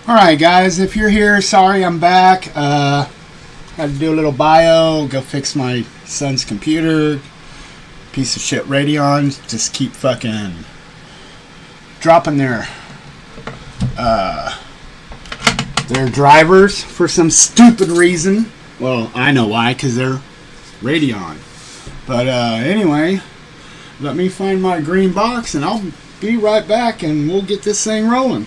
Alright guys, if you're here, sorry I'm back. Had to do a little bio, go fix my son's computer. Piece of shit Radeons just keep fucking dropping their drivers for some stupid reason. Well, I know why, because they're Radeon. But anyway, let me find my green box and I'll be right back and we'll get this thing rolling.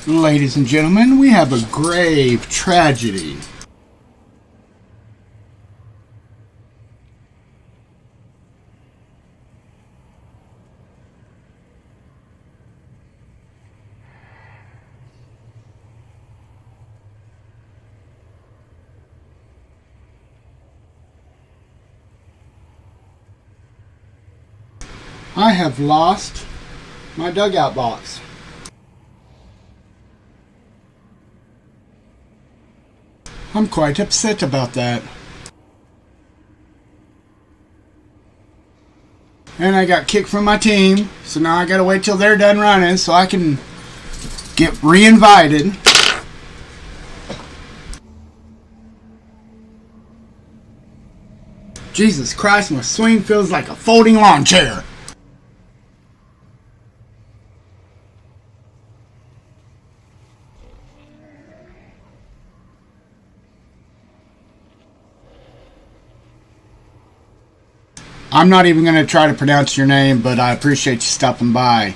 Ladies and gentlemen, we have a grave tragedy. I have lost my dugout box. I'm quite upset about that. And I got kicked from my team, so now I gotta wait till they're done running so I can get re-invited. Jesus Christ, my swing feels like a folding lawn chair. I'm not even going to try to pronounce your name, but I appreciate you stopping by.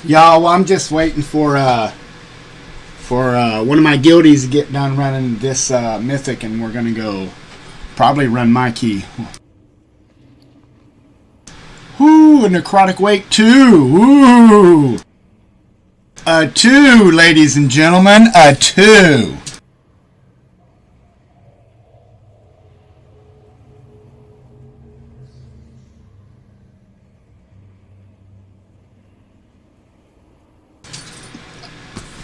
Y'all, I'm just waiting for one of my guildies to get done running this Mythic, and we're gonna go probably run my key. Ooh, a necrotic wake 2. Ooh, a 2, ladies and gentlemen, a 2.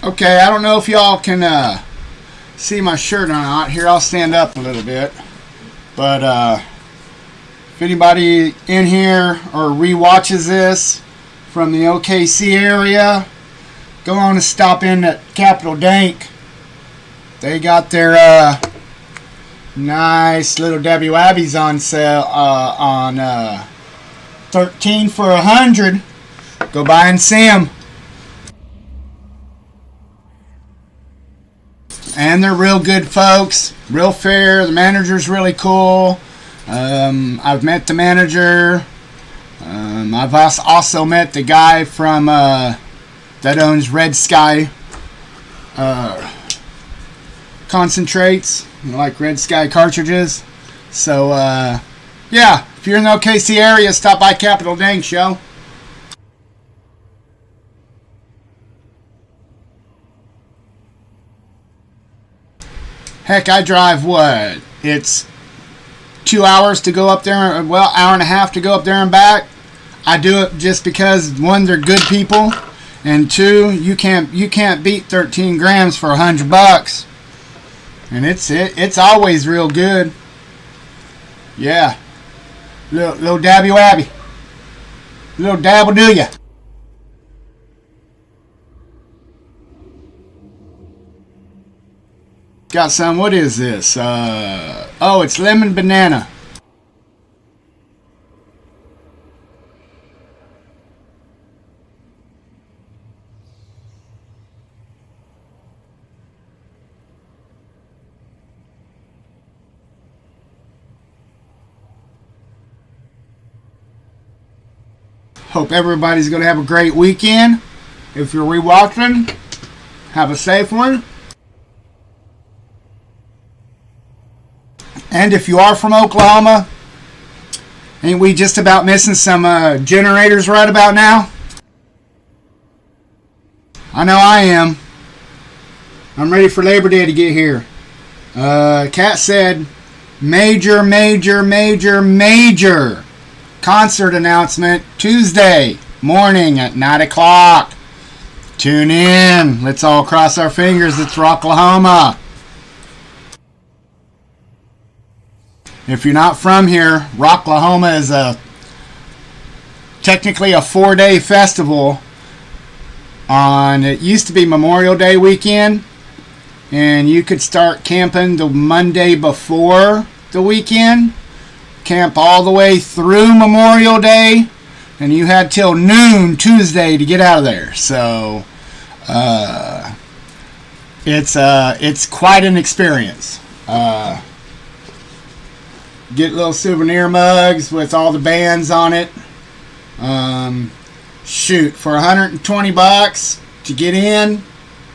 Okay, I don't know if y'all can see my shirt or not. Here, I'll stand up a little bit. But if anybody in here or re-watches this from the OKC area, go on and stop in at Capital Dank. They got their nice little Debbie Wabbies on sale on 13 for $100. Go by and see them. And they're real good folks, real fair. The manager's really cool. I've met the manager. I've also met the guy from that owns Red Sky concentrates, like Red Sky cartridges. So yeah, if you're in the OKC area, stop by Capital Dank Show. Heck, I drive what? It's 2 hours to go up there, well, hour and a half to go up there and back. I do it just because, one, they're good people, and two, you can't beat 13 grams for $100. And it's always real good. Yeah. Little dabby wabby. Little dabble do ya. Got some, what is this? Oh, it's lemon banana. Hope everybody's going to have a great weekend. If you're rewatching, have a safe one. And if you are from Oklahoma, ain't we just about missing some generators right about now? I know I am. I'm ready for Labor Day to get here. Kat said, major concert announcement Tuesday morning at 9 o'clock. Tune in. Let's all cross our fingers. It's Rocklahoma. If you're not from here, Rocklahoma is technically a 4-day festival. It used to be Memorial Day weekend, and you could start camping the Monday before the weekend, camp all the way through Memorial Day, and you had till noon Tuesday to get out of there. So it's quite an experience. Get little souvenir mugs with all the bands on it. For $120 to get in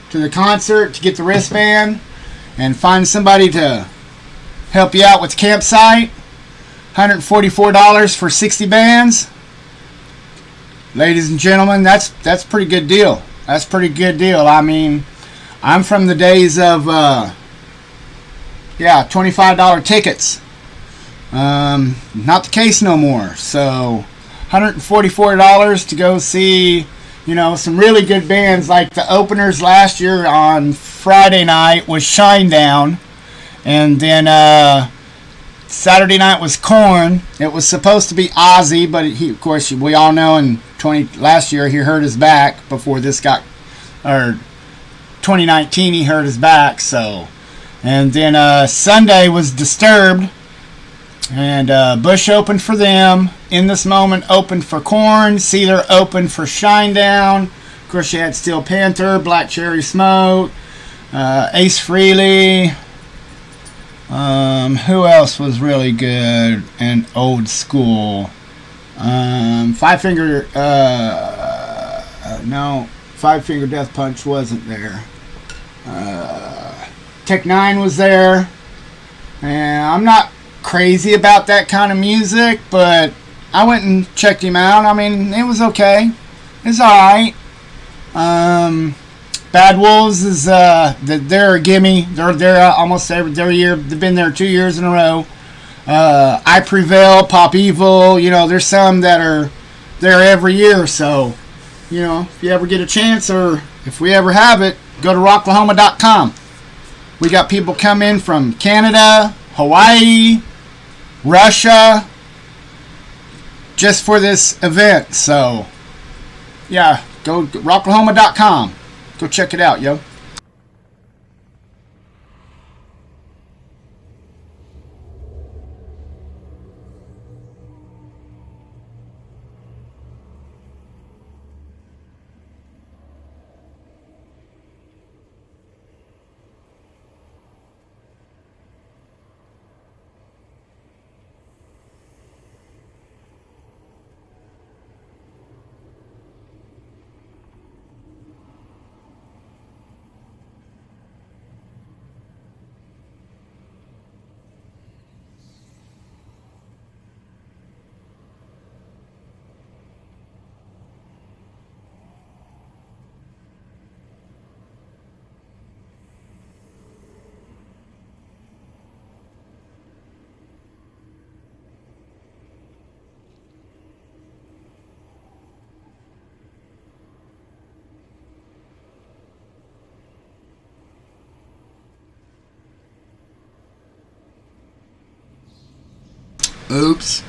to the concert, to get the wristband, and find somebody to help you out with the campsite. $144 for 60 bands. Ladies and gentlemen, that's pretty good deal. That's pretty good deal. I mean, I'm from the days of $25 tickets. Not the case no more. So $144 to go see, some really good bands. Like the openers last year on Friday night was Shinedown, and then Saturday night was Korn. It was supposed to be Ozzy, but of course, we all know last year he hurt his back before this got, or 2019 he hurt his back. So, and then Sunday was Disturbed. And Bush opened for them. In This Moment opened for Korn. Seether opened for Shinedown. Of course, you had Steel Panther, Black Cherry Smoke, Ace Frehley. Who else was really good and old school? Five Finger Death Punch wasn't there. Tech Nine was there. And I'm not crazy about that kind of music, but I went and checked him out. I mean, it was okay. It's alright. Bad Wolves is they're a gimme. They're almost every year. They've been there 2 years in a row. I Prevail, Pop Evil. There's some that are there every year. So, if you ever get a chance, or if we ever have it, go to rocklahoma.com. We got people come in from Canada, Hawaii, Russia, just for this event. So, yeah, go rocklahoma.com. Go check it out, yo. Oops.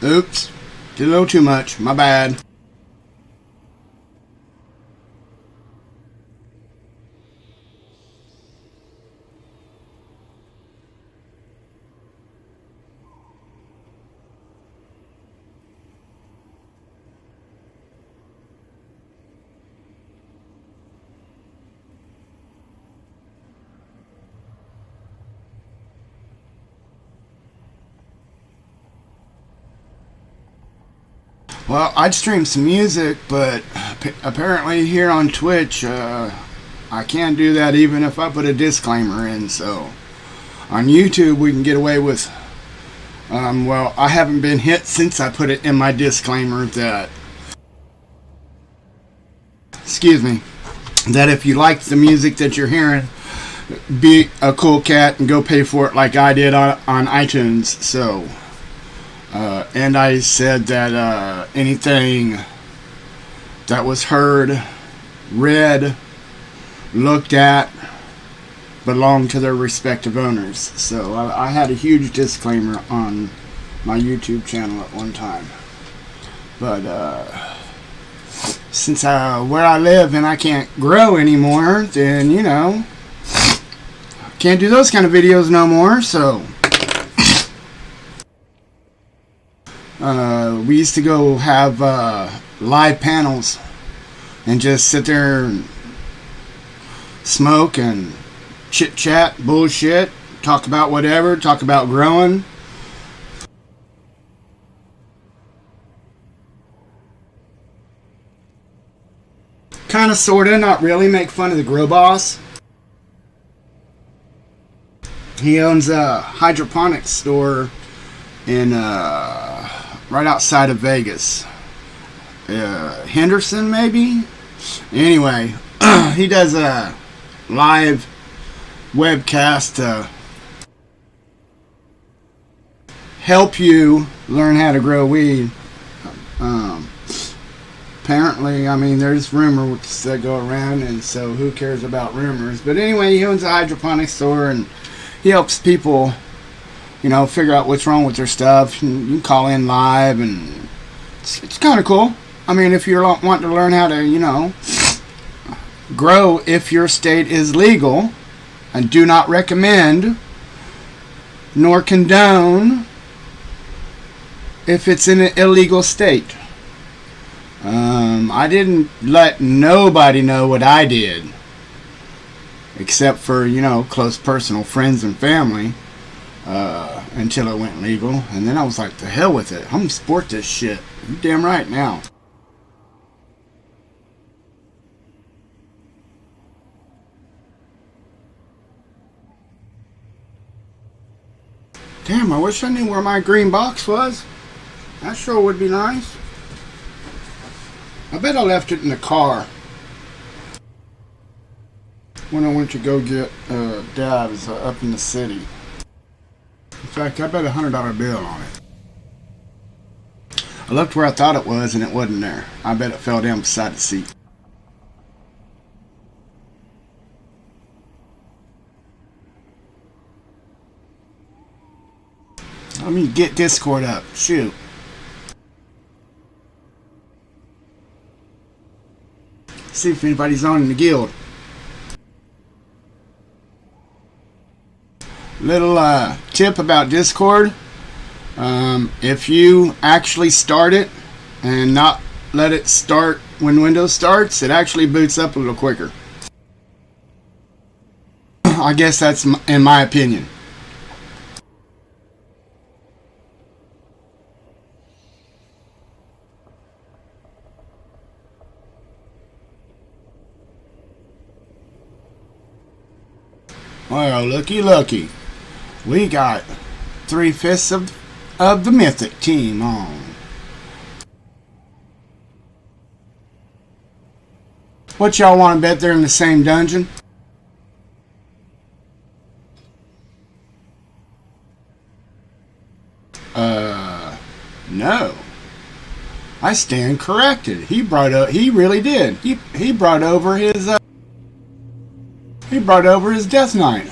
Oops. Did a little too much. My bad. Well, I'd stream some music, but apparently here on Twitch, I can't do that even if I put a disclaimer in. So on YouTube, we can get away with, well, I haven't been hit since I put it in my disclaimer that, excuse me, that if you like the music that you're hearing, be a cool cat and go pay for it like I did on iTunes. So... and I said that anything that was heard, read, looked at, belonged to their respective owners. So I had a huge disclaimer on my YouTube channel at one time. But since where I live and I can't grow anymore, then, you know, can't do those kind of videos no more. So... we used to go have live panels and just sit there and smoke and chit chat, bullshit, talk about whatever, talk about growing. Kind of, sort of, not really, make fun of the grow boss. He owns a hydroponics store in right outside of Vegas. Henderson, maybe? Anyway, he does a live webcast to help you learn how to grow weed. Apparently, I mean, there's rumors that go around, and so who cares about rumors? But anyway, he owns a hydroponics store, and he helps people, you know, figure out what's wrong with their stuff. You can call in live, and it's kind of cool. I mean, if you're wanting to learn how to, you know, grow if your state is legal, and do not recommend nor condone if it's in an illegal state. I didn't let nobody know what I did, except for, you know, close personal friends and family. Until it went legal, and then I was like, the hell with it, I'm gonna sport this shit. You damn right now. Damn, I wish I knew where my green box was. That sure would be nice. I bet I left it in the car when I went to go get Dad's up in the city. In fact, I bet $100 bill on it. I looked where I thought it was, and it wasn't there. I bet it fell down beside the seat. Let me get Discord up. Shoot. See if anybody's on in the guild. Little tip about Discord. If you actually start it and not let it start when Windows starts, it actually boots up a little quicker. I guess that's in my opinion. Well, looky. We got 3/5 of the Mythic team on. What y'all want to bet they're in the same dungeon? No. I stand corrected. He really did. He brought over his Death Knight.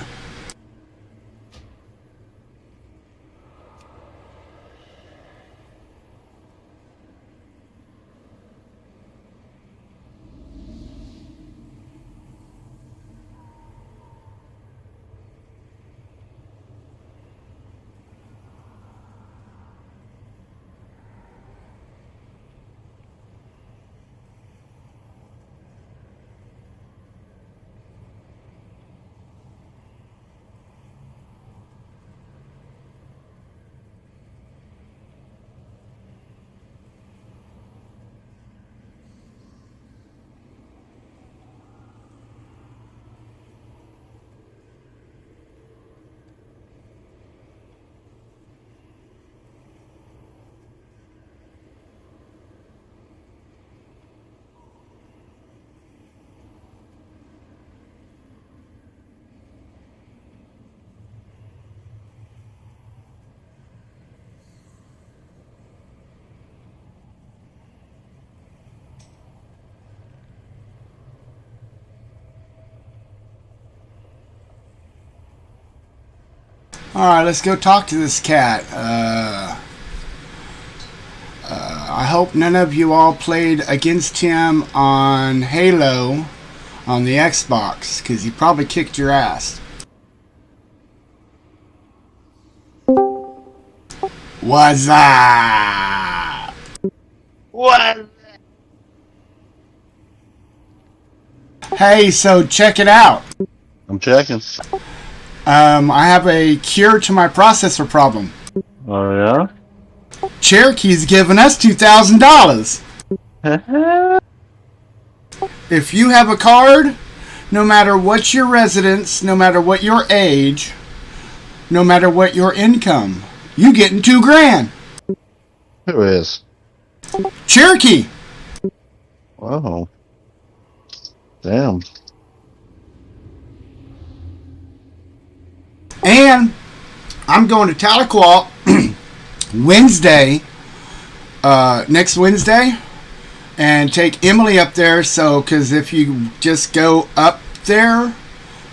Alright, let's go talk to this cat. I hope none of you all played against him on Halo on the Xbox, because he probably kicked your ass. What's up? What? Hey, so check it out. I'm checking. I have a cure to my processor problem. Oh, yeah? Cherokee's giving us $2,000. If you have a card, no matter what your residence, no matter what your age, no matter what your income, you getting $2,000. Who is? Cherokee. Wow. Damn. And I'm going to Tahlequah Wednesday, next Wednesday, and take Emily up there. So, because if you just go up there,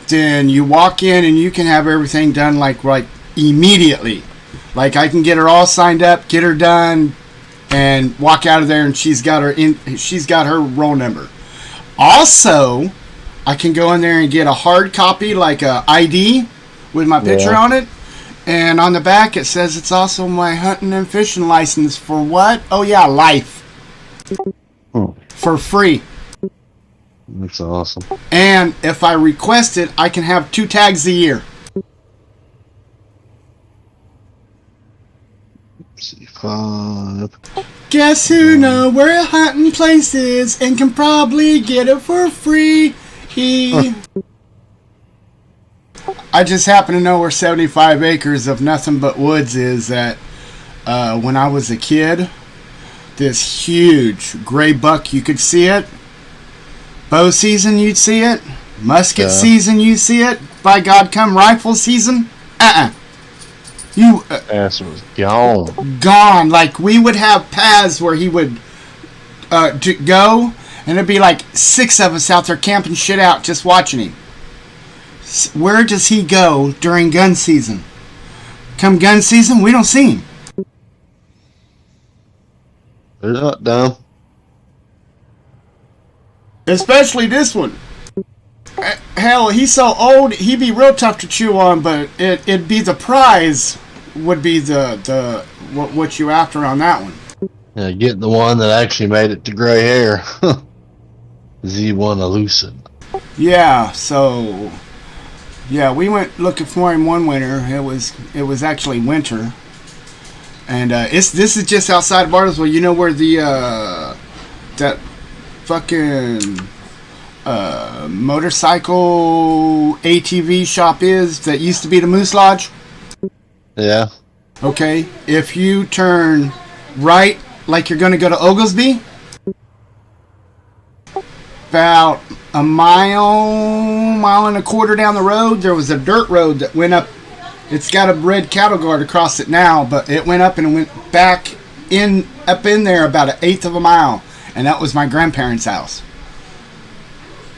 then you walk in and you can have everything done like immediately. Like I can get her all signed up, get her done, and walk out of there, and she's got her roll number. Also, I can go in there and get a hard copy, like a ID with my picture on it. And on the back, it says it's also my hunting and fishing license for what? Oh, yeah, life. For free. That's awesome. And if I request it, I can have 2 tags a year. C5. Guess who know where a hunting place is and can probably get it for free? I just happen to know where 75 acres of nothing but woods is at. When I was a kid, this huge gray buck, you could see it. Bow season, you'd see it. Musket season, you'd see it. By God, come rifle season, you ass was gone. Gone. Like we would have paths where he would go, and it'd be like 6 of us out there camping shit out, just watching him. Where does he go during gun season? Come gun season, we don't see him. They're not dumb. Especially this one. Hell, he's so old, he'd be real tough to chew on, but it'd be the prize would be the what you after on that one. Yeah, getting the one that actually made it to gray hair. Z1 elusive. Yeah, so yeah, we went looking for him one winter. It was actually winter, and this is just outside of Bartlesville. You know where the that fucking motorcycle ATV shop is that used to be the Moose Lodge? Yeah. Okay, if you turn right like you're going to go to Oglesby, about a mile and a quarter down the road, there was a dirt road that went up. It's got a red cattle guard across it now, but it went up and went back up in there about 1/8 of a mile, and that was my grandparents' house.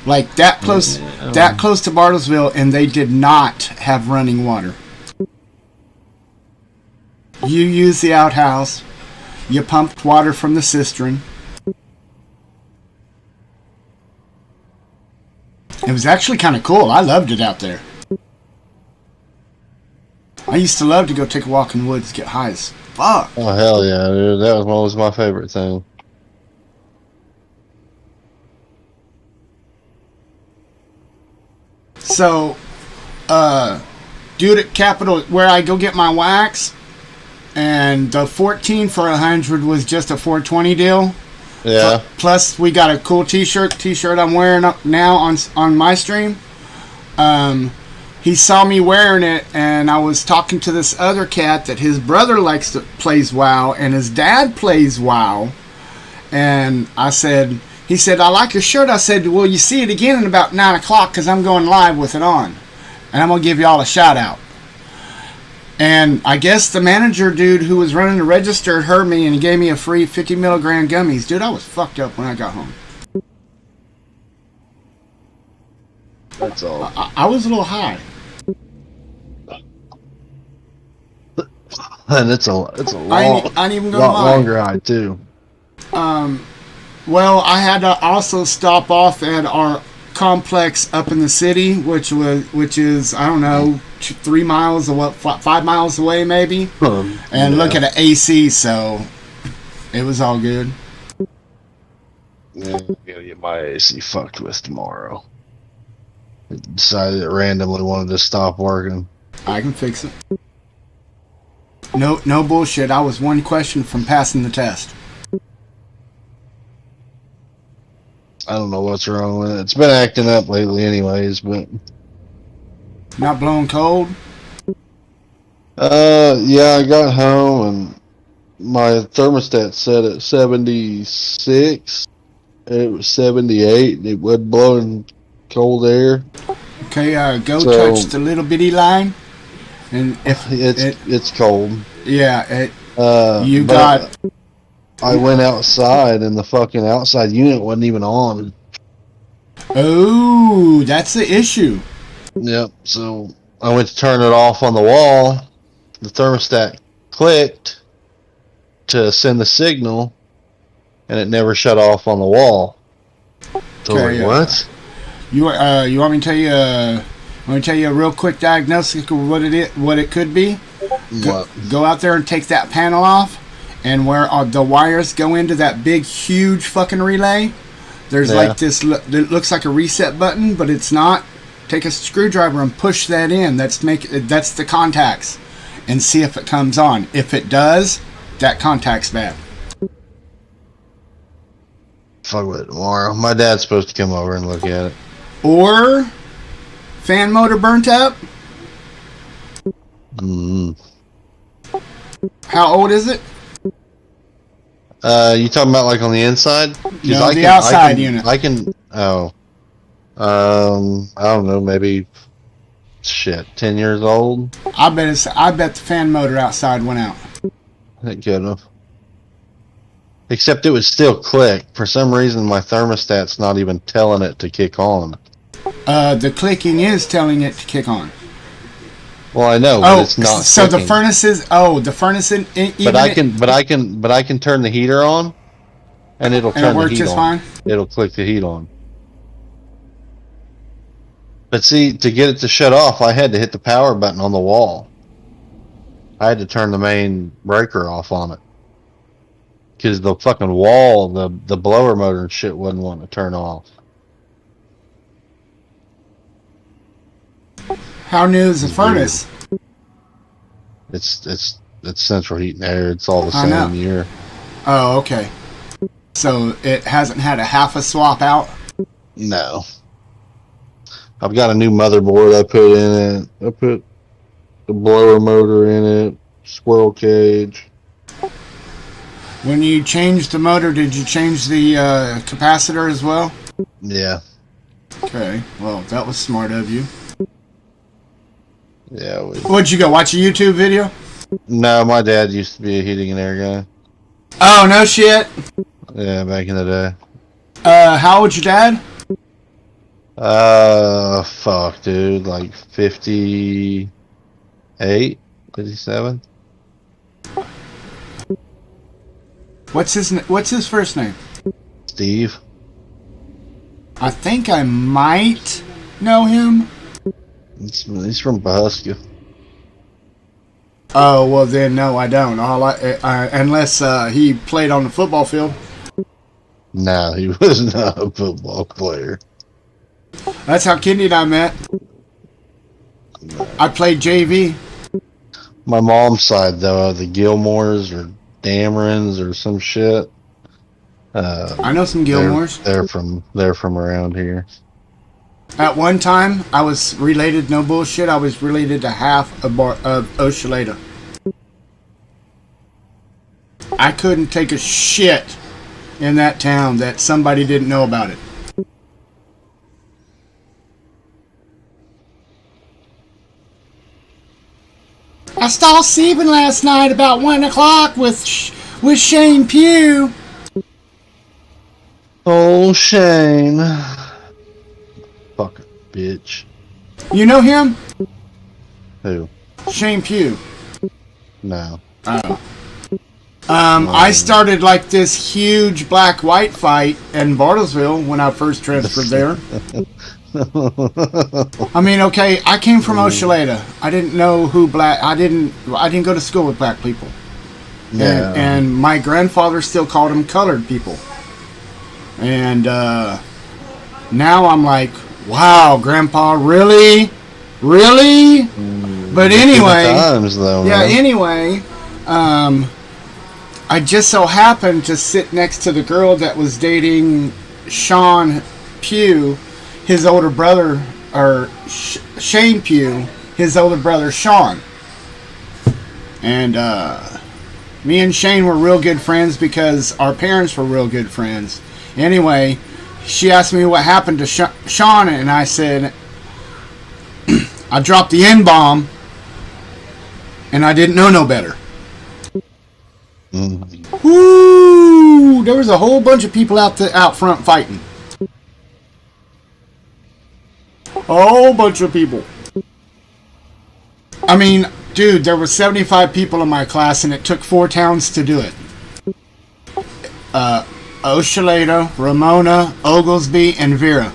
Like that close to Bartlesville, and they did not have running water. You use the outhouse. You pumped water from the cistern. It was actually kind of cool. I loved it out there. I used to love to go take a walk in the woods, get high as fuck. Oh, hell yeah, dude. That was always my favorite thing. So, dude at Capitol, where I go get my wax, and the 14 for 100 was just a 420 deal. Yeah. Plus, we got a cool T-shirt I'm wearing up now on my stream. He saw me wearing it, and I was talking to this other cat that his brother plays WoW, and his dad plays WoW. And he said, I like your shirt. I said, well, you see it again at about 9 o'clock because I'm going live with it on. And I'm going to give you all a shout out. And I guess the manager dude who was running the register heard me and he gave me a free 50 milligram gummies. Dude, I was fucked up when I got home. That's all. I was a little high. And it's a I long, ain't even gonna lot lie. longer ride too. Well, I had to also stop off at our complex up in the city, which is I don't know 3 miles or what 5 miles away maybe, and look Yeah. at an AC. So it was all good. Yeah, I'm gonna get my AC fucked with tomorrow. It decided it randomly wanted to stop working. I can fix it. No bullshit. I was one question from passing the test. I don't know what's wrong with it. It's been acting up lately, anyways. But Not blowing cold. yeah, I got home and my thermostat set at 76. It was 78. And it wasn't blowing cold air. Okay, go touch So the little bitty line, and if it, it's cold. yeah, you got. But I went outside and the fucking outside unit wasn't even on. Oh, that's the issue. Yep. So I went to turn it off on the wall. The thermostat clicked to send the signal, and it never shut off on the wall. So I was Okay, like, what? you want me to tell you? Want me to tell you a real quick diagnostic of what it could be? What? Go out there and take that panel off, and where the wires go into that big, huge fucking relay. There's Yeah. like this. It looks like a reset button, but it's not. Take a screwdriver and push that in. That's the contacts, and see if it comes on. If it does, that contact's bad. Fuck with it tomorrow. My dad's supposed to come over and look at it. Or fan motor burnt up. Mm. How old is it? You talking about like on the inside? No, the outside unit. I can. Oh. I don't know. Maybe. Shit. 10 years old. I bet the fan motor outside went out. It could have. Except it would still click. For some reason, my thermostat's not even telling it to kick on. The clicking is telling it to kick on. Well, I know, Oh, but it's not. so clicking. the furnace is. Oh, the furnace in. But I can turn the heater on, and it'll And turn it worked the heat just on. fine. It'll click the heat on. But see, to get it to shut off, I had to hit the power button on the wall. I had to turn the main breaker off on it. Because the fucking wall, the blower motor and shit wasn't wanting to turn off. How new is the furnace? It's central heat and air. It's all the I know. same year. Oh, okay. So it hasn't had a half a swap out. No. I've got a new motherboard I put in it. I put the blower motor in it, squirrel cage. When you changed the motor, did you change the capacitor as well? Yeah. Okay. Well, that was smart of you. Yeah. What'd you go watch a YouTube video? No, my dad used to be a heating and air guy. Oh no shit. Yeah, back in the day. How old's your dad? Fuck, dude. Like 58, 57. What's his first name? Steve. I think I might know him. He's from Pahuska. Oh well, then no, I don't. Unless he played on the football field. No, he was not a football player. That's how Kenny and I met. I played JV. My mom's side, though, the Gilmores or Damerons or some shit. I know some Gilmores. They're from around here. At one time, I was related. No bullshit. I was related to half of Oshaleta. I couldn't take a shit in that town that somebody didn't know about it. I saw Steven last night about 1 o'clock with Shane Pugh. Oh, Shane. Fucking bitch. You know him? Who? Shane Pugh. No. I started like this huge black-white fight in Bartlesville when I first transferred there. I mean, okay, I came from Oshaleta. I didn't know who black. I didn't go to school with black people. Yeah. And my grandfather still called them colored people. And now I'm like, wow, Grandpa, really, really? But anyway, times, though, yeah. man. Anyway, I just so happened to sit next to the girl that was dating Sean Pugh, his older brother, or Shane Pugh, his older brother Sean. And me and Shane were real good friends because our parents were real good friends. Anyway, she asked me what happened to Sean, and I said, I dropped the N-bomb, and I didn't know no better. Woo! There was a whole bunch of people out front fighting. A whole bunch of people. I mean, dude, there were 75 people in my class, and it took 4 towns to do it. Oshaleta, Ramona, Oglesby, and Vera.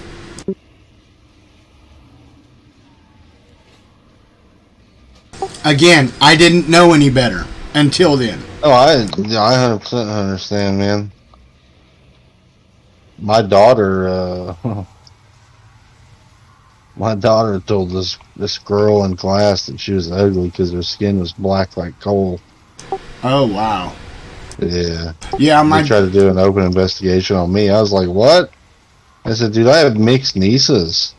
Again, I didn't know any better until then. Oh, I 100% understand, man. My daughter, my daughter told this girl in class that she was ugly because her skin was black like coal. Oh, wow. Yeah. Yeah, They tried to do an open investigation on me. I was like, what? I said, dude, I have mixed nieces.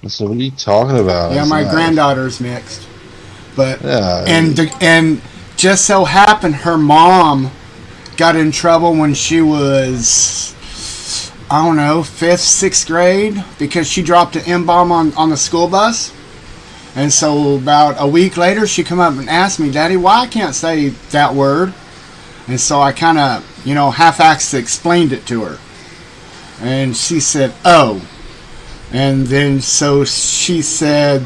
I said, what are you talking about? Yeah, my said, granddaughter's mixed. But yeah, and just so happened her mom got in trouble when she was, I don't know, 5th, 6th grade because she dropped an M-bomb on the school bus. And so about a week later she come up and asked me, Daddy, why I can't say that word? And so I kind of, half-assed explained it to her. And she said, oh. And then so she said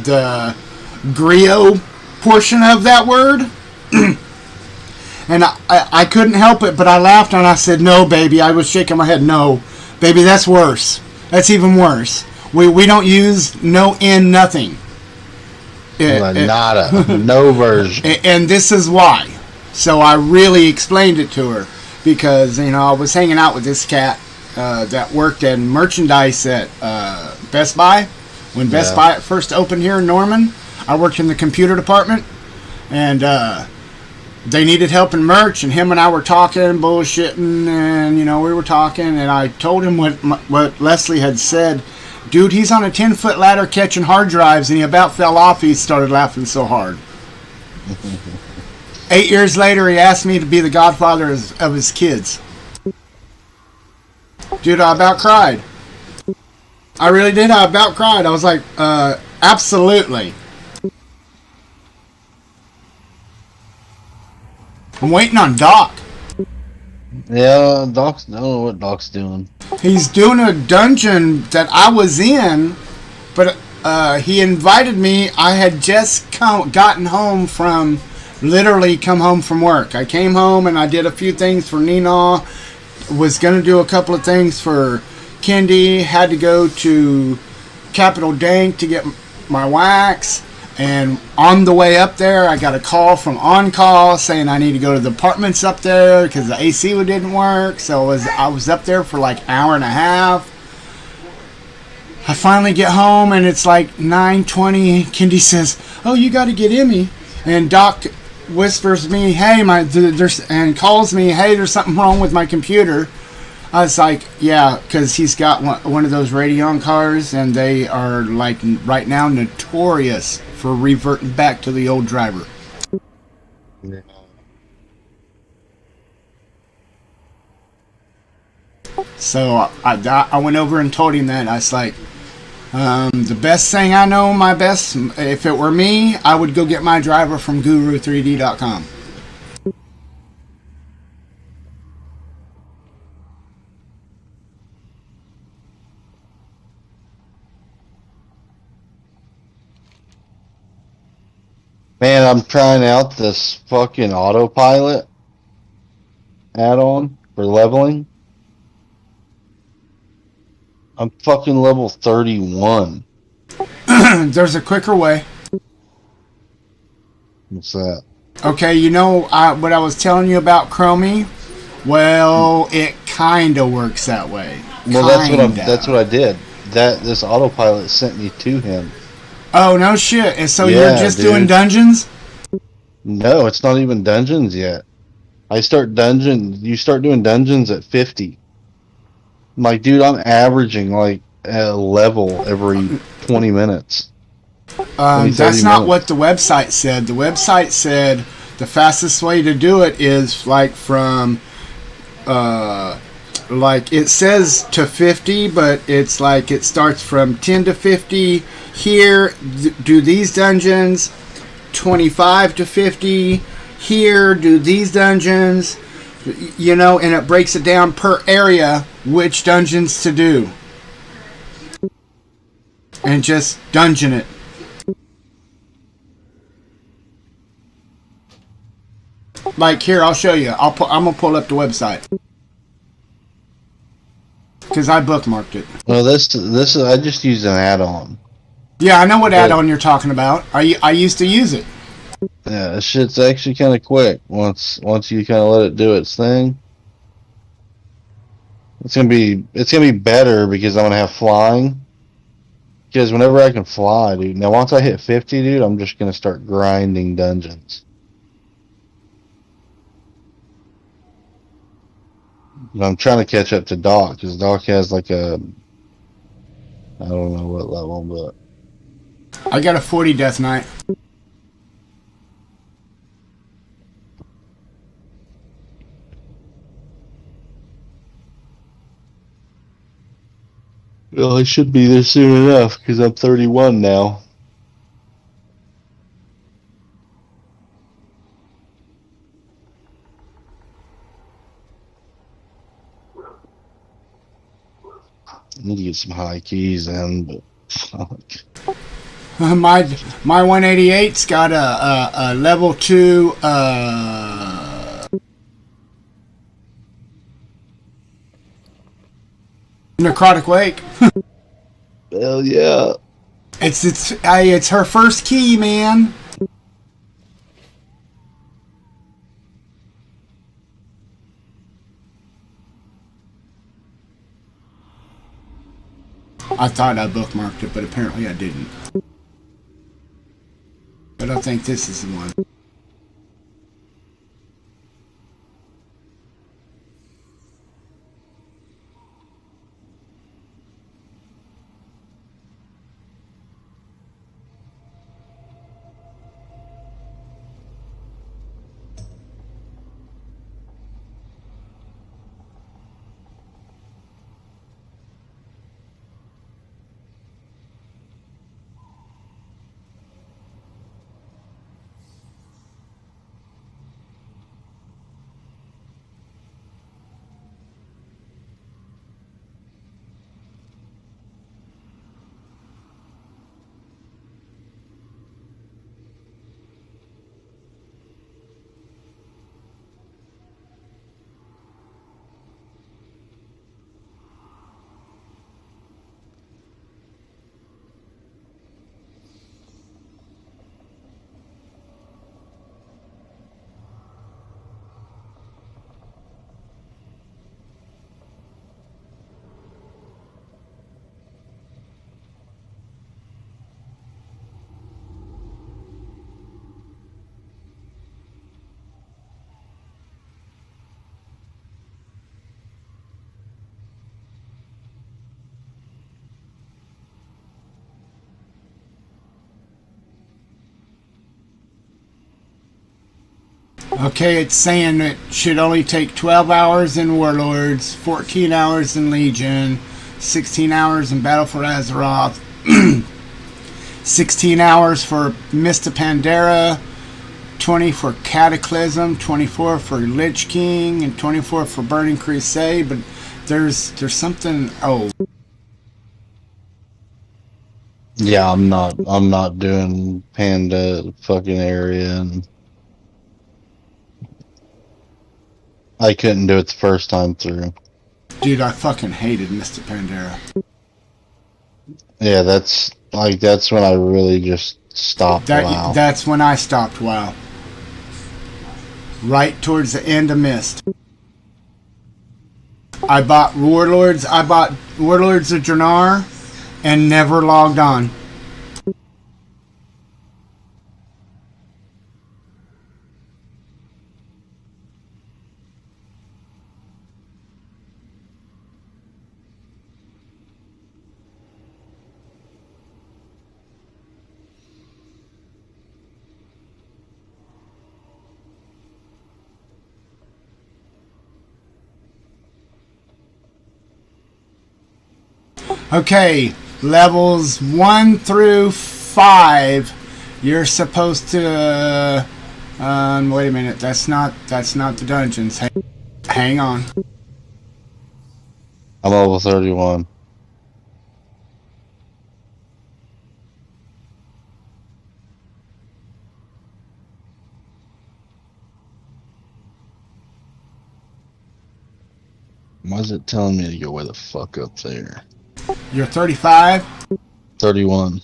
griot portion of that word. And I couldn't help it, but I laughed and I said, no, baby. I was shaking my head. No, baby, that's worse. That's even worse. We don't use no in nothing. Nada. No version. And this is why. So I really explained it to her because, I was hanging out with this cat that worked in merchandise at Best Buy. When Best Buy first opened here in Norman, I worked in the computer department. And they needed help in merch, and him and I were talking, bullshitting, and we were talking, and I told him what Leslie had said. Dude, he's on a 10-foot ladder catching hard drives, and he about fell off. He started laughing so hard. 8 years later, he asked me to be the godfather of his kids. Dude, I about cried. I really did. I about cried. I was like, absolutely. I'm waiting on Doc. Yeah, I don't know what Doc's doing. He's doing a dungeon that I was in, but he invited me. I had just gotten home literally come home from work. I came home and I did a few things for Nina. Was going to do a couple of things for Kendi. Had to go to Capital Dank to get my wax. And on the way up there, I got a call from On Call saying I need to go to the apartments up there because the AC didn't work. So I was up there for like an hour and a half. I finally get home and it's like 9:20. Kendi says, "Oh, you got to get Emmy." And Doc whispers me, "Hey, and calls me, "Hey, there's something wrong with my computer." I was like, yeah, because he's got one of those Radeon cars, and they are, like, right now notorious for reverting back to the old driver. Yeah. So I went over and told him that. I was like, the best thing I know, if it were me, I would go get my driver from Guru3D.com. Man, I'm trying out this fucking autopilot add-on for leveling. I'm fucking level 31. There's a quicker way. What's that? Okay, you know what I was telling you about Chromie? Well, it kind of works that way. Well, Kinda. that's what I did. This autopilot sent me to him. Oh, no shit. And so you're Yeah, just doing dude. dungeons? No, it's not even dungeons yet. You start doing dungeons at 50. I'm like, dude, I'm averaging like a level every 20 minutes. 20, 30 That's not what minutes. the website said. The website said the fastest way to do it is like from, like it says to 50, but it's like it starts from 10 to 50. Here, do these dungeons. 25 to 50. Here, do these dungeons. You know, and it breaks it down per area which dungeons to do. And just dungeon it. Like here, I'll show you. I'm gonna pull up the website because I bookmarked it. Well, this is I just used an add-on. Yeah, I know what But add-on you're talking about. I used to use it. yeah, this shit's actually kind of quick once you kind of let it do its thing. It's gonna be better because I'm gonna have flying. Because whenever I can fly, dude. Now once I hit 50, dude, I'm just gonna start grinding dungeons. And I'm trying to catch up to Doc because Doc has like I don't know what level, but I got a 40 Death Knight. well, I should be there soon enough because I'm 31 now. I need to get some high keys in, but fuck. My 188's got a level 2 necrotic wake. Hell yeah. It's her first key, man. I thought I bookmarked it, but apparently I didn't. But I think this is the one. Okay, it's saying it should only take 12 hours in Warlords, 14 hours in Legion, 16 hours in Battle for Azeroth, 16 hours for Mista Pandera, 20 for Cataclysm, 24 for Lich King, and 24 for Burning Crusade. But there's something. Oh, Yeah, I'm not doing Panda fucking area, and I couldn't do it the first time through. Dude, I fucking hated Mr. Pandera. Yeah, that's when I really just stopped. Wow. That's when I stopped WoW. Right towards the end of Mist. I bought Warlords of Draenor and never logged on. Okay, levels 1 through 5. You're supposed to. Wait a minute. That's not the dungeons. Hang on. I'm level 31. Why is it telling me to go way the fuck up there? You're 35. 31.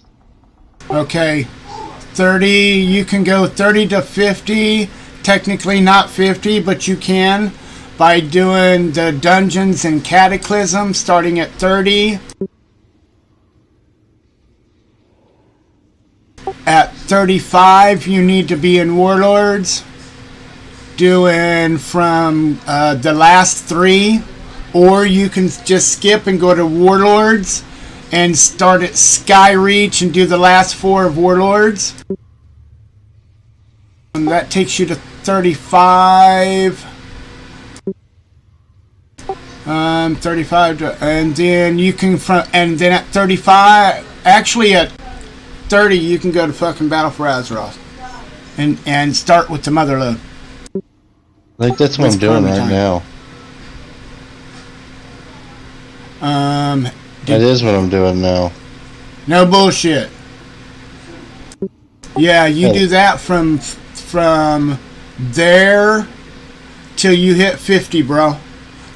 Okay, 30. You can go 30 to 50. Technically not 50, but you can by doing the dungeons and Cataclysm starting at 30. At 35, you need to be in Warlords, doing from the last 3, or you can just skip and go to Warlords and start at Skyreach and do the last 4 of Warlords. And that takes you to 35. 35 to, and then you can and then at 35, actually at 30, you can go to fucking Battle for Azeroth and start with the Motherlode. I think that's what I'm doing right now. That is what I'm doing now. No bullshit. Yeah, you do that from there till you hit 50, bro.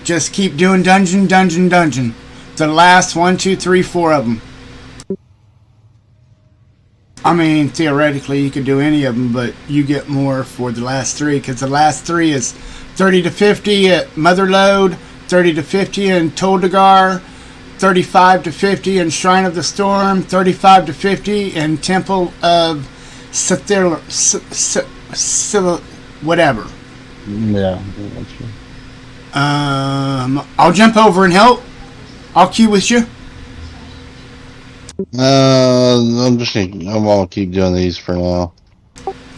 Just keep doing dungeon. The last 1, 2, 3, 4 of them. I mean, theoretically, you could do any of them, but you get more for the last 3, because the last 3 is 30 to 50 at Motherlode, 30 to 50 in Toldagar, 35 to 50 in Shrine of the Storm, 35 to 50 in Temple of whatever. Yeah. I'll jump over and help. I'll queue with you. I'm gonna keep doing these for now.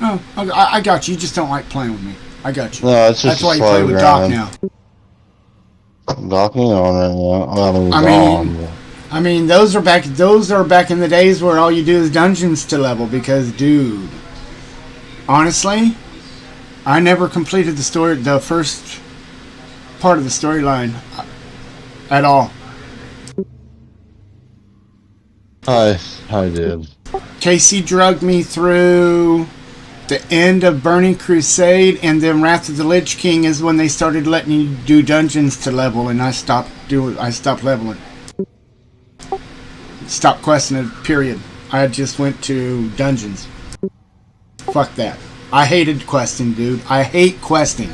Oh, I got you. You just don't like playing with me. I got you. No, it's just that's why you play with Doc now. Doc ain't on right now. I mean, those are back in the days where all you do is dungeons to level. Because, dude, honestly, I never completed the first part of the storyline at all. I did. Casey drugged me through the end of Burning Crusade, and then Wrath of the Lich King is when they started letting you do dungeons to level, and I stopped leveling. Stopped questing it, period. I just went to dungeons. Fuck that. I hated questing, dude. I hate questing.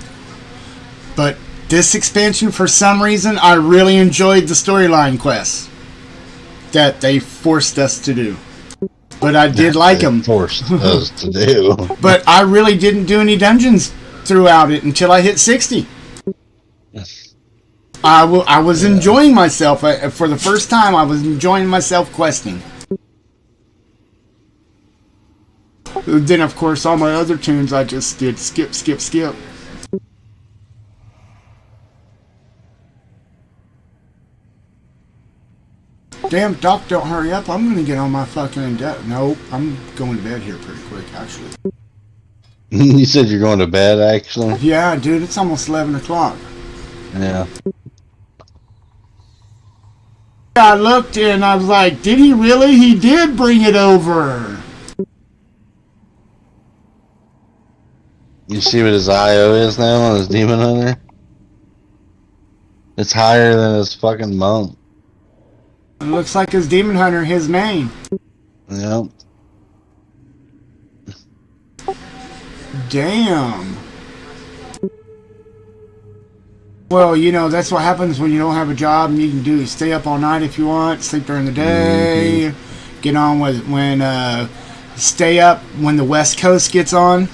But this expansion, for some reason, I really enjoyed the storyline quests that they forced us to do. But I did like them. Forced us to do. But I really didn't do any dungeons throughout it until I hit 60. I was enjoying myself. For the first time, I was enjoying myself questing. Then, of course, all my other tunes, I just did skip. Damn, Doc, don't hurry up. I'm going to get on my fucking... Nope, I'm going to bed here pretty quick, actually. You said you're going to bed, actually? Yeah, dude, it's almost 11 o'clock. Yeah. I looked and I was like, did he really? He did bring it over. You see what his IO is now on his Demon Hunter? It's higher than his fucking monk. It looks like his Demon Hunter, his name. Yep. Damn. Well, you know, that's what happens when you don't have a job and you can do stay up all night if you want, sleep during the day, get on with stay up when the West Coast gets on.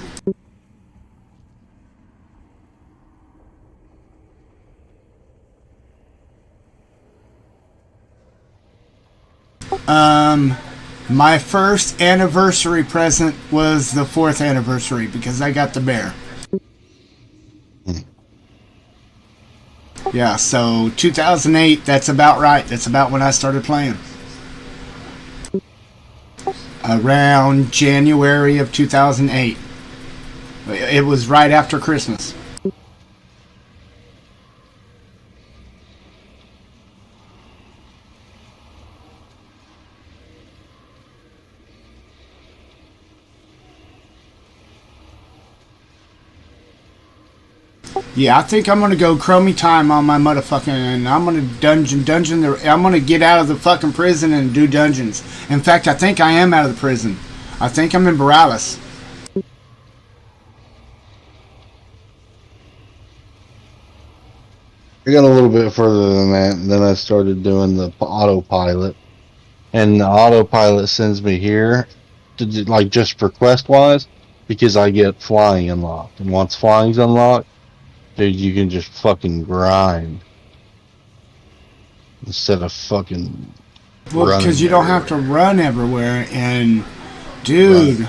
My first anniversary present was the 4th anniversary because I got the bear. Yeah, so 2008, that's about right. That's about when I started playing. Around January of 2008. It was right after Christmas. Yeah, I think I'm gonna go Chromie time on my motherfucking. I'm gonna dungeon. I'm gonna get out of the fucking prison and do dungeons. In fact, I think I am out of the prison. I think I'm in Borealis. I got a little bit further than that, and then I started doing the autopilot. And the autopilot sends me here, to do, like just for quest wise, because I get flying unlocked. And once flying's unlocked, dude, you can just fucking grind instead of fucking. Well, because you don't have to run everywhere, and dude,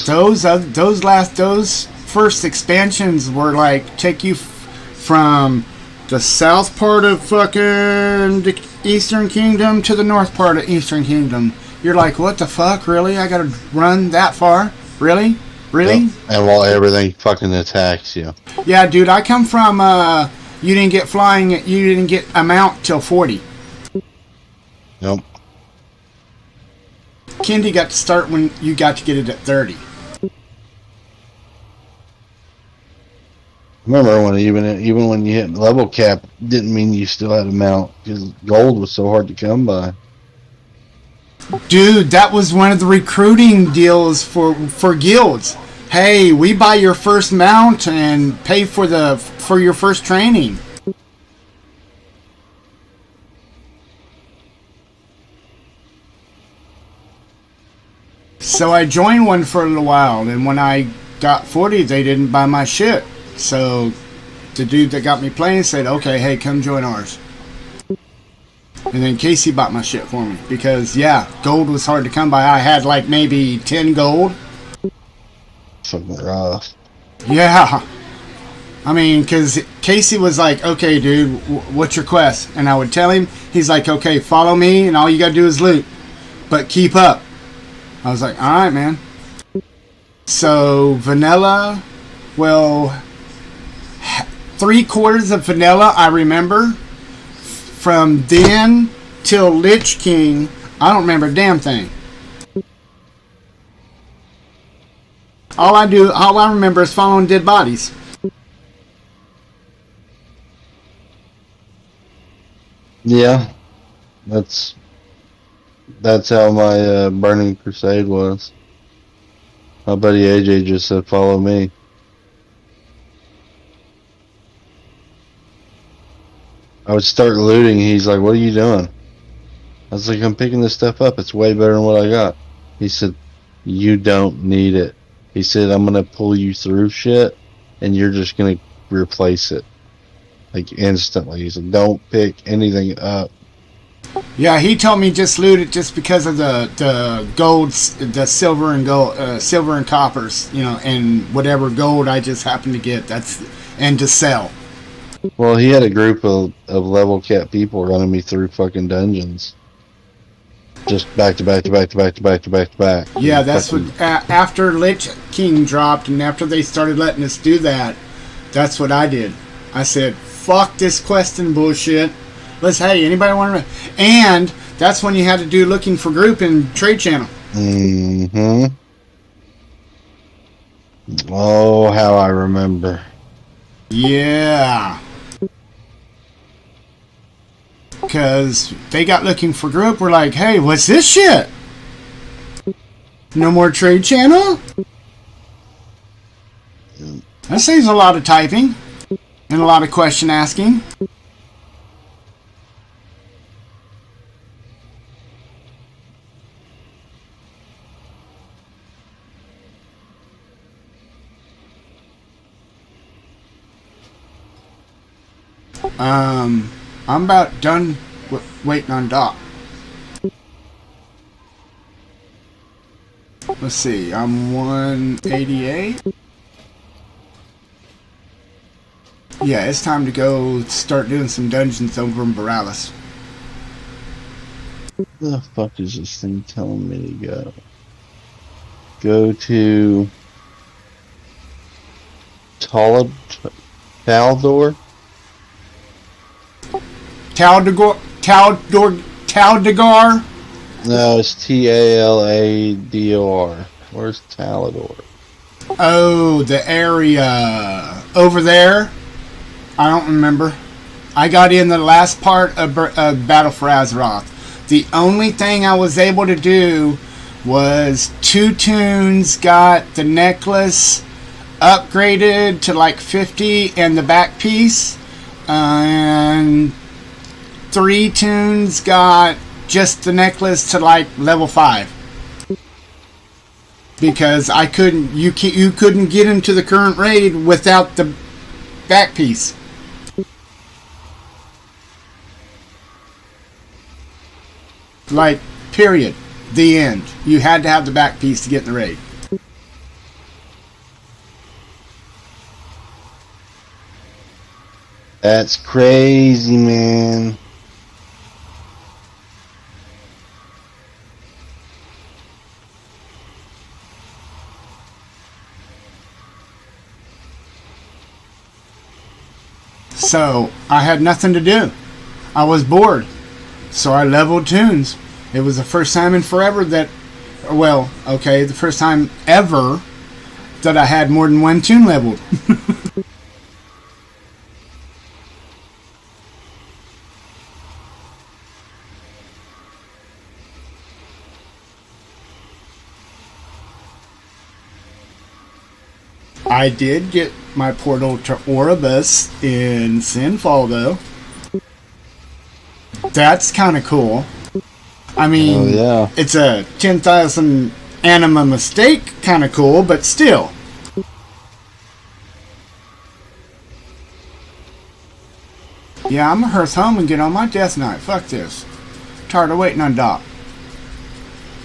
those first expansions were like take you from the south part of fucking the Eastern Kingdom to the north part of Eastern Kingdom. You're like, what the fuck? Really? I gotta run that far? Really? Really? Yep. And while everything fucking attacks you. Yeah, dude, I come from, you didn't get flying, you didn't get a mount till 40. Yep. Kendi got to start when you got to get it at 30. Remember when even when you hit level cap, didn't mean you still had a mount, because gold was so hard to come by. Dude, that was one of the recruiting deals for guilds. Hey, we buy your first mount and pay for your first training. So I joined one for a little while, and when I got 40, they didn't buy my shit. So the dude that got me playing said, okay, hey, come join ours. And then Casey bought my shit for me because, yeah, gold was hard to come by. I had like maybe 10 gold. Fucking rough. Yeah. I mean, because Casey was like, okay, dude, what's your quest? And I would tell him, he's like, okay, follow me, and all you got to do is loot. But keep up. I was like, all right, man. So, vanilla, well, 3/4 of vanilla, I remember. From then till Lich King, I don't remember a damn thing. All I remember is following dead bodies. Yeah, that's how my Burning Crusade was. My buddy AJ just said, "Follow me." I would start looting. He's like, "What are you doing?" I was like, "I'm picking this stuff up. It's way better than what I got." He said, "You don't need it." He said, "I'm gonna pull you through shit, and you're just gonna replace it, like instantly." He said, "Don't pick anything up." Yeah, he told me just loot it just because of the golds, the silver and gold, silver and coppers, you know, and whatever gold I just happened to get. And to sell. Well, he had a group of level cap people running me through fucking dungeons. Just back to back to back to back to back to back to back. Yeah, that's what, after Lich King dropped and after they started letting us do that, that's what I did. I said, fuck this questing bullshit. Hey, anybody want to? And that's when you had to do looking for group in Trade Channel. Mm-hmm. Oh, how I remember. Yeah. Because they got looking for group. We're like, hey, what's this shit? No more Trade Channel? That saves a lot of typing and a lot of question asking. I'm about done waiting on Doc. Let's see, I'm 188. Yeah, it's time to go start doing some dungeons over in Borealis. Where the fuck is this thing telling me to go? Go to Taldor? Taldegar? No, it's Talador. Where's Talador? Oh, the area over there? I don't remember. I got in the last part of Battle for Azeroth. The only thing I was able to do was 2 tunes got the necklace upgraded to like 50 and the back piece. And 3 tunes got just the necklace to like level 5. Because I couldn't, you couldn't get into the current raid without the back piece. Like, period. The end. You had to have the back piece to get in the raid. That's crazy, man. So, I had nothing to do. I was bored. So I leveled tunes. It was the first time in forever that, well, okay, the first time ever that I had more than 1 tune leveled. I did get my portal to Oribus in Sinfall, though. That's kind of cool. I mean, Oh, yeah. it's a 10,000 anima mistake kind of cool, but still. Yeah, I'm gonna hearse home and get on my death knight. Fuck this. Tired of waiting on Doc.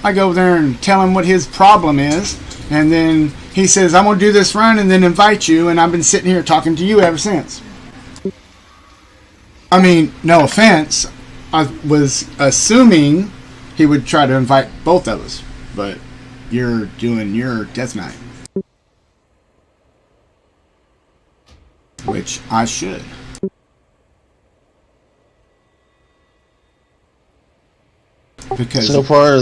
I go there and tell him what his problem is, and then he says, I'm gonna do this run and then invite you, and I've been sitting here talking to you ever since. I mean, no offense. I was assuming he would try to invite both of us, but you're doing your death knight. Which I should. Because So far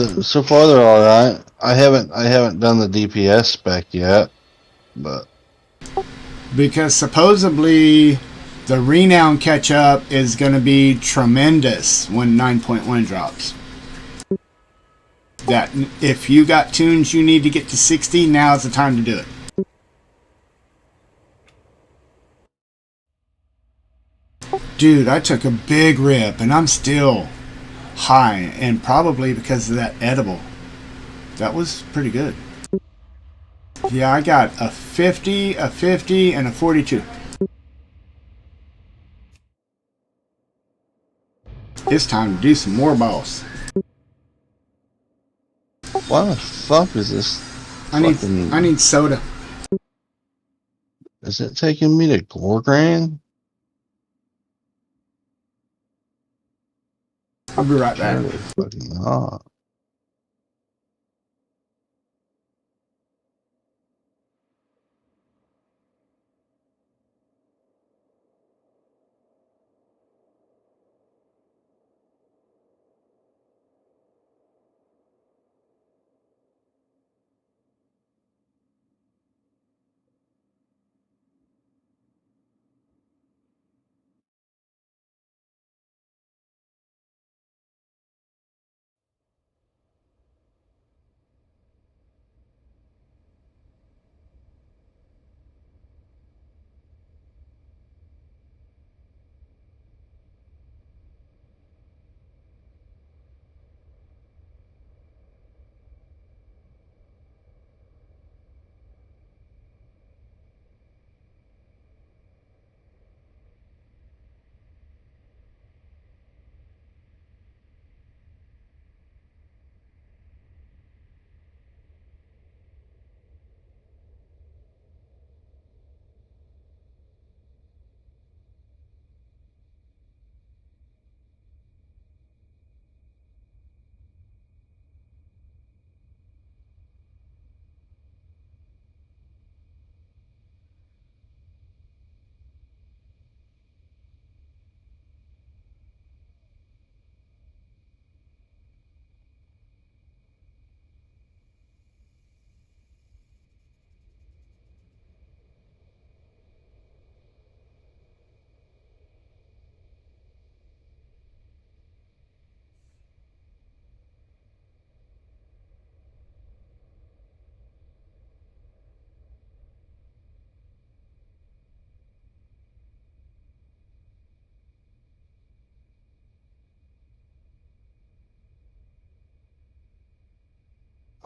they're all right. I haven't done the DPS spec yet, but because supposedly the renown catch up is going to be tremendous when 9.1 drops. That if you got tunes you need to get to 60, now's the time to do it. Dude, I took a big rip and I'm still high, and probably because of that edible. That was pretty good. Yeah, I got a 50, a 50, and a 42. It's time to do some more boss. why the fuck is this? I need soda. Is it taking me to Gorgran? I'll be right back. Surely fucking not.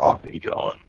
coffee going.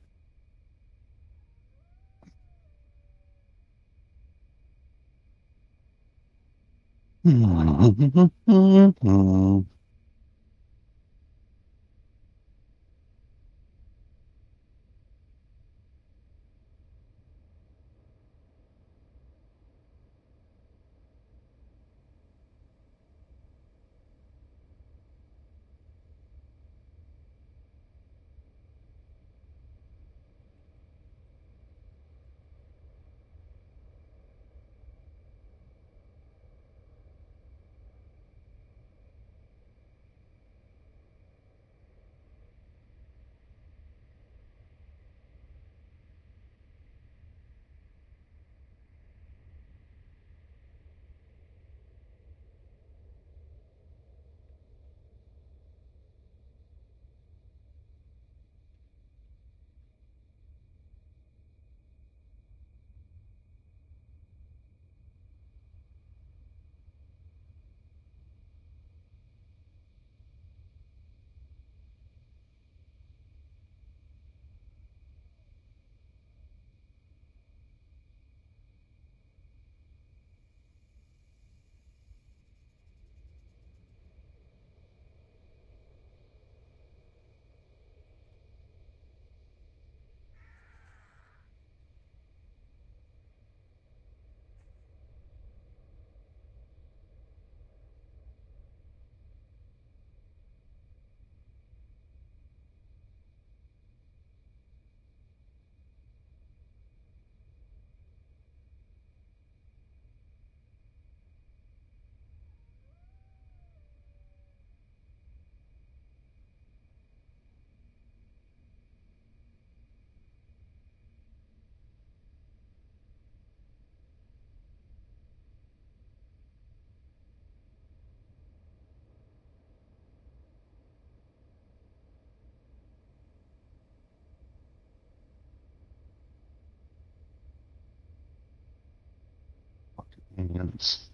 Ants.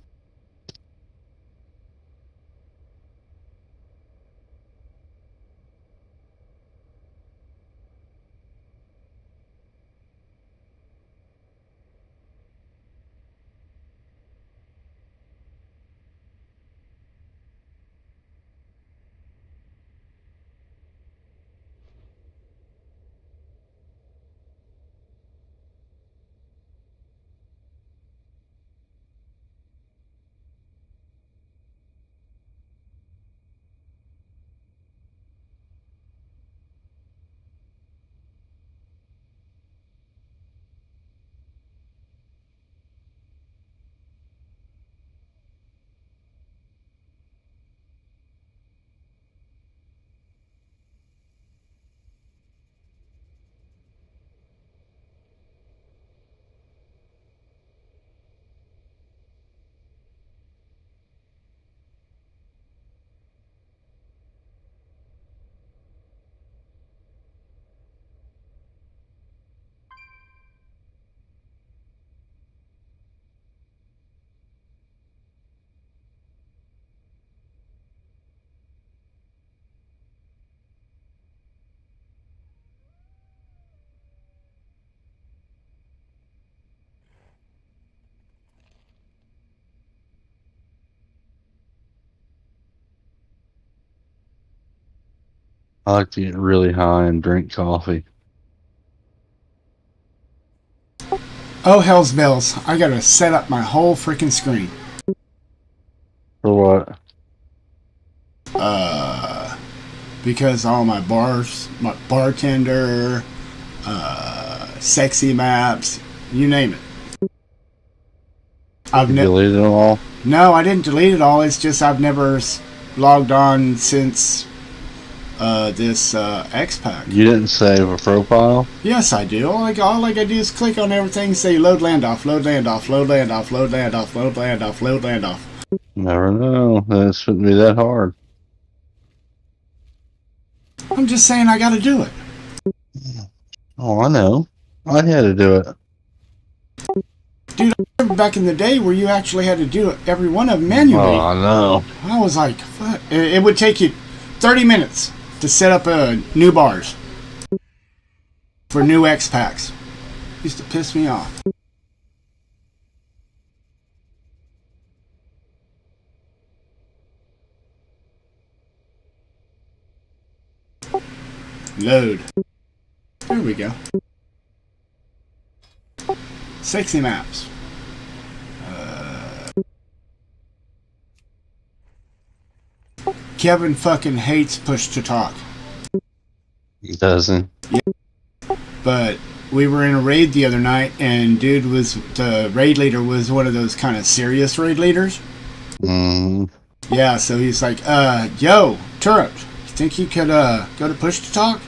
I like to get really high and drink coffee. Oh, hell's bells. I gotta set up my whole freaking screen. For what? Because all my bars, my bartender, sexy maps, you name it. You deleted them all? No, I didn't delete it all. It's just I've never logged on since this X-Pack. You didn't save a profile? Yes, I do. All I gotta do is click on everything, say load land off, load land off, load land off, load land off, load land off, load land off. Never know. That shouldn't be that hard. I'm just saying I gotta do it. Oh, I know. I had to do it. Dude, I remember back in the day where you actually had to do it, every one of them manually. Oh, I know. I was like, fuck. It would take you 30 minutes to set up new bars. for new X packs. Used to piss me off. Load. There we go. Sexy maps. Kevin fucking hates push to talk. He doesn't. Yeah. But we were in a raid the other night, and dude was the raid leader was one of those kind of serious raid leaders. Yeah, so he's like, yo, Turret, you think you could go to push to talk?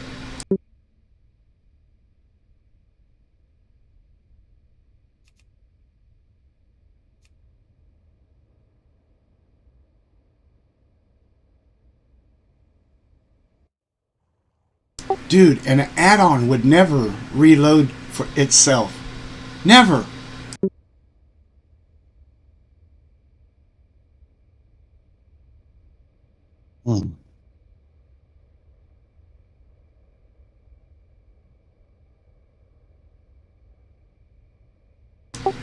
Dude, an add-on would never reload for itself. Never.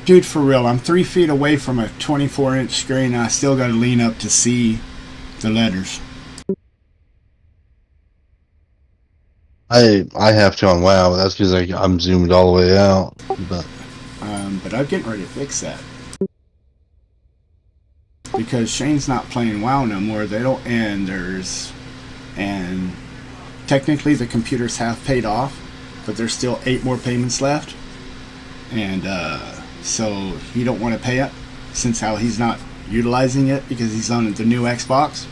Dude, for real, I'm 3 feet away from a 24-inch screen, and I still got to lean up to see the letters. I have to on WoW, but that's because I'm zoomed all the way out. But I'm getting ready to fix that. Because Shane's not playing WoW no more. They don't, and technically the computers have paid off, but there's still 8 more payments left. And so he don't want to pay it, since how he's not utilizing it because he's on the new Xbox.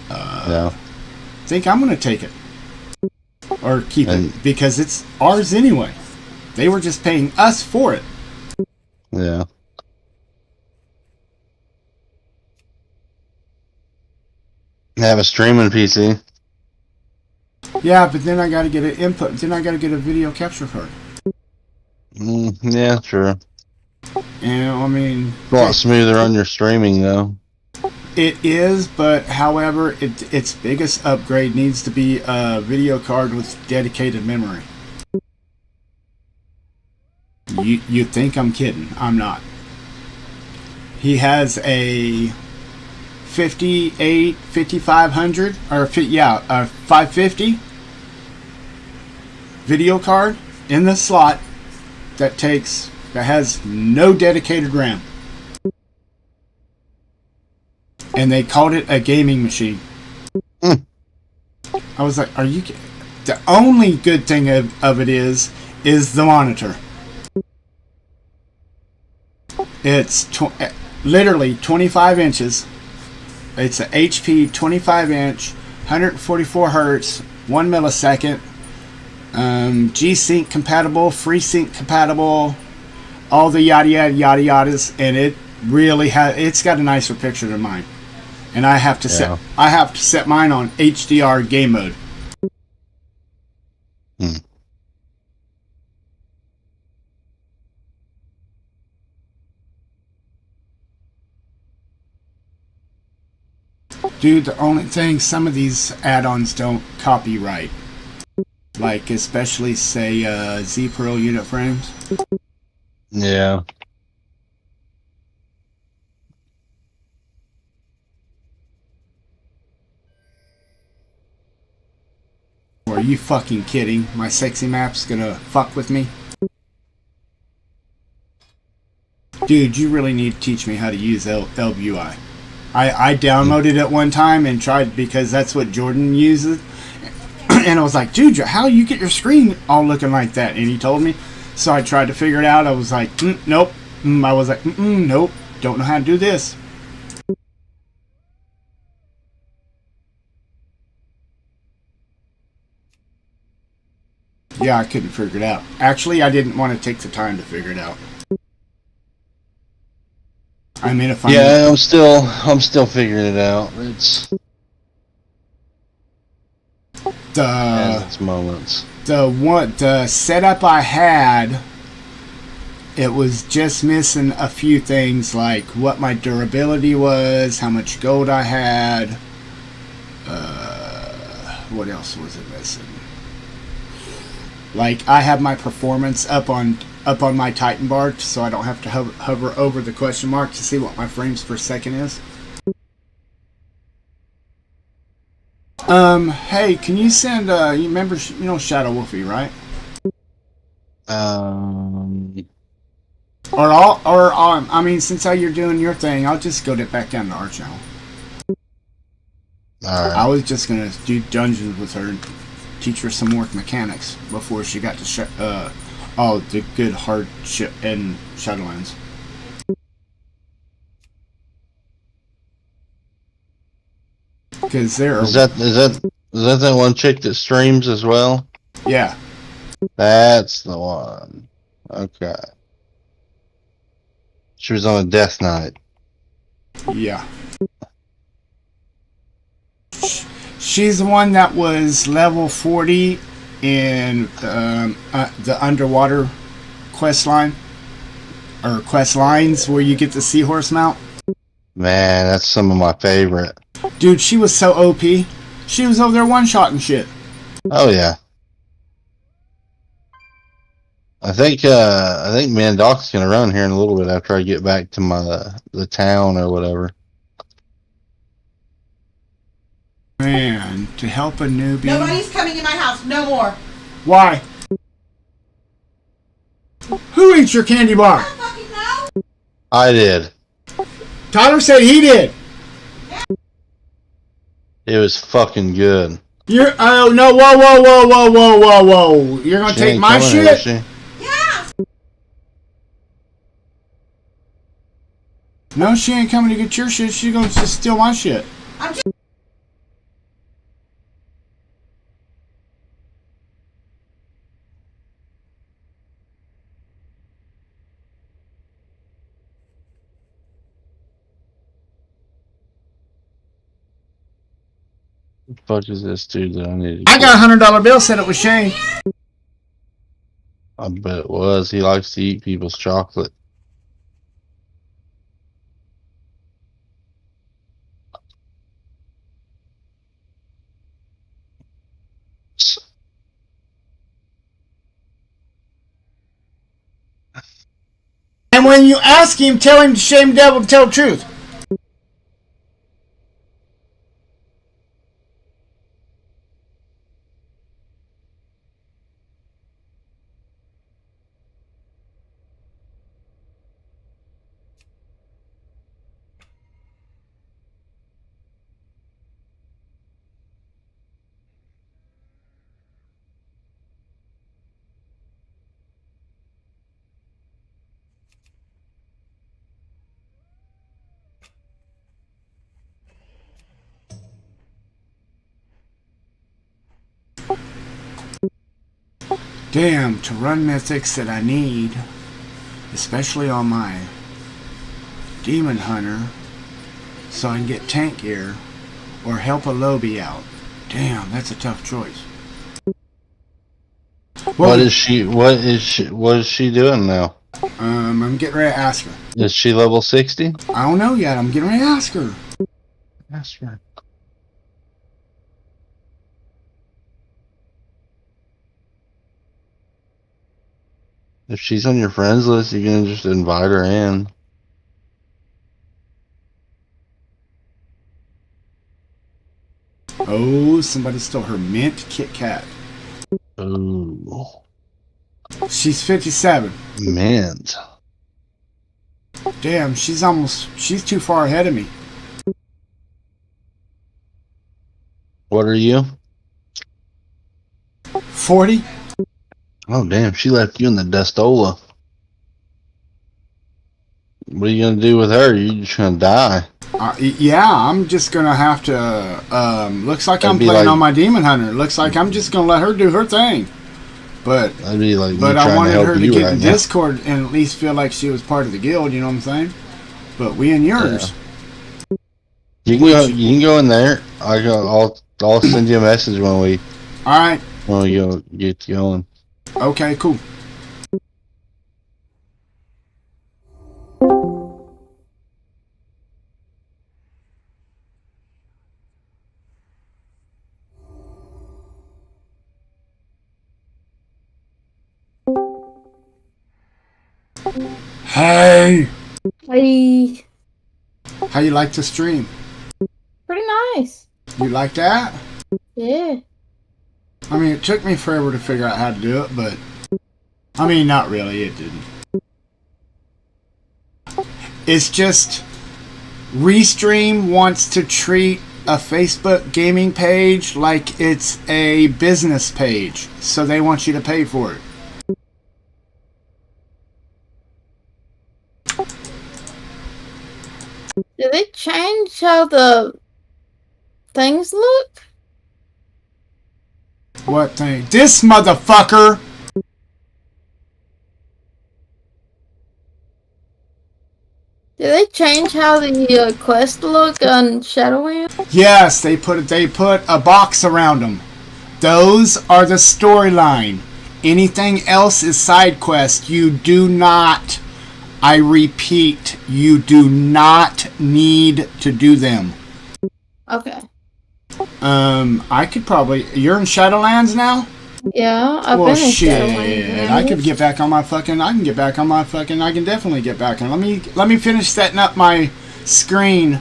yeah. I think I'm going to take it. Or keep it, because it's ours anyway. They were just paying us for it. Yeah. Have a streaming PC. Yeah, but then I got to get an input. Then I got to get a video capture card. Yeah, sure. And I mean, It's a lot smoother on your streaming, though. it is, but however, its biggest upgrade needs to be a video card with dedicated memory. You think I'm kidding? I'm not. He has a 5500 or 550 video card in the slot that has no dedicated RAM. And they called it a gaming machine. I was like, are you kidding? The only good thing of it is the monitor. It's literally 25 inches. It's a HP 25 inch, 144 hertz, 1 millisecond, G-Sync compatible, FreeSync compatible, all the yada yada yada yadas, and it really it's got a nicer picture than mine. And I have to set mine on HDR game mode. Dude, the only thing some of these add-ons don't copyright, like especially say Z-Pearl unit frames. Yeah. Are you fucking kidding? My sexy map's gonna fuck with me? Dude, you really need to teach me how to use LBUI. I downloaded it one time and tried because that's what Jordan uses. And I was like, dude, how you get your screen all looking like that? And he told me. So I tried to figure it out. I was like, nope. I was like, nope. Don't know how to do this. Yeah, I couldn't figure it out. Actually, I didn't want to take the time to figure it out. I mean, if I'm still figuring it out. It's its moments. The setup I had, it was just missing a few things, like what my durability was, how much gold I had. What else was it missing? Like I have my performance up on my Titan bar, so I don't have to hover over the question mark to see what my frames per second is. Hey, can you send you remember Shadow Wolfie, right? I mean, since how you're doing your thing, I'll just go back down to our channel. Alright. I was just gonna do dungeons with her and teach her some more mechanics before she got to all the good hard shit in Shadowlands. Because there is that one chick that streams as well? Yeah. That's the one. Okay. She was on a death knight. Yeah. She's the one that was level 40 in the underwater quest line. Or quest lines where you get the seahorse mount. Man, that's some of my favorite. Dude, she was so OP. She was over there one-shotting shit. Oh yeah. I think me and Doc's gonna run here in a little bit after I get back to the town or whatever. Man, to help a newbie. Nobody's coming in my house. No more. Why? Who eats your candy bar? I don't fucking know. I did. Tyler said he did. It was fucking good. You're oh no! Whoa! You're gonna She take ain't my coming here, is shit? she? Yeah. No, she ain't coming to get your shit. She's gonna just steal my shit. I'm just. What the fuck is this dude that I need to I got $100 bill. Said it was Shane. I bet it was. He likes to eat people's chocolate. And when you ask him, tell him to shame the devil to tell the truth. Damn, to run mythics that I need, especially on my demon hunter, so I can get tank gear or help a lobby out. Damn, that's a tough choice. What is she doing now? I'm getting ready to ask her. Is she level 60? I don't know yet. I'm getting ready to ask her. Ask her. If she's on your friends list, you can just invite her in. Oh, somebody stole her mint Kit Kat. Ooh. She's 57. Mint. Damn, she's too far ahead of me. What are you? 40? Oh, damn. She left you in the Destola. What are you going to do with her? You just going to die. Yeah, I'm just going to have to... looks like I'm playing on my Demon Hunter. Looks like I'm just going to let her do her thing. But that'd be like I wanted her to get right in now. Discord and at least feel like she was part of the guild, you know what I'm saying? But we in yours. Yeah. You can go in there. I'll send you a message when we Alright. When we go get going. Okay, cool. Hey! Hey, How you like to stream? pretty nice. You like that? Yeah. I mean, it took me forever to figure out how to do it, but... I mean, not really, it didn't. It's just... Restream wants to treat a Facebook gaming page like it's a business page, so they want you to pay for it. Did they change how the things look? What thing? This motherfucker! Did they change how the quest look on Shadowland? Yes, they put a box around them. Those are the storyline. Anything else is side quest. You do not, I repeat, you do not need to do them. Okay. I could probably. You're in Shadowlands now? Yeah, I've Well, been in shit. Shadowland. I could get back on my fucking. I can get back on my fucking. I can definitely get back on. Let me finish setting up my screen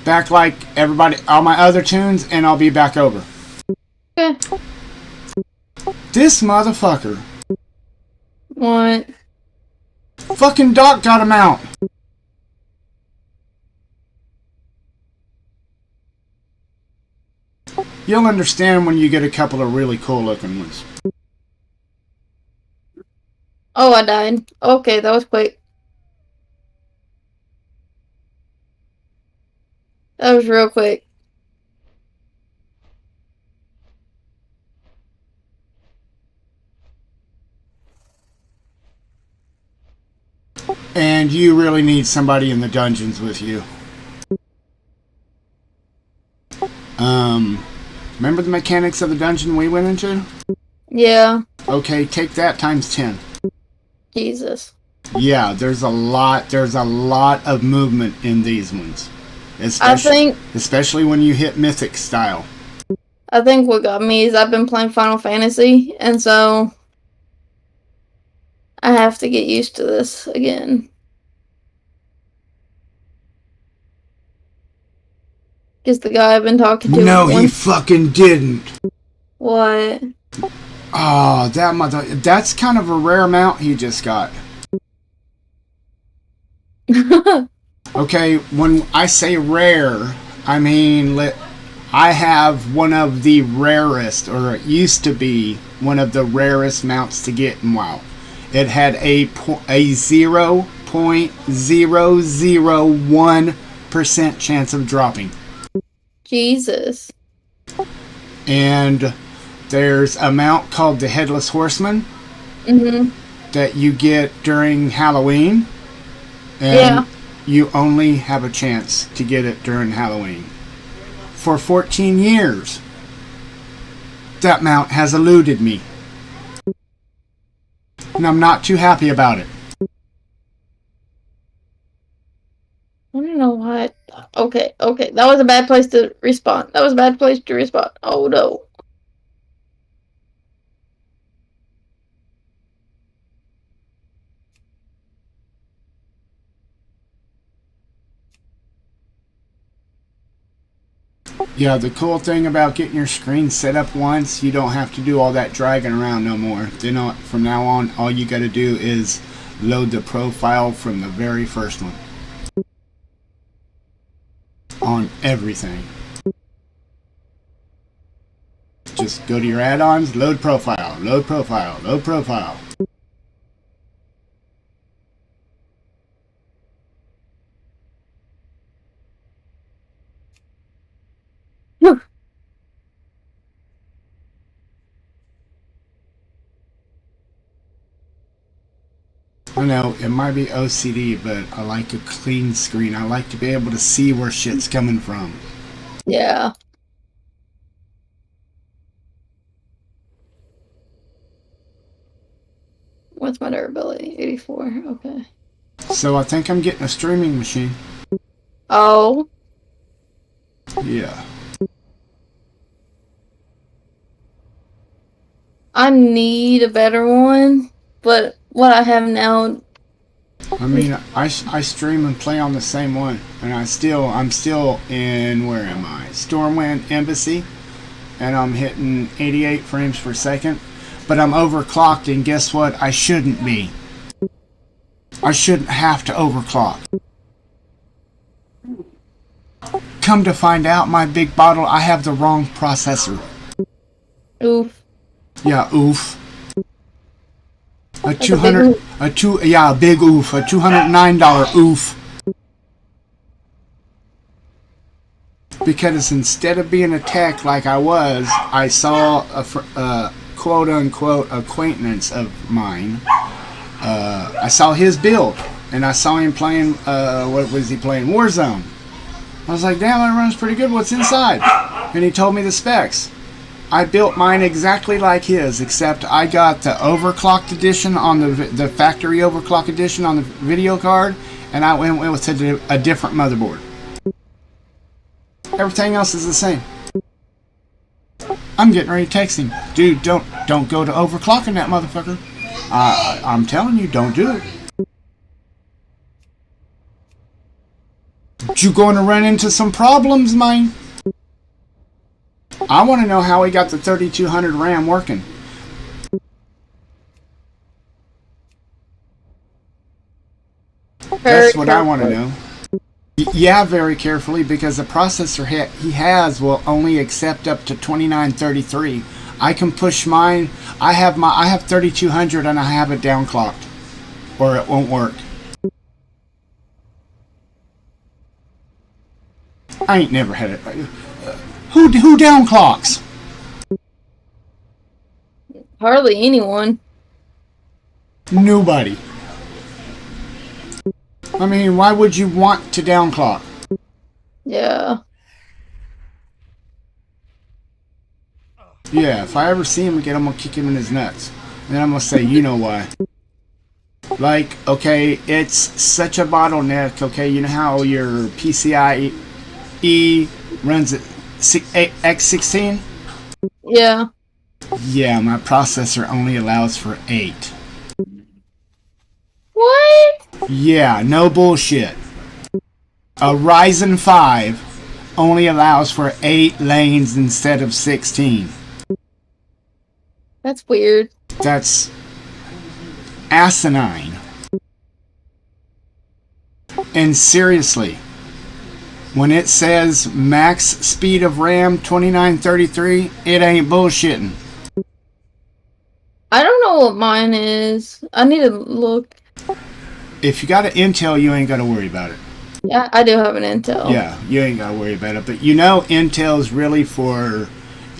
back like everybody, all my other tunes, and I'll be back over. Okay. This motherfucker. What? Fucking Doc got him out. You'll understand when you get a couple of really cool looking ones. Oh, I died. Okay, that was quick. That was real quick. And you really need somebody in the dungeons with you. Remember the mechanics of the dungeon we went into? Yeah. Okay, take that times 10. Jesus. Yeah, there's a lot of movement in these ones. Especially when you hit Mythic style. I think what got me is I've been playing Final Fantasy, and so I have to get used to this again. Because the guy I've been talking to. No, he fucking didn't. What? Oh, that's kind of a rare mount he just got. Okay, when I say rare, I mean I have one of the rarest, or it used to be one of the rarest mounts to get in WoW. It had a 0.001% chance of dropping. Jesus. And there's a mount called the Headless Horseman that you get during Halloween. And you only have a chance to get it during Halloween. For 14 years, that mount has eluded me. And I'm not too happy about it. I don't know what. Okay. That was a bad place to respawn. Oh no. Yeah, the cool thing about getting your screen set up once, you don't have to do all that dragging around no more. Then from now on, all you got to do is load the profile from the very first one. On everything. Just go to your add-ons, load profile, load profile, load profile. Whew. I know, it might be OCD, but I like a clean screen. I like to be able to see where shit's coming from. Yeah. What's my durability? 84. Okay. So I think I'm getting a streaming machine. Oh. Yeah. I need a better one, but what I have now I mean, I stream and play on the same one, and I'm still in, where am I? Stormwind Embassy, and I'm hitting 88 frames per second, but I'm overclocked, and guess what? I shouldn't be. I shouldn't have to overclock. Come to find out, my big bottle, I have the wrong processor. Oof. Yeah, oof. A That's a big oof. a big oof. A $209 oof. Because instead of being attacked like I was, I saw a quote-unquote acquaintance of mine. I saw his build, and I saw him playing, what was he playing? Warzone. I was like, damn, that runs pretty good. What's inside? And he told me the specs. I built mine exactly like his, except I got the overclocked edition on the factory overclock edition on the video card, and I went with a different motherboard. Everything else is the same. I'm getting ready to text him. Dude, don't go to overclocking that motherfucker. I'm telling you, don't do it. You're going to run into some problems, man. I want to know how he got the 3200 RAM working. That's what I want to know. Yeah, very carefully, because the processor he has will only accept up to 2933. I can push mine. I have 3200 and I have it downclocked, or it won't work. I ain't never had it. Who downclocks? Hardly anyone. Nobody. I mean, why would you want to downclock? Yeah. Yeah, if I ever see him again, I'm gonna kick him in his nuts. And then I'm gonna say, you know why. Like, okay, it's such a bottleneck, okay, you know how your PCIe runs at X16? Yeah. Yeah, my processor only allows for 8. What? Yeah, no bullshit. A Ryzen 5 only allows for 8 lanes instead of 16. That's weird. That's asinine. And seriously, when it says max speed of RAM 2933, it ain't bullshitting. I don't know what mine is. I need to look. If you got an Intel, you ain't got to worry about it. Yeah, I do have an Intel. Yeah, you ain't got to worry about it. But you know, Intel's really for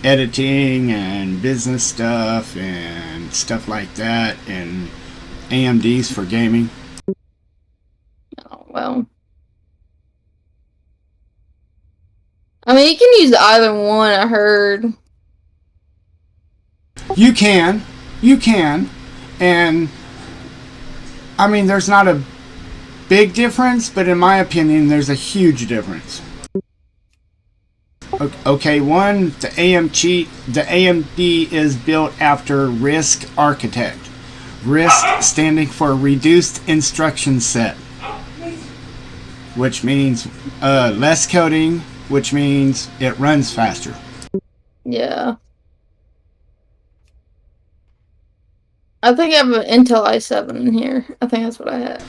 editing and business stuff and stuff like that, and AMD's for gaming. Oh, well. I mean, you can use either one, I heard. You can. And I mean, there's not a big difference, but in my opinion, there's a huge difference. Okay, one, the AMD is built after RISC architect. RISC standing for Reduced Instruction Set, which means less coding, which means it runs faster. Yeah. I think I have an Intel i7 in here. I think that's what I have.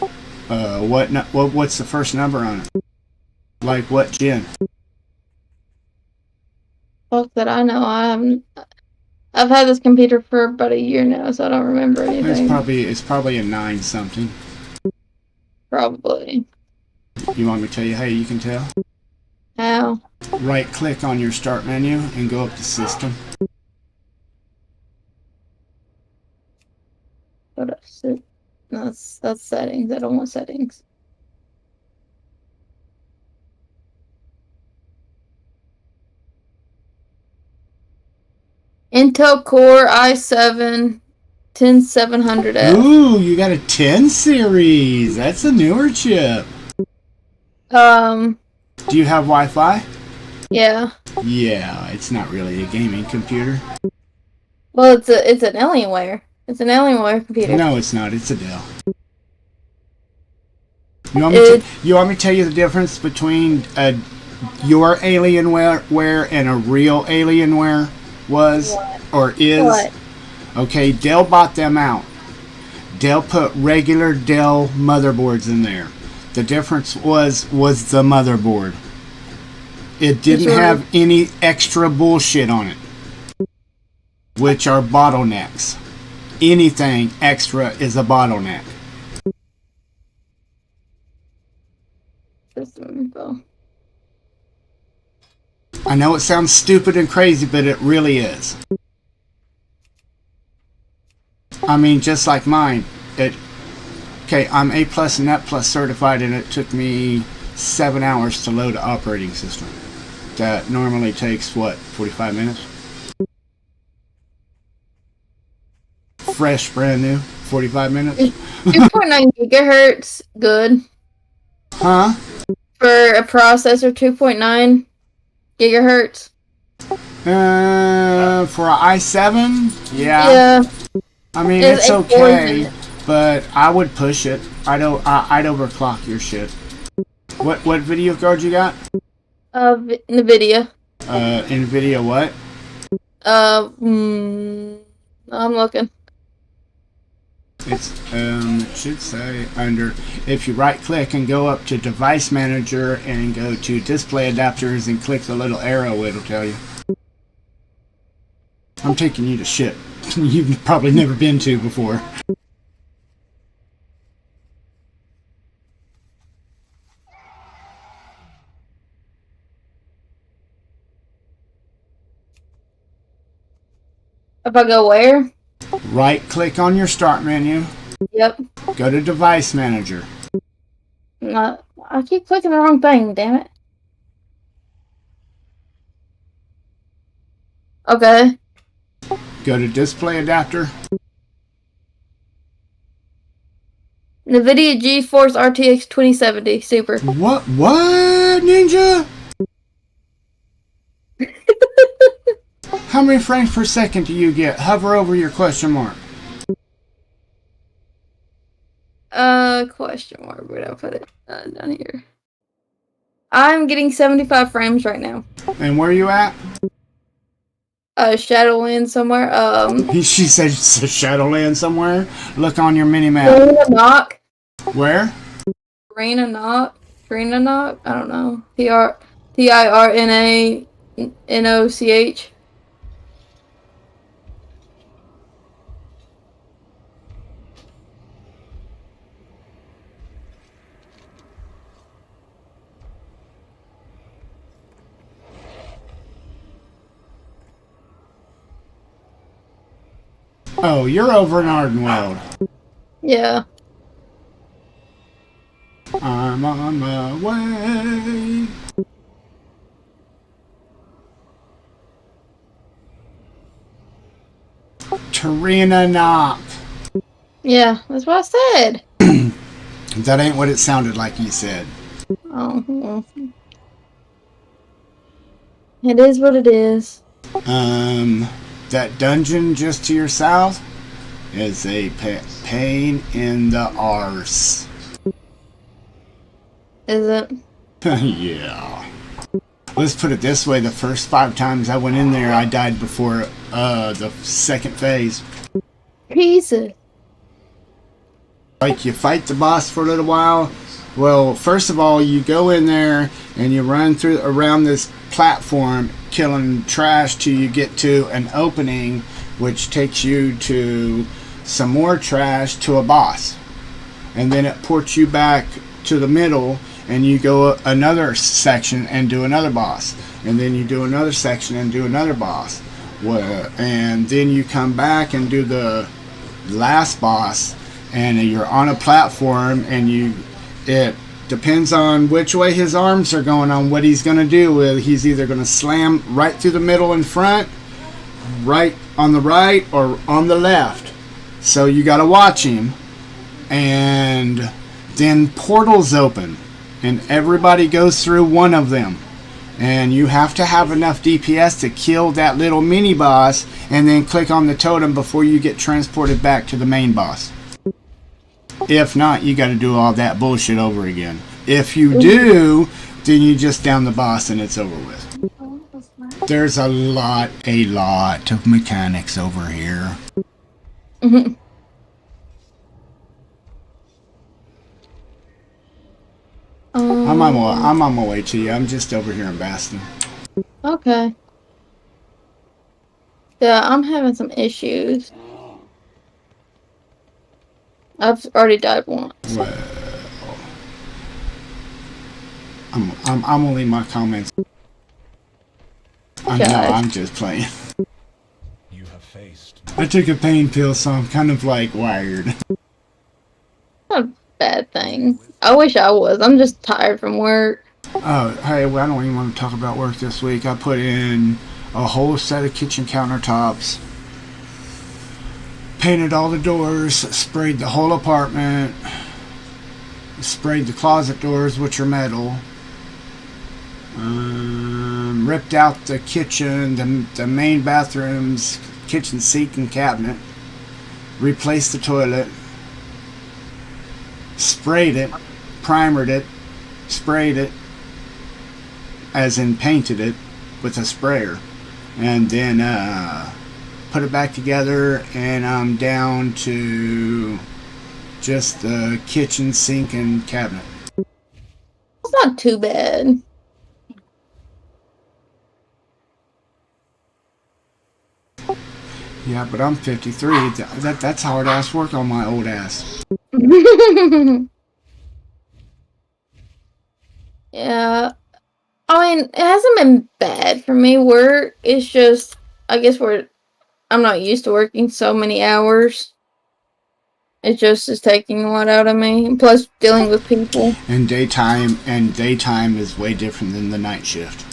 What's the first number on it? Like what gen? Fuck that I know. I've had this computer for about a year now, so I don't remember anything. It's probably a 9 something. Probably. You want me to tell you how you can tell? How? Right click on your start menu and go up to system. What else? That's settings. I don't want settings. Intel Core i7 10700F. Ooh, you got a 10 series. That's a newer chip. Do you have Wi-Fi? Yeah. Yeah, it's not really a gaming computer. Well, it's an Alienware. It's an Alienware computer. No, it's not. It's a Dell. You want me to tell you the difference between your Alienware and a real Alienware was or is? What? Okay, Dell bought them out. Dell put regular Dell motherboards in there. The difference was the motherboard. It didn't have any extra bullshit on it, which are bottlenecks. Anything extra is a bottleneck. System info. I know it sounds stupid and crazy, but it really is. I mean, just like mine. Okay, I'm A+ and Net Plus certified, and it took me 7 hours to load an operating system. That normally takes, what, 45 minutes? Fresh, brand new, 45 minutes? 2.9 gigahertz, good. Huh? For a processor, 2.9 gigahertz. For an i7? Yeah. Yeah. I mean, There's it's 8 cores in okay, it. but I would push it. I'd overclock your shit. What video card you got? NVIDIA. NVIDIA what? I'm looking. It's it should say under, if you right click and go up to device manager and go to display adapters and click the little arrow, it'll tell you. I'm taking you to shit you've probably never been to before. If I go where? Right click on your start menu, Yep. go to device manager. I keep clicking the wrong thing, damn it. Okay. Go to display adapter. NVIDIA GeForce RTX 2070 Super. What ninja? How many frames per second do you get? Hover over your question mark. Question mark. Where did I put it? Down here. I'm getting 75 frames right now. And where are you at? Shadowland somewhere. She said it's a Shadowland somewhere. Look on your mini map. Arena Knock. Where? Arena Knock. I don't know. TIRNANOCH. Oh, you're over in Ardenweld. Yeah. I'm on my way. Tarina Knock. Yeah, that's what I said. That ain't what it sounded like you said. Oh, well. It is what it is. That dungeon just to your south is a pain in the arse. Is it? Yeah. Let's put it this way, the first 5 times I went in there, I died before the second phase. Jesus. Like, you fight the boss for a little while. Well, first of all, you go in there and you run around this platform killing trash till you get to an opening, which takes you to some more trash to a boss. And then it ports you back to the middle, and you go another section and do another boss. And then you do another section and do another boss. And then you come back and do the last boss, and you're on a platform, and it depends on which way his arms are going, on what he's going to do. He's either going to slam right through the middle in front, right on the right, or on the left. So you got to watch him. And then portals open, and everybody goes through one of them. And you have to have enough DPS to kill that little mini boss, and then click on the totem before you get transported back to the main boss. If not, you got to do all that bullshit over again. If you do, then you just down the boss and it's over with. There's a lot of mechanics over here. Mhm. I'm on my way to you. I'm just over here in Baston. Okay. Yeah, I'm having some issues. I've already died once. Well, I'm gonna leave my comments. I'm just playing. You have faced. I took a pain pill, so I'm kind of like wired. Not a bad thing. I wish I was. I'm just tired from work. Oh, hey, well, I don't even want to talk about work this week. I put in a whole set of kitchen countertops, painted all the doors, sprayed the whole apartment, sprayed the closet doors, which are metal, ripped out the kitchen, the main bathroom's kitchen sink and cabinet, replaced the toilet, sprayed it, primered it, sprayed it, as in painted it with a sprayer, and then put it back together, and I'm down to just the kitchen sink and cabinet. It's not too bad. Yeah, but I'm 53. That's hard ass work on my old ass. Yeah. I mean, it hasn't been bad for me. Work, it's just, I guess I'm not used to working so many hours. It just is taking a lot out of me. And plus, dealing with people. And daytime is way different than the night shift.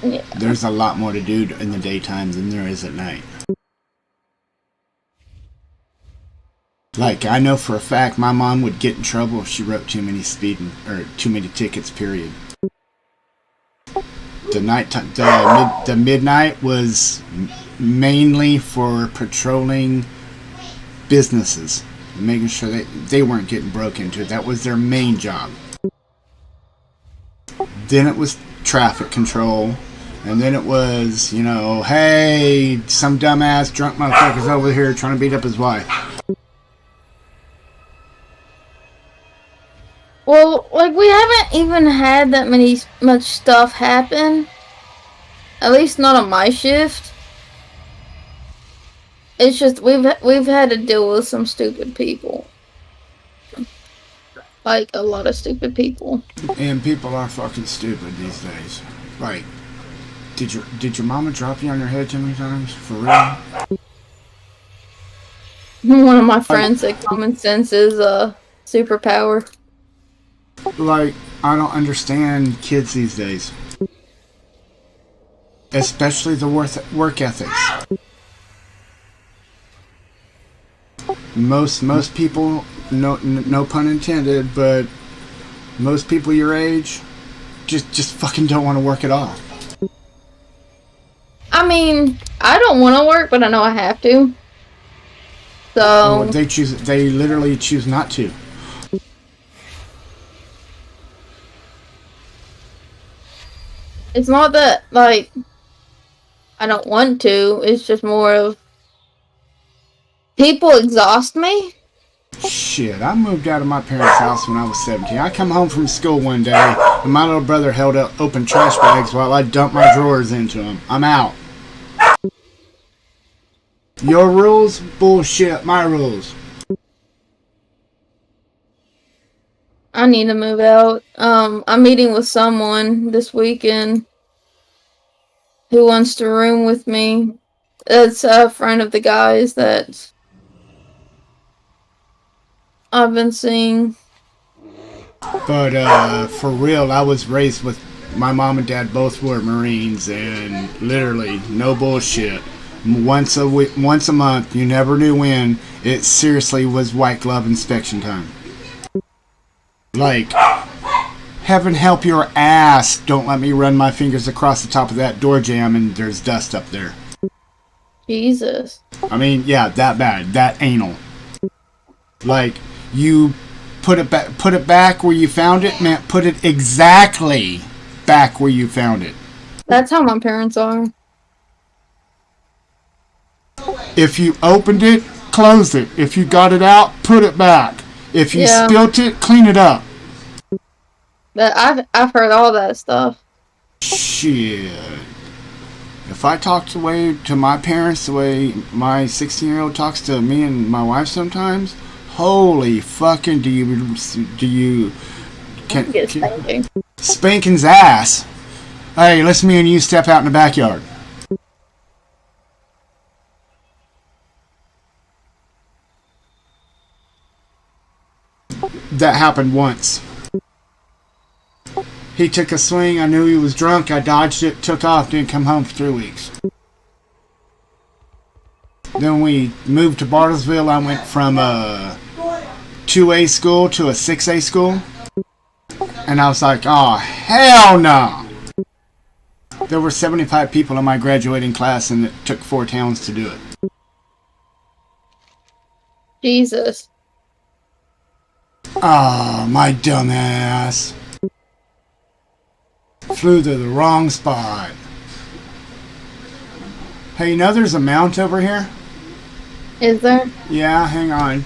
Yeah. There's a lot more to do in the daytime than there is at night. Like, I know for a fact my mom would get in trouble if she wrote too many tickets, period. The midnight was mainly for patrolling businesses, making sure they weren't getting broke into. That was their main job. Then it was traffic control, and then it was, hey, some dumbass drunk motherfucker's over here trying to beat up his wife. Well, like, we haven't even had that much stuff happen. At least not on my shift. It's just we've had to deal with some stupid people. Like, a lot of stupid people. And people are fucking stupid these days. Like, did your mama drop you on your head too many times? For real? One of my friends said common sense is a superpower. Like, I don't understand kids these days. Especially the work ethics. Most people, no pun intended, but most people your age just fucking don't want to work at all. I mean, I don't want to work, but I know I have to. So They literally choose not to. it's not that, like, I don't want to. It's just more of people exhaust me. Shit, I moved out of my parents' house when I was 17. I come home from school one day, and my little brother held up open trash bags while I dumped my drawers into them. I'm out. Your rules? Bullshit. My rules. I need to move out. I'm meeting with someone this weekend who wants to room with me. It's a friend of the guys that I've been seeing. But for real, I was raised with my mom and dad both were Marines, and literally no bullshit. Once a month, you never knew when. It seriously was white glove inspection time. Like, heaven help your ass! Don't let me run my fingers across the top of that door jamb and there's dust up there. Jesus. I mean, yeah, that bad, that anal. Like, You put it back where you found it meant put it exactly back where you found it. That's how my parents are. If you opened it, close it. If you got it out, put it back. If you Yeah. spilt it, clean it up. I've heard all that stuff. Shit. If I talk the way to my parents the way my 16-year-old talks to me and my wife sometimes, holy fucking do you can Get spanking. spanking's ass. Hey, let's me and you step out in the backyard. That happened once. He took a swing. I knew he was drunk. I dodged it, took off, didn't come home for 3 weeks. Then we moved to Bartlesville. I went from a 2A school to a 6A school. And I was like, oh, hell no. There were 75 people in my graduating class, and it took 4 towns to do it. Jesus. Ah, my dumb ass. Flew to the wrong spot. Hey, you know there's a mount over here? Is there? Yeah, hang on.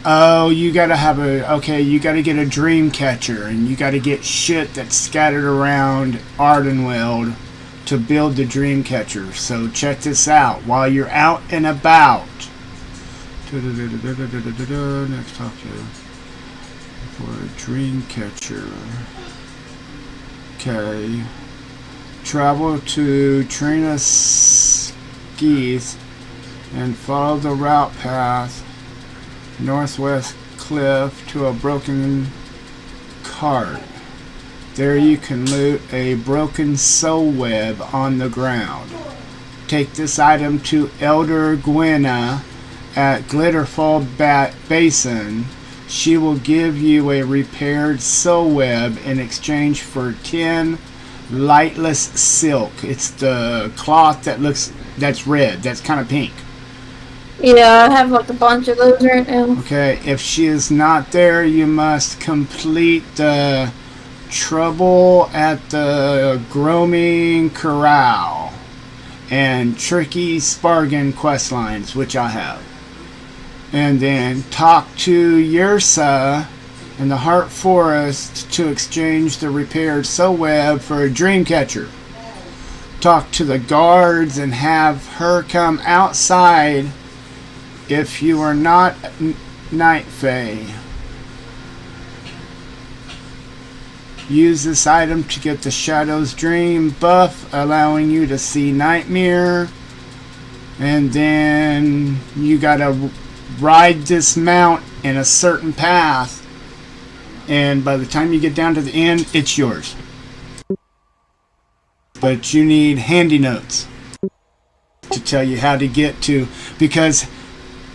Oh, you gotta have you gotta get a dream catcher, and you gotta get shit that's scattered around Ardenweld to build the dream catcher. So check this out while you're out and about. Next talk to for a dream catcher. Okay. Travel to Trina Skis and follow the route path northwest cliff to a broken cart. There you can loot a broken soul web on the ground. Take this item to Elder Gwenna at Glitterfall Basin. She will give you a repaired soul web in exchange for 10 lightless silk. It's the cloth that's red, that's kind of pink. Yeah, I have like a bunch of those right now. Okay, if she is not there, you must complete the Trouble at the Grooming Corral and Tricky Spargan quest lines, which I have. And then talk to Yersa in the Heart Forest to exchange the repaired soul web for a dream catcher. Talk to the guards and have her come outside if you are not Night Fae. Use this item to get the Shadow's Dream buff, allowing you to see Nightmare. And then you gotta ride this mount in a certain path, and by the time you get down to the end, it's yours. But you need handy notes to tell you how to get to, because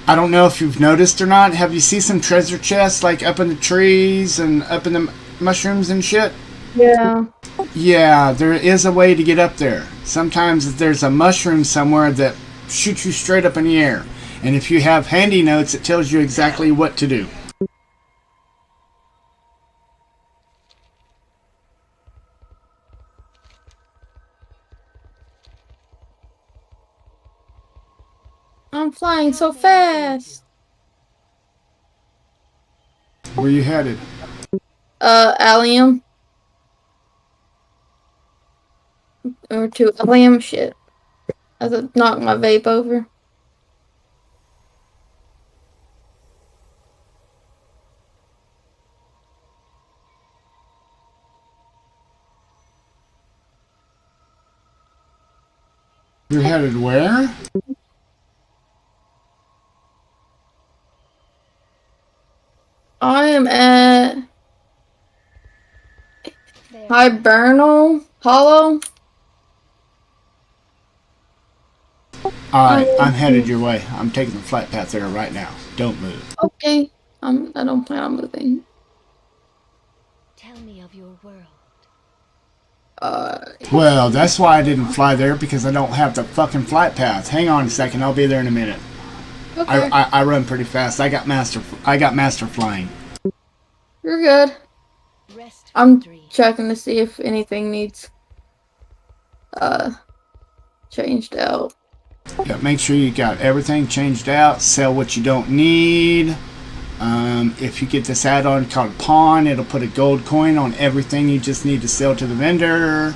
I don't know if you've noticed or not, have you seen some treasure chests like up in the trees and up in the mushrooms and shit? Yeah. Yeah, there is a way to get up there. Sometimes there's a mushroom somewhere that shoots you straight up in the air. And if you have handy notes, it tells you exactly what to do. I'm flying so fast. Where you headed? Allium. Or to Allium, shit. I had to knock my vape over. You're headed where? I am at Hibernal Hollow. Alright, I'm headed your way. I'm taking the flight path there right now. Don't move. Okay. I don't plan on moving. Tell me of your world. Well, that's why I didn't fly there, because I don't have the fucking flight path. Hang on a second, I'll be there in a minute. Okay. I run pretty fast. I got master flying. You're good. Rest I'm victory. checking to see if anything needs changed out. Yeah, make sure you got everything changed out. Sell what you don't need. If you get this add-on called Pawn, it'll put a gold coin on everything you just need to sell to the vendor.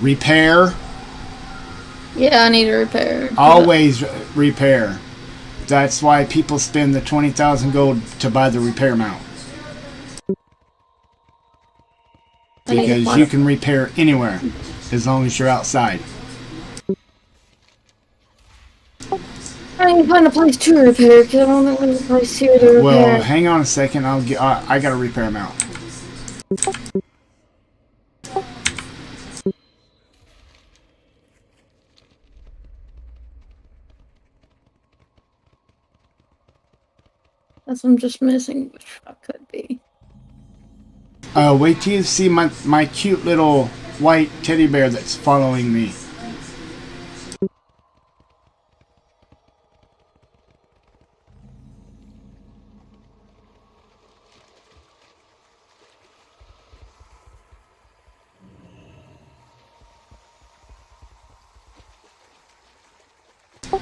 Repair. Yeah, I need to repair. Always repair. That's why people spend the 20,000 gold to buy the repair mount. I need to Because find you it. can repair anywhere as long as you're outside. I need to find a place to repair because I don't think there's a place here to repair. Well, hang on a second. I got a repair mount. That's what I'm just missing, which I could be. Wait till you see my cute little white teddy bear that's following me.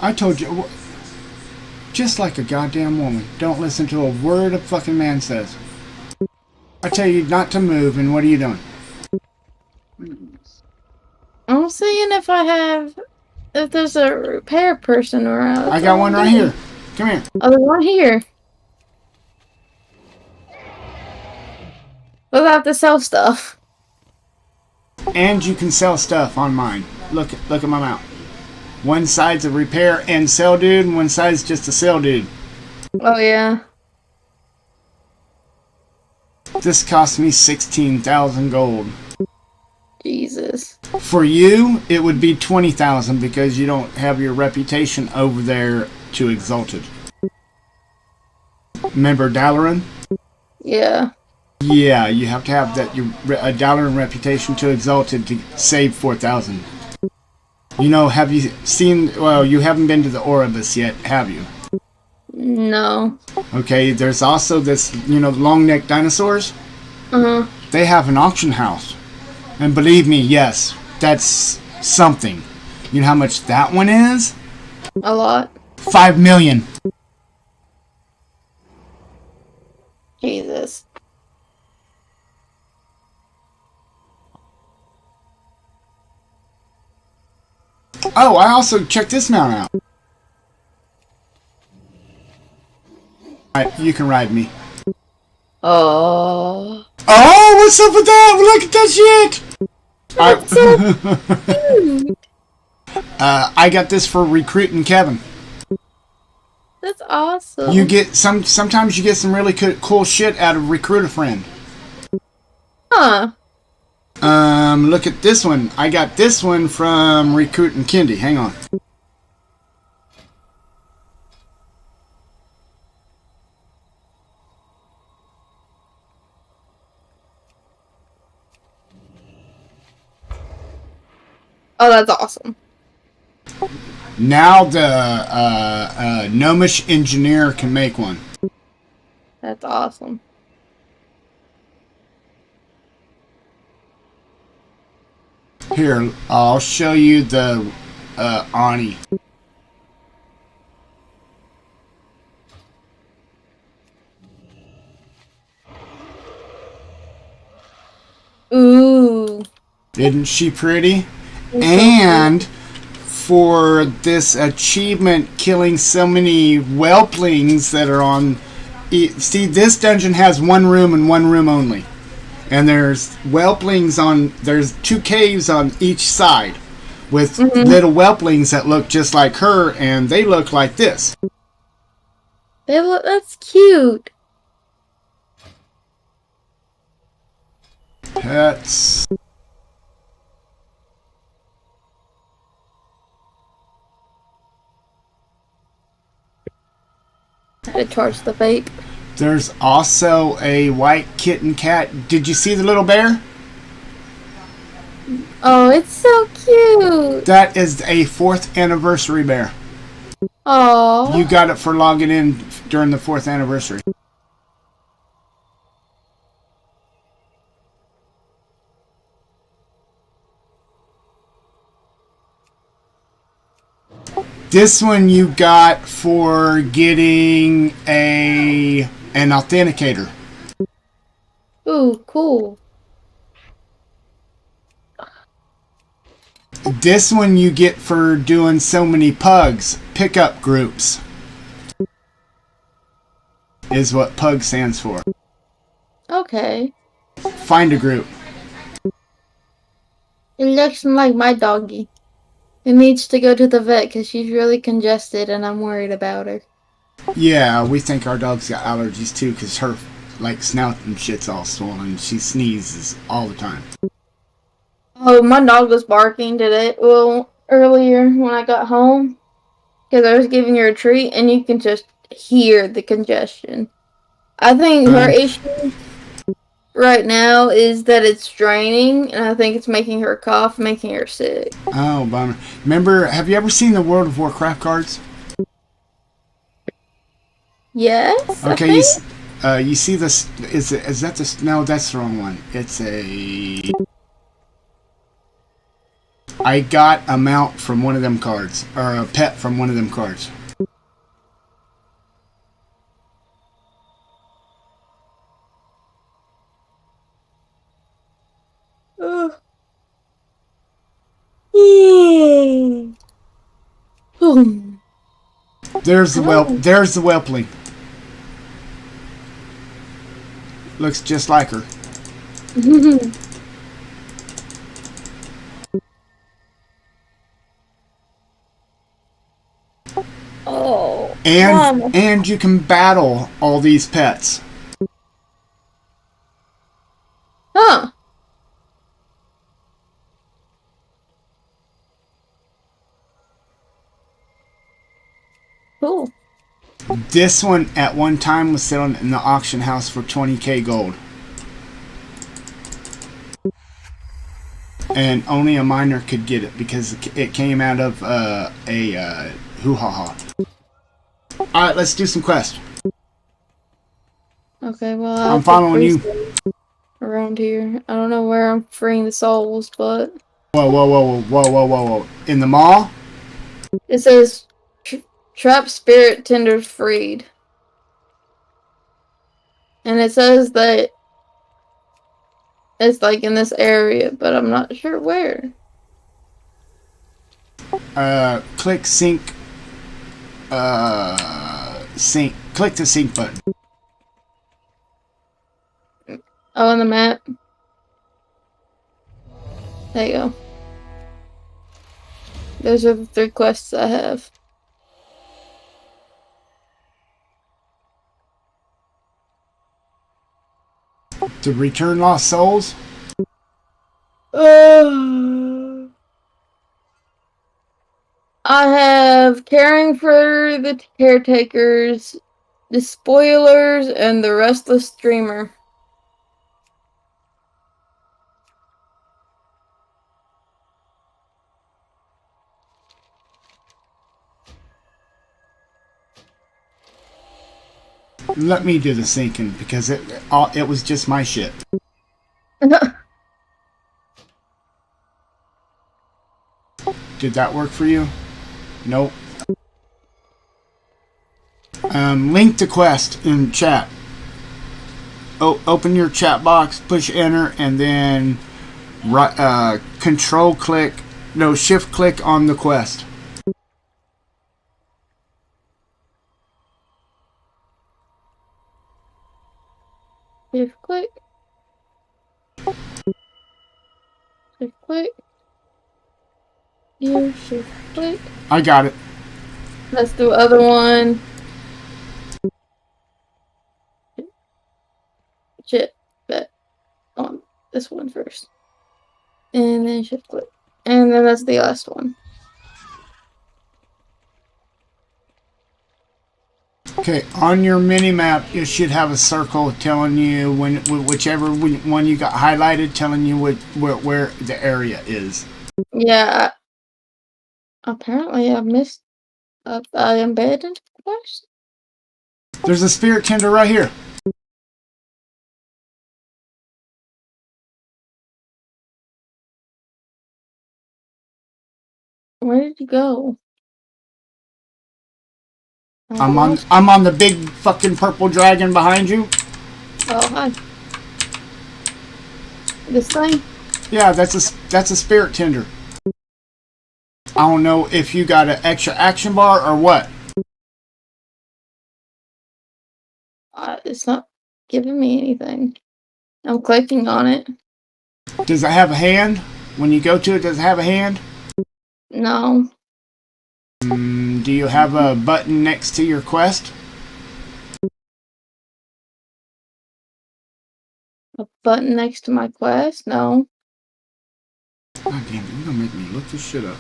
I told you, just like a goddamn woman, don't listen to a word a fucking man says. I tell you not to move, and what are you doing? I'm seeing if there's a repair person around. I got one right here. Come here. Oh, there's one here. We'll have to sell stuff. And you can sell stuff on mine. Look at my mount. One side's a repair and sell dude, and one side's just a sell dude. Oh, yeah. This cost me 16,000 gold. Jesus. For you, it would be 20,000 because you don't have your reputation over there to Exalted. Remember Dalaran? Yeah. Yeah, you have to have that a Dalaran reputation to Exalted to save 4,000. You know, have you seen? Well, you haven't been to the Oribus yet, have you? No. Okay, there's also this, long-necked dinosaurs. Uh-huh. They have an auction house. And believe me, yes, that's something. You know how much that one is? A lot. 5 million. Jesus. Oh, I also checked this mount out. Alright, you can ride me. Oh. Oh, what's up with that? Look at that shit! That's so cute. I got this for recruiting Kevin. That's awesome. You get sometimes you get some really cool shit out of recruit a friend. Huh. Look at this one. I got this one from recruiting Kendi. Hang on. Oh, that's awesome. Now the gnomish engineer can make one. That's awesome. Here, I'll show you the Ani. Ooh. Isn't she pretty? And for this achievement, killing so many whelplings that are on... See, this dungeon has one room and one room only. And there's whelplings on... There's 2 caves on each side with little whelplings that look just like her, and they look like this. That's cute. Pets. I had to charge the vape. There's also a white kitten cat. Did you see the little bear? Oh, it's so cute. That is a 4th anniversary bear. Oh. You got it for logging in during the 4th anniversary. This one you got for getting an authenticator. Ooh, cool. This one you get for doing so many pugs. Pickup groups is what PUG stands for. Okay. Find a group. It looks like my doggy. It needs to go to the vet because she's really congested and I'm worried about her. Yeah, we think our dog's got allergies too because her snout and shit's all swollen. She sneezes all the time. Oh, my dog was barking today. Well, earlier when I got home because I was giving her a treat and you can just hear the congestion. I think her issue right now is that it's draining and I think it's making her cough, making her sick. Oh, bummer. Remember, have you ever seen the World of Warcraft cards? Yes. Okay, you see this? Is that this? No, that's the wrong one. It's a. I got a mount from one of them cards, or a pet from one of them cards. Boom. There's the whelp. There's the whelpling. Looks just like her. Oh. And you can battle all these pets. Huh. Cool. This one at one time was selling in the auction house for 20k gold. And only a miner could get it because it came out of a hoo-ha-ha. Alright, let's do some quests. Okay, well, I'm following you. Around here. I don't know where I'm freeing the souls, but Whoa, whoa, whoa, whoa, whoa, whoa, whoa. In the mall? it says trap spirit tenders freed. And it says that it's like in this area, but I'm not sure where. Click sync. Sync. Click the sync button. Oh, on the map. There you go. Those are the 3 quests I have. To return lost souls? I have caring for the caretakers, the spoilers, and the restless dreamer. Let me do the syncing because it was just my shit. Did that work for you? Nope. Link the quest in chat. Open your chat box, push enter, and then shift click on the quest. Shift click. Shift click. Here, shift click. I got it. Let's do other one. Shit, bet on this one first. And then shift click. And then that's the last one. Okay, on your mini map, you should have a circle telling you whichever one you got highlighted, telling you where the area is. Yeah. Apparently, I missed a abandoned quest. There's a spirit tender right here. Where did you go? I'm on the big fucking purple dragon behind you. Oh, hi. This thing? Yeah, that's a spirit tender. I don't know if you got an extra action bar or what. It's not giving me anything. I'm clicking on it. Does it have a hand? When you go to it, does it have a hand? No. Do you have a button next to your quest? A button next to my quest? No. God damn it, you're gonna make me look this shit up.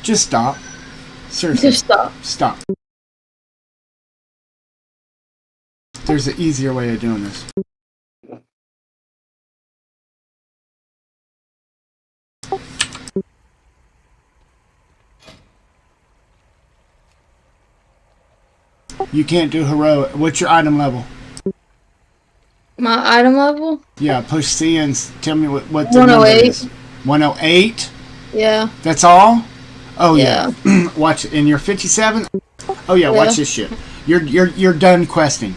Just stop. Seriously. Just stop. Stop. There's an easier way of doing this. You can't do heroic. What's your item level? My item level? Yeah, push C and tell me what the number 108. is. 108? Yeah. That's all? Oh Yeah. yeah. Watch it. And you're 57? Oh yeah, watch this shit. You're done questing.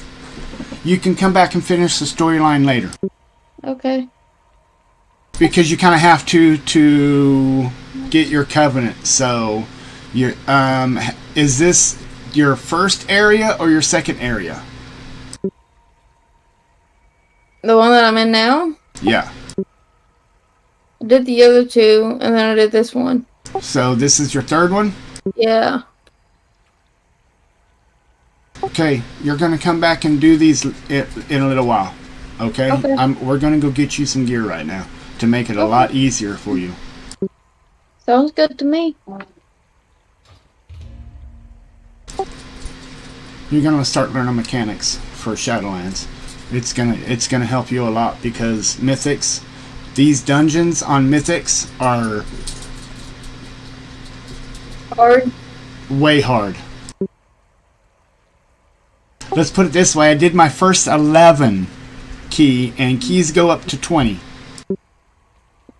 You can come back and finish the storyline later. Okay. Because you kind of have to get your covenant. So, is this your first area or your second area? The one that I'm in now? Yeah. I did the other two, and then I did this one. So this is your third one? Yeah. Okay, you're gonna come back and do these in a little while. Okay? We're gonna go get you some gear right now to make it a lot easier for you. Sounds good to me. You're gonna start learning mechanics for Shadowlands. It's gonna help you a lot because Mythics, these dungeons on Mythics are Hard. way hard. Let's put it this way, I did my first 11 key, and keys go up to 20.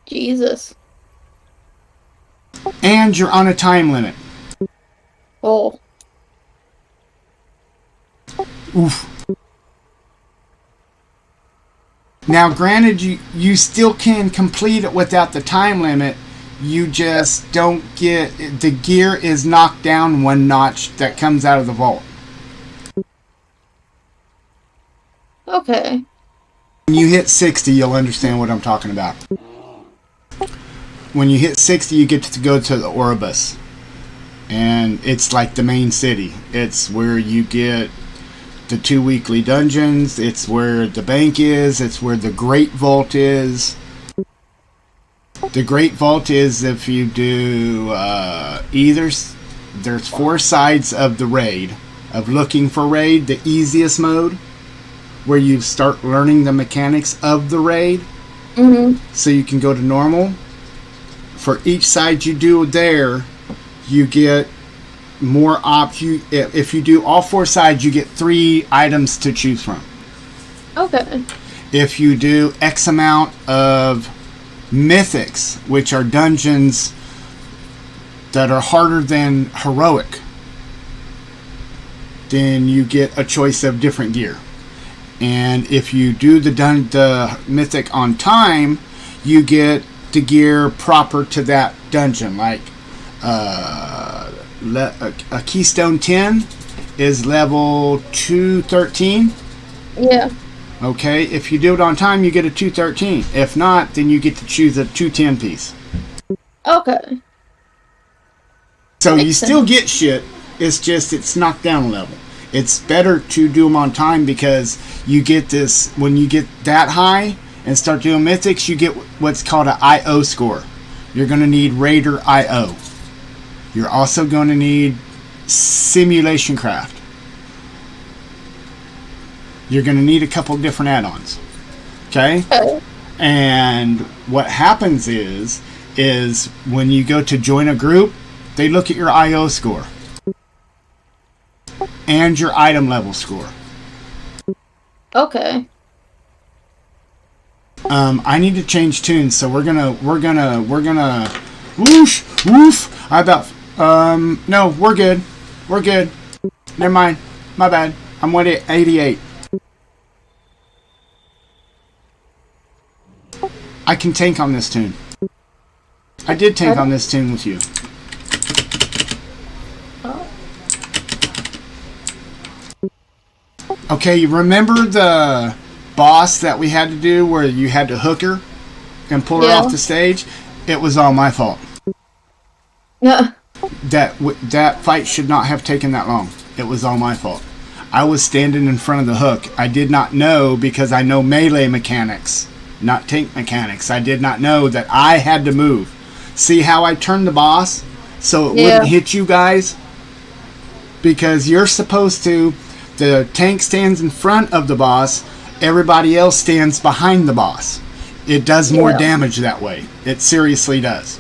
Jesus. And you're on a time limit. Oh. Oof. Now, granted, you still can complete it without the time limit. You just don't get... The gear is knocked down one notch that comes out of the vault. Okay. When you hit 60, you'll understand what I'm talking about. When you hit 60, you get to go to the Oribus. And it's like the main city. It's where you get the 2 weekly dungeons. It's where the bank is. It's where the Great Vault is. The Great Vault is if you do either... There's 4 sides of the raid. Of looking for raid. The easiest mode, where you start learning the mechanics of the raid. So you can go to normal. For each side you do there, you get more if you do all 4 sides, you get 3 items to choose from. Okay. If you do X amount of mythics, which are dungeons that are harder than heroic, then you get a choice of different gear. And if you do the mythic on time, you get the gear proper to that dungeon. Like a Keystone 10 is level 213. Yeah. Okay, if you do it on time, you get a 213. If not, then you get to choose a 210 piece. Okay. So Makes you still get shit. It's just it's knocked down a level. it's better to do them on time because you get this, when you get that high and start doing mythics, you get what's called an IO score. You're going to need Raider IO. You're also going to need Simulation Craft. You're going to need a couple different add-ons. Okay? And what happens is when you go to join a group, they look at your IO score and your item level score. Okay. I need to change tunes, so we're gonna whoosh woof. No, we're good. We're good. Never mind. My bad. I'm 188. I can tank on this tune. I did tank on this tune with you. Okay, you remember the boss that we had to do where you had to hook her and pull her off the stage? It was all my fault. No. That fight should not have taken that long. It was all my fault. I was standing in front of the hook. I did not know, because I know melee mechanics, not tank mechanics. I did not know that I had to move. See how I turned the boss so it wouldn't hit you guys? Because you're supposed to, the tank stands in front of the boss, everybody else stands behind the boss. It does more damage that way. It seriously does.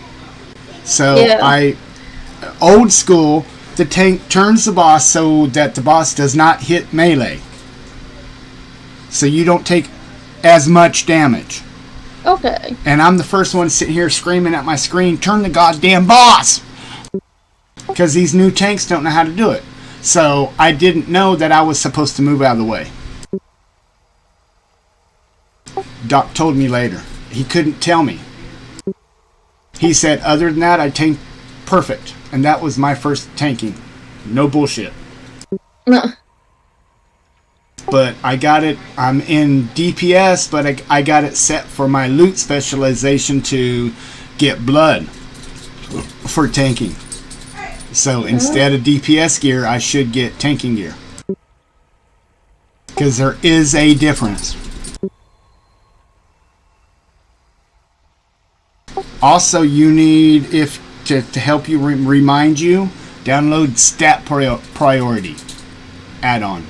So old school, the tank turns the boss so that the boss does not hit melee. So you don't take as much damage. Okay. And I'm the first one sitting here screaming at my screen, turn the goddamn boss! Because these new tanks don't know how to do it. So I didn't know that I was supposed to move out of the way. Doc told me later. He couldn't tell me. He said, other than that, I tanked perfect. And that was my first tanking. No bullshit. But I got it, I'm in DPS, but I got it set for my loot specialization to get blood for tanking. So instead of DPS gear, I should get tanking gear. Because there is a difference. Also, you need, if to help you remind you, download Stat Priority add-on.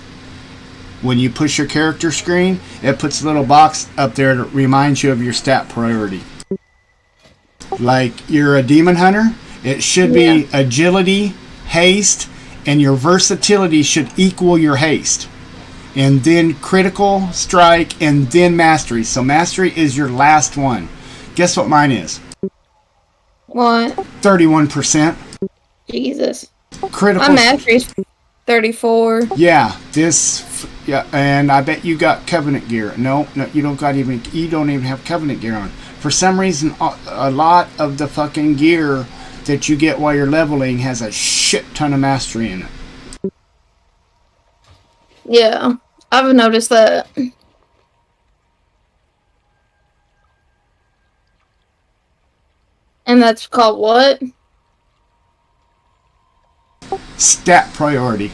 When you push your character screen, it puts a little box up there that reminds you of your stat priority. Like you're a demon hunter, it should be agility, haste, and your versatility should equal your haste. And then critical, strike, and then mastery. So mastery is your last one. Guess what mine is? What? 31%. Jesus. Critical. My mastery's 34. Yeah, and I bet you got Covenant gear. No, you don't even have Covenant gear on. For some reason, a lot of the fucking gear that you get while you're leveling has a shit ton of mastery in it. Yeah, I've noticed that. And that's called what? Stat priority.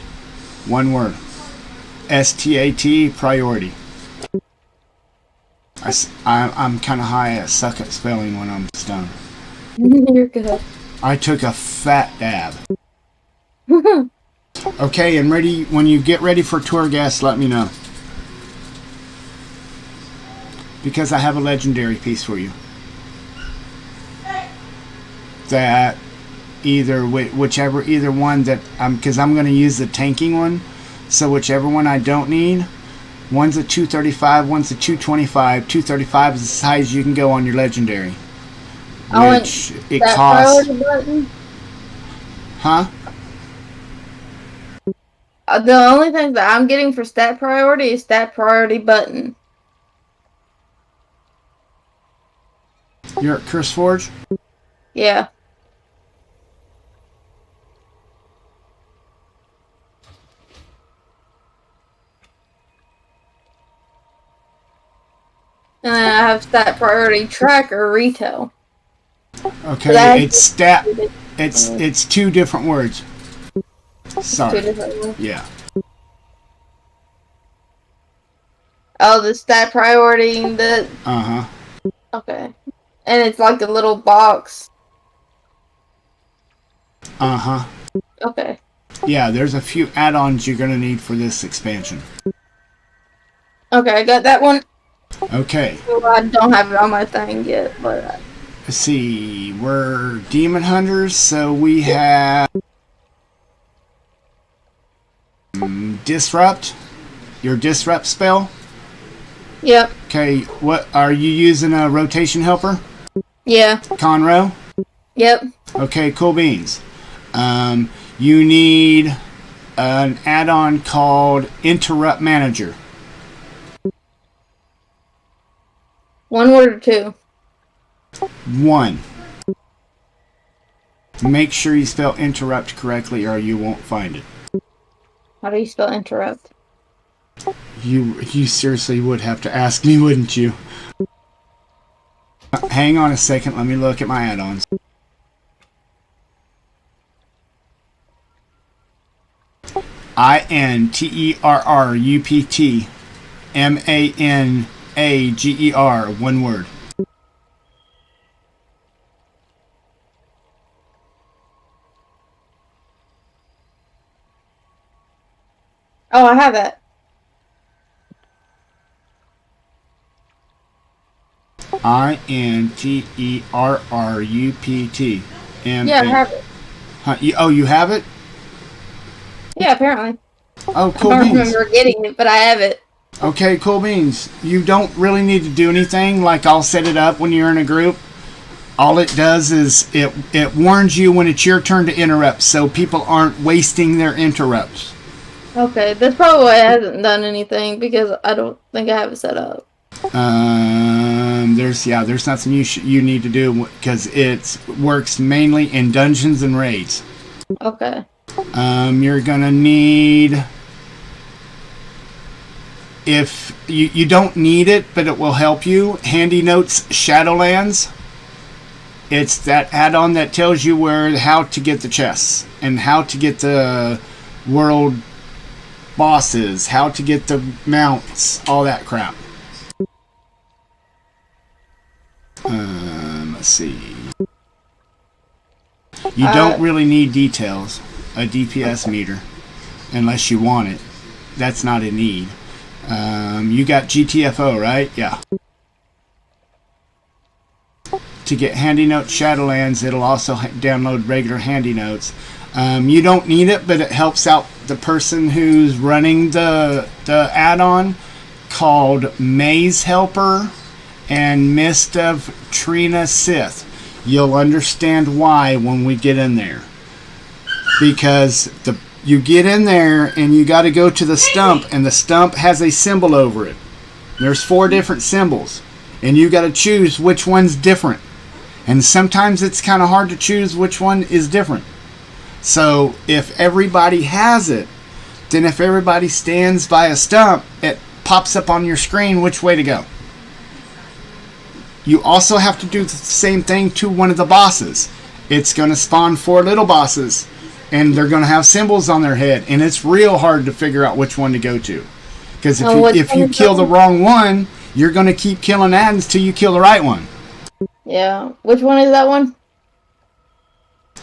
One word. STAT priority. I'm kind of high. I suck at spelling when I'm stoned. You're good. I took a fat dab. Okay, and ready. When you get ready for tour gas, let me know. Because I have a legendary piece for you. That either one that because I'm going to use the tanking one, so whichever one I don't need, one's a 235, one's a 225. 235 is the size you can go on your legendary, which it costs. Huh? The only thing that I'm getting for stat priority is stat priority button. You're at Curse Forge? Yeah. And then I have stat priority tracker retail. Okay, it's stat. It's two different words. Sorry. Two different ones. Yeah. Oh, the stat priority, the Uh-huh. okay, and it's like a little box. Uh-huh. Okay. Yeah, there's a few add-ons you're gonna need for this expansion. Okay, I got that one. Okay. Well, I don't have it on my thing yet, but Let's see. We're demon hunters, so we have disrupt. Your disrupt spell. yep, Okay. What are you using? A rotation helper? yeah, Conroe. yep. Okay. Cool beans. You need an add-on called Interrupt Manager. One word or two. One. Make sure you spell interrupt correctly or you won't find it. How do you spell interrupt? You seriously would have to ask me, wouldn't you? Hang on a second, let me look at my add-ons. INTERRUPT MANAGER, one word. Oh, I have it. INTERRUPT. Yeah, I have it. Oh, you have it? Yeah, apparently. Oh, cool I don't beans. remember getting it, but I have it. Okay, cool beans. You don't really need to do anything. Like, I'll set it up when you're in a group. All it does is it warns you when it's your turn to interrupt, so people aren't wasting their interrupts. Okay, that's probably why it hasn't done anything, because I don't think I have it set up. There's nothing you need to do because it works mainly in dungeons and raids. Okay. You're gonna need, if you don't need it, but it will help you. Handy Notes Shadowlands. It's that add-on that tells you how to get the chests and how to get the world bosses, how to get the mounts, all that crap. Let's see. You don't really need details, a DPS meter, unless you want it. That's not a need. You got GTFO, right? Yeah. To get Handy Notes Shadowlands, it'll also download regular Handy Notes. You don't need it, but it helps out the person who's running the add-on, called Maze Helper and Mist of Trina Sith. You'll understand why when we get in there. Because you get in there and you got to go to the stump, and the stump has a symbol over it. There's 4 different symbols, and you got to choose which one's different. And sometimes it's kind of hard to choose which one is different. So if everybody has it, then if everybody stands by a stump, it pops up on your screen which way to go. You also have to do the same thing to one of the bosses. It's going to spawn 4 little bosses, and they're going to have symbols on their head, and it's real hard to figure out which one to go to. Because if you kill the wrong one, you're going to keep killing that until you kill the right one. Yeah. Which one is that one?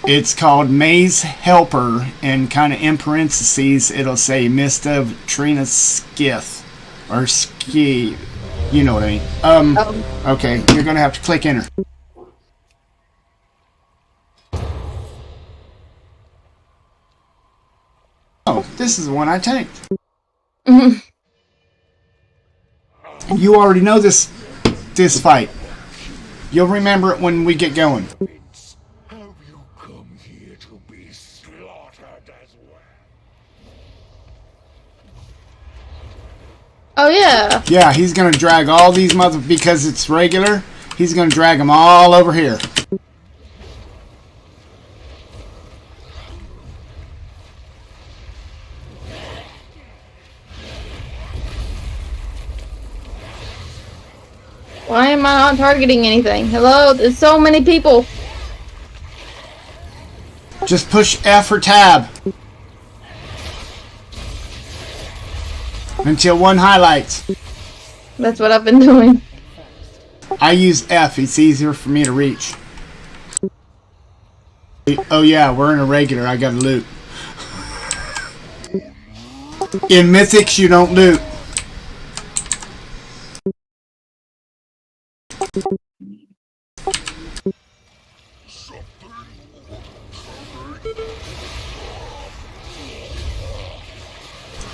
It's called Maze Helper, and kind of in parentheses, it'll say Mist of Trina Skith. Or Ski. You know what I mean. Okay, you're going to have to click enter. Oh, this is the one I tanked. You already know this fight. You'll remember it when we get going. Have you come here to be slaughtered as well? Oh, yeah. Yeah, he's going to drag all these because it's regular, he's going to drag them all over here. Why am I not targeting anything? Hello? There's so many people. Just push F or tab until one highlights. That's what I've been doing. I use F. It's easier for me to reach. Oh yeah, we're in a regular. I got to loot. In Mythics, you don't loot.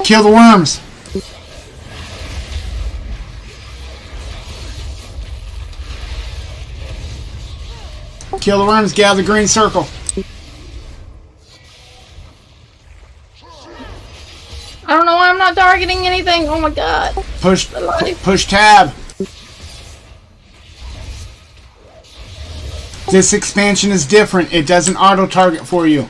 Kill the worms. Kill the worms, get out of the green circle. I don't know why I'm not targeting anything. Oh my god. Push tab. This expansion is different. It doesn't auto target for you.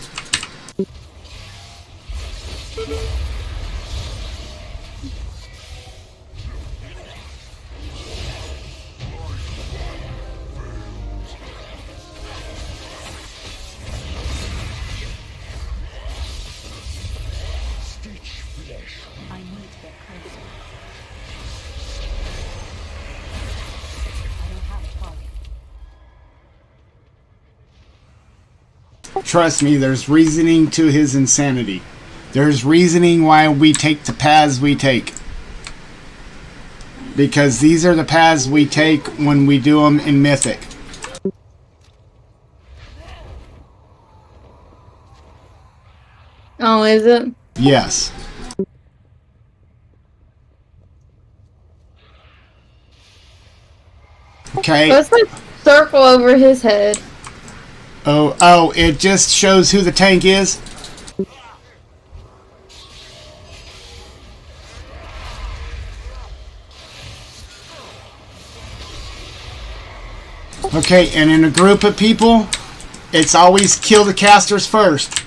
I need to get closer. I don't have a target. Trust me, there's reasoning to his insanity. There's reasoning why we take the paths we take. Because these are the paths we take when we do them in Mythic. Oh, is it? Yes. Okay. Let's like circle over his head. Oh, it just shows who the tank is? Okay, and in a group of people, it's always kill the casters first.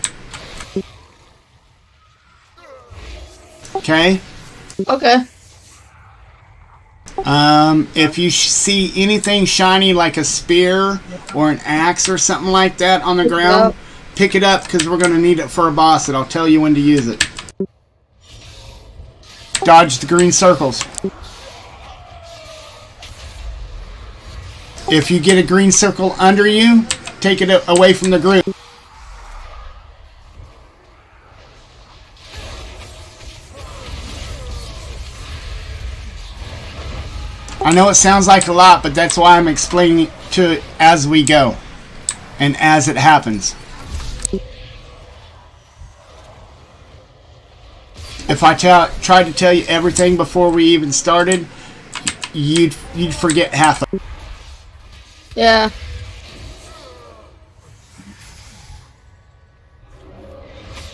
Okay? Okay. If you see anything shiny like a spear or an axe or something like that on the ground, pick it up because we're going to need it for a boss and I'll tell you when to use it. Dodge the green circles. If you get a green circle under you, take it away from the group. I know it sounds like a lot, but that's why I'm explaining it to it as we go and as it happens. If I tried to tell you everything before we even started, you'd forget half of it. Yeah.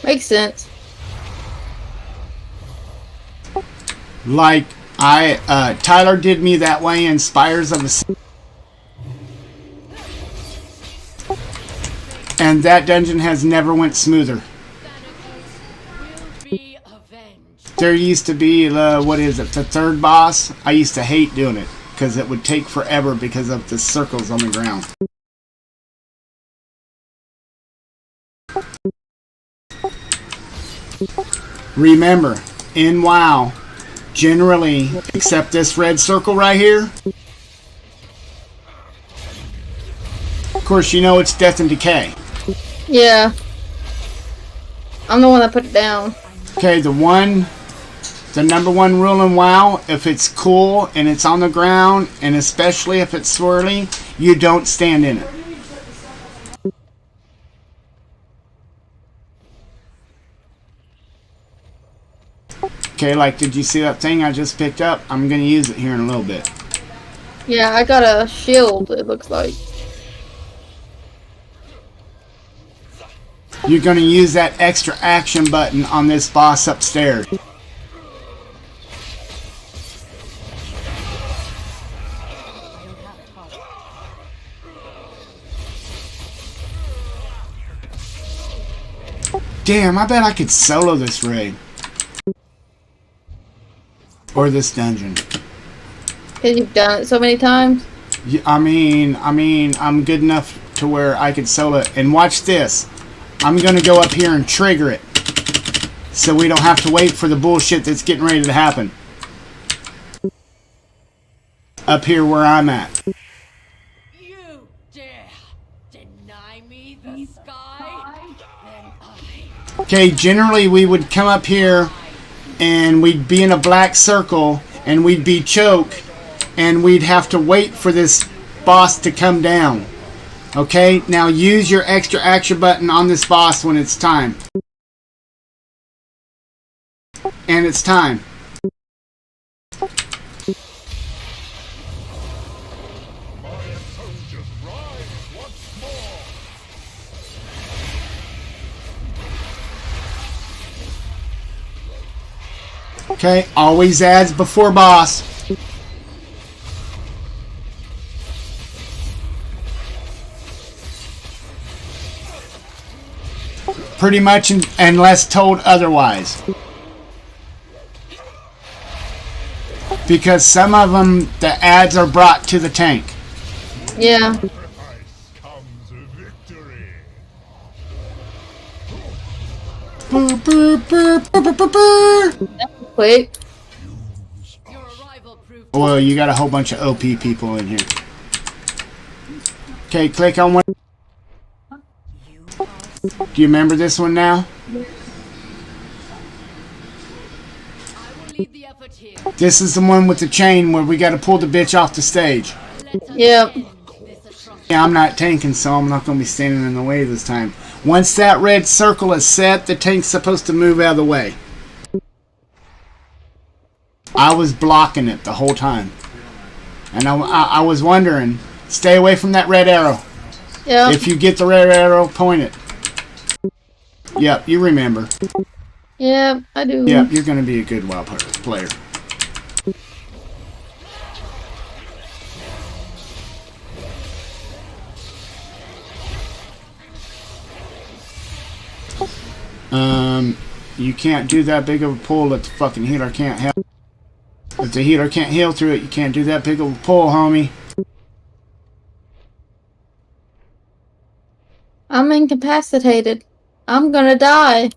Makes sense. Like Tyler did me that way in Spires of the and that dungeon has never went smoother. There used to be what is it, the third boss? I used to hate doing it because it would take forever because of the circles on the ground. Remember, in WoW, generally, except this red circle right here, of course you know it's death and decay. Yeah. I'm the one that put it down. Okay, the number one rule in WoW, if it's cool and it's on the ground, and especially if it's swirly, you don't stand in it. Okay, like, did you see that thing I just picked up? I'm going to use it here in a little bit. Yeah, I got a shield, it looks like. You're going to use that extra action button on this boss upstairs. Damn, I bet I could solo this raid. Or this dungeon. Because you've done it so many times? I mean, I'm good enough to where I could solo it. And watch this. I'm going to go up here and trigger it. So we don't have to wait for the bullshit that's getting ready to happen. up here where I'm at. You dare deny me the sky? Then I Okay, generally we would come up here and we'd be in a black circle and we'd be choked and we'd have to wait for this boss to come down. Okay, now use your extra action button on this boss when it's time. And it's time. My soldiers rise once more. Okay, always ads before boss. Pretty much unless told otherwise. Because some of them, the ads are brought to the tank. Yeah. Sacrifice comes victory. Brr, brr, brr, brr, brr, brr, brr. Quick. your arrival proved Well, you got a whole bunch of OP people in here. Okay, click on one. Do you remember this one now? I will lead the effort here. This is the one with the chain where we got to pull the bitch off the stage. Let us Yep. end this atrocity. Yeah, I'm not tanking, so I'm not going to be standing in the way this time. Once that red circle is set, the tank's supposed to move out of the way. I was blocking it the whole time. And I was wondering, stay away from that red arrow. Yep. If you get the red arrow, point it. Yep, you remember. Yep, I do. Yep, you're going to be a good WoW player. You can't do that big of a pull that the fucking healer can't help. If the healer can't heal through it, you can't do that big of a pull, homie. I'm incapacitated. I'm gonna die.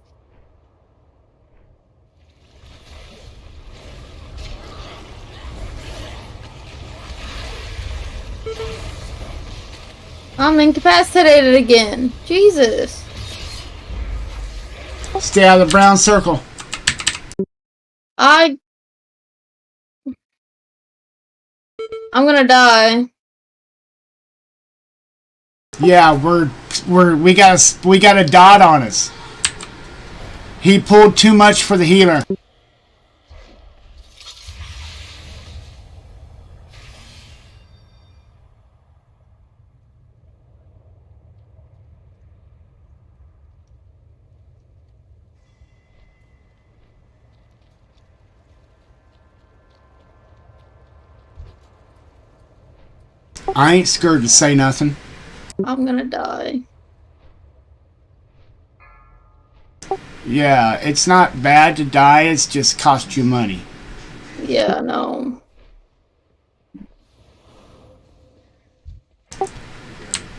I'm incapacitated again. Jesus. Stay out of the brown circle. I'm gonna die. Yeah, we got a dot on us. He pulled too much for the healer. I ain't scared to say nothing. I'm gonna die. Yeah, it's not bad to die, it's just cost you money. Yeah, no.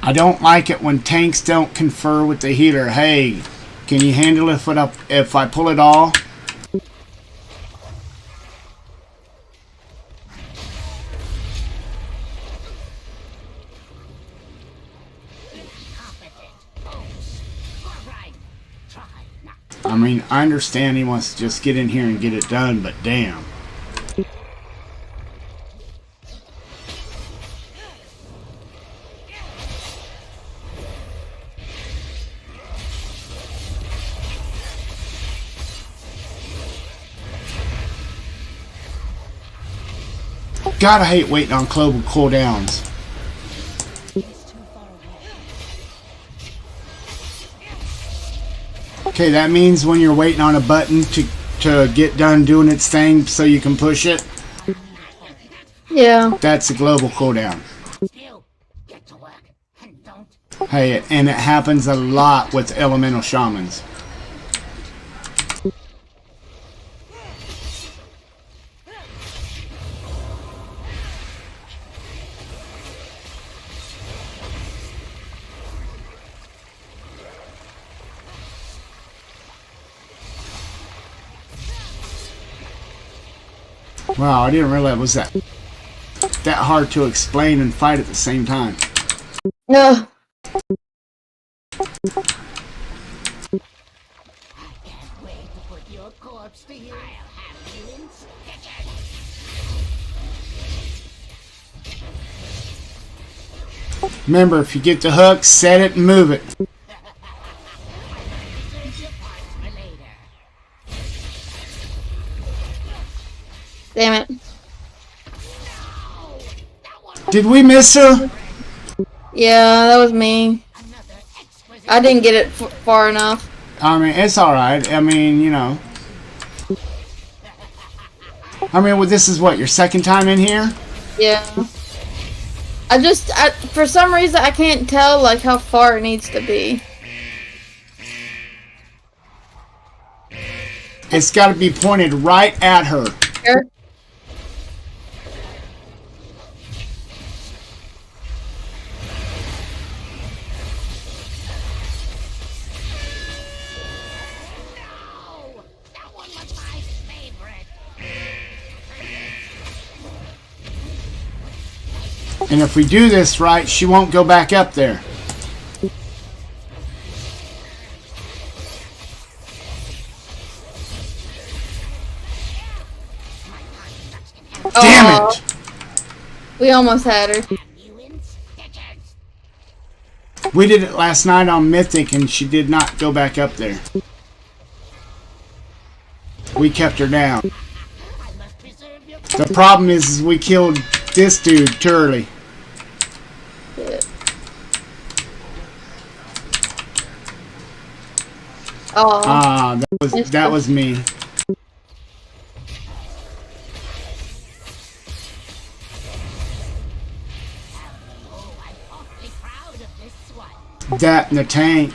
I don't like it when tanks don't confer with the healer. Hey, can you handle it if I pull it all? I mean, I understand he wants to just get in here and get it done, but damn. God, I hate waiting on global cooldowns. Okay, that means when you're waiting on a button to get done doing its thing so you can push it, Yeah. that's a global cooldown. You get to work and don't. Hey, and it happens a lot with elemental shamans. Wow, I didn't realize it was that hard to explain and fight at the same time. No. Can't wait to put your corpse to you. I'll have you in stitches. Remember, if you get the hook, set it and move it. Reserve your parts for later. Damn it. Did we miss her? Yeah, that was me. Another exquisite. I didn't get it far enough. I mean, it's alright. I mean, you know. I mean, well, this is what, your second time in here? Yeah. For some reason, I can't tell, like, how far it needs to be. It's got to be pointed right at her. Here. No! That one was my favorite. And if we do this right, she won't go back up there. Damn Aw. it! We almost had her. You in stitches. We did it last night on Mythic and she did not go back up there. We kept her down. I must preserve your The problem is we killed this dude too early. Yeah. Oh. Ah, that was me. Oh, I'm awfully proud of this one. That and the tank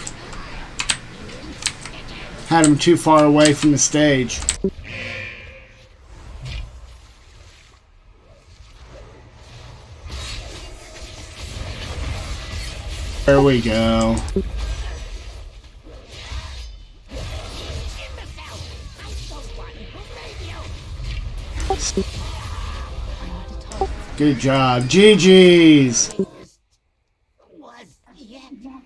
had him too far away from the stage. There we go. Good job. GG's. Was yet to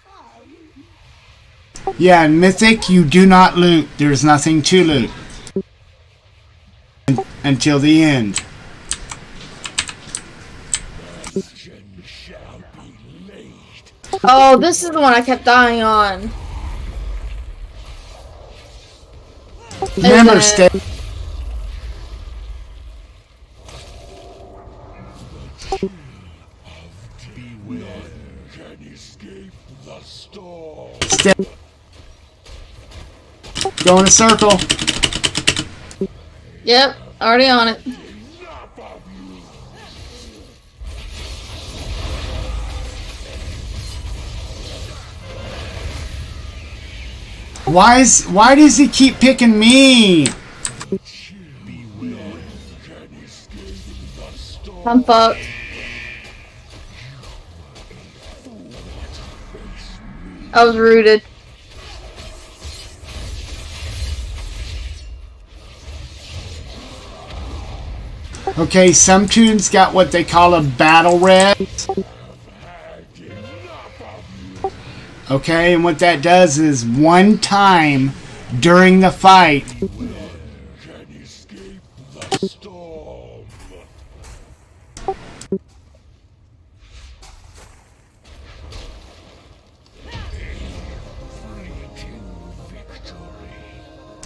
come. Yeah, in Mythic, you do not loot. There's nothing to loot. Until the end. Shall be laid. Oh, this is the one I kept dying on. Remember, Isn't it? stay. Beware, can escape the storm. Stay. Go in a circle. Yep, already on it. Enough of you. Why does he keep picking me? Beware, can escape the storm. I'm fucked. I was rooted. Okay, some tunes got what they call a battle res. Okay, and what that does is one time during the fight, Can escape the storm.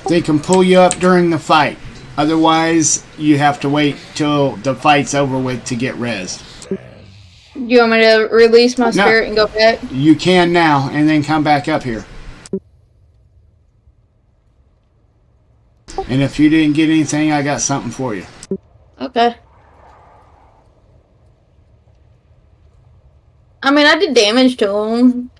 they can pull you up during the fight. Otherwise, you have to wait till the fight's over with to get res. You want me to release my spirit and go back? You can now, and then come back up here. And if you didn't get anything, I got something for you. Okay. I mean, I did damage to him.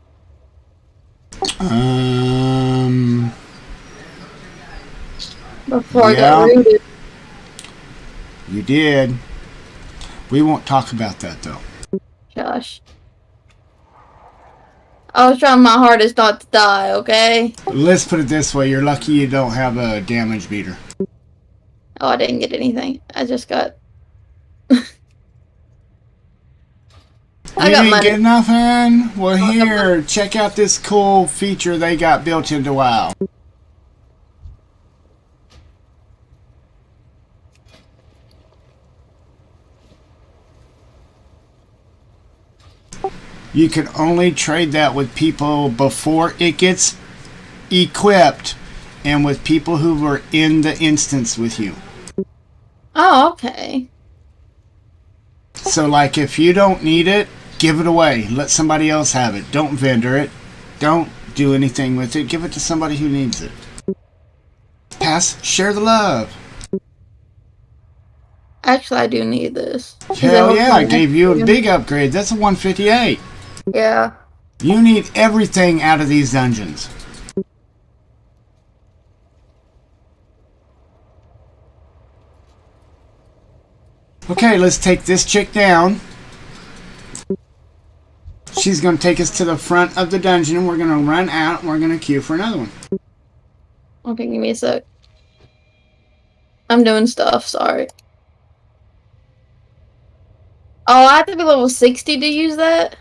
Before I got Yeah. rooted. You did. We won't talk about that, though. Gosh. I was trying my hardest not to die, okay? Let's put it this way. You're lucky you don't have a damage meter. Oh, I didn't get anything. I just got I You got didn't money. get nothing? Well, here, check out this cool feature they got built into WoW. You can only trade that with people before it gets equipped and with people who were in the instance with you. Oh, okay. So, like, if you don't need it, give it away. Let somebody else have it. Don't vendor it. Don't do anything with it. Give it to somebody who needs it. Share the love. Actually, I do need this. Hell yeah, I gave you a big upgrade. That's a 158. Yeah. You need everything out of these dungeons. Okay, let's take this chick down. She's going to take us to the front of the dungeon, and we're going to run out, and we're going to queue for another one. Okay, give me a sec. I'm doing stuff, sorry. Oh, I have to be level 60 to use that?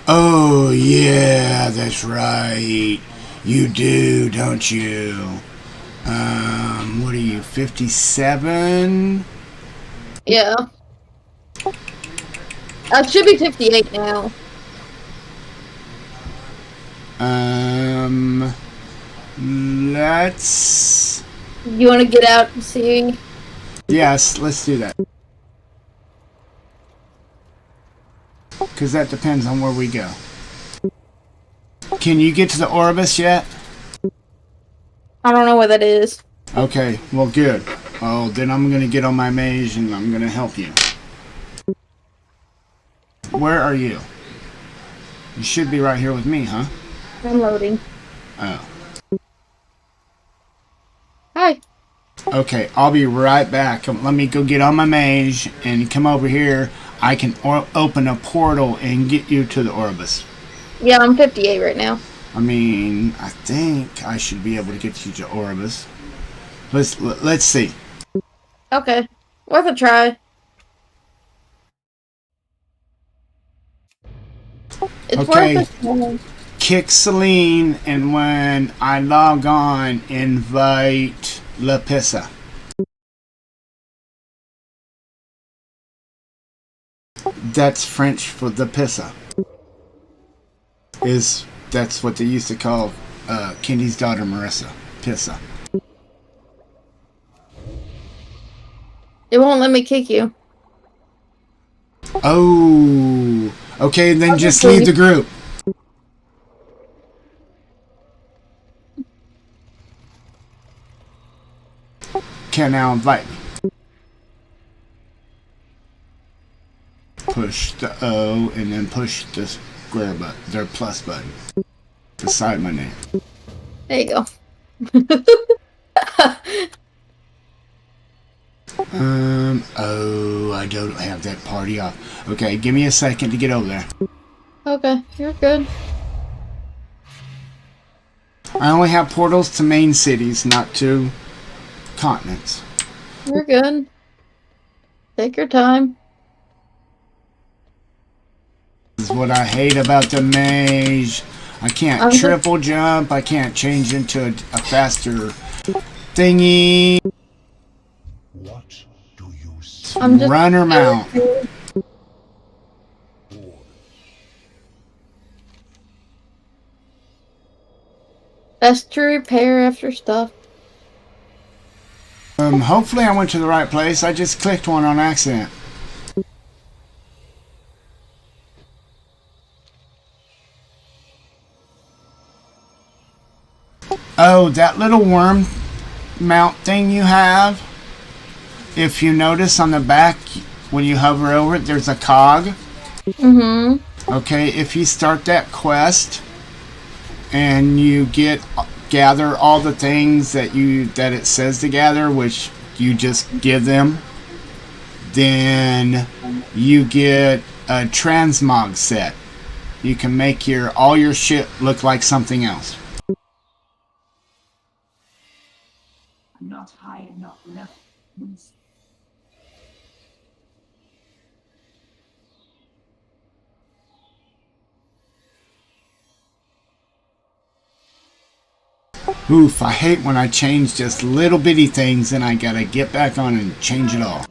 Oh, yeah, that's right. You do, don't you? What are you, 57? Yeah. I should be 58 now. Let's... You want to get out and see? Yes, let's do that. Because that depends on where we go. Can you get to the Orbis yet? I don't know what that is. Okay, well, good. Oh, then I'm going to get on my mage and I'm going to help you. Where are you? You should be right here with me, huh? I'm loading. Oh. Hi. Okay, I'll be right back. Let me go get on my mage and come over here. I can open a portal and get you to the Orbis. Yeah, I'm 58 right now. I mean, I think I should be able to get you to Orbis. Let's see. Okay. Worth a try. It's Okay. worth a try. Kick Celine, and when I log on, invite La Pissa. That's French for the Pissa. That's what they used to call Kenny's daughter Marissa. Pissa. It won't let me kick you. Oh. Okay, then just Okay. leave the group. Can now invite me. Push the O and then push the square button, their plus button, beside my name. There you go. Oh, I don't have that party off. Okay, give me a second to get over there. Okay, you're good. I only have portals to main cities, not to continents. You're good. Take your time. This is what I hate about the mage. I can't triple jump. I can't change into a faster thingy. What do you see? I'm just Run or mount. best to repair after stuff. Hopefully I went to the right place. I just clicked one on accident. Oh, that little worm mount thing you have. If you notice on the back, when you hover over it, there's a cog. Mm-hmm. Okay, if you start that quest and you gather all the things that it says to gather, which you just give them, then you get a transmog set. You can make all your shit look like something else. Not high enough left. Oof, I hate when I change just little bitty things and I gotta get back on and change it all.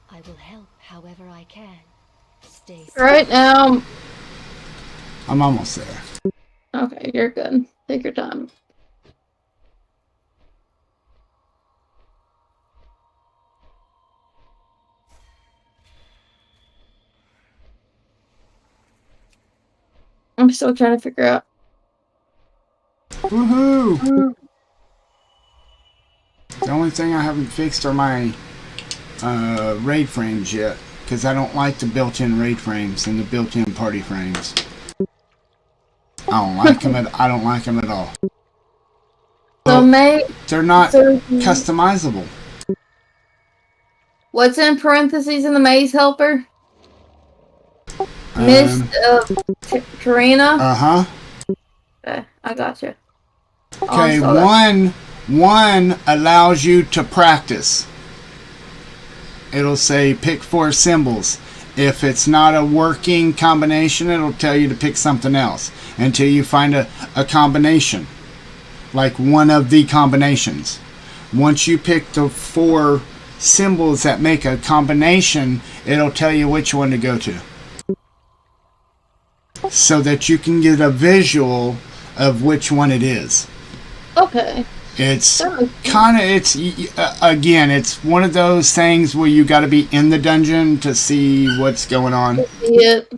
I will help however I can. Stay safe. Right now. I'm almost there. Okay, you're good. Take your time. I'm still trying to figure out. Woohoo! The only thing I haven't fixed are my raid frames yet, because I don't like the built-in raid frames and the built-in party frames. I don't like them at all. So, May, They're not so customizable. what's in parentheses in the maze helper? Miss Karina? Uh-huh. Okay, I gotcha. Okay, Oh, I saw one allows you to practice. It'll say pick 4 symbols. If it's not a working combination, it'll tell you to pick something else until you find a combination, like one of the combinations. Once you pick the 4 symbols that make a combination, it'll tell you which one to go to, so that you can get a visual of which one it is. Okay. It's kind of, again, it's one of those things where you got to be in the dungeon to see what's going on. Yep.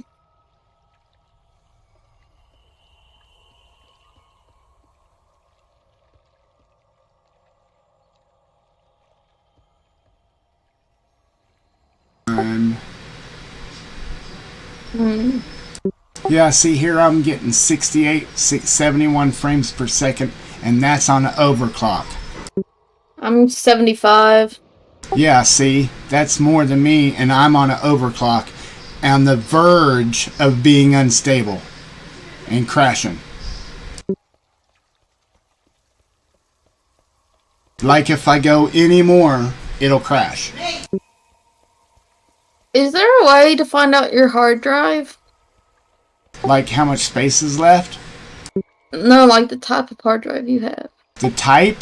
Yeah, see here I'm getting 71 frames per second, and that's on an overclock. I'm 75. Yeah, see, that's more than me, and I'm on an overclock, on the verge of being unstable and crashing. Like if I go any more, it'll crash. Is there a way to find out your hard drive? Like how much space is left? No, like the type of hard drive you have. The type?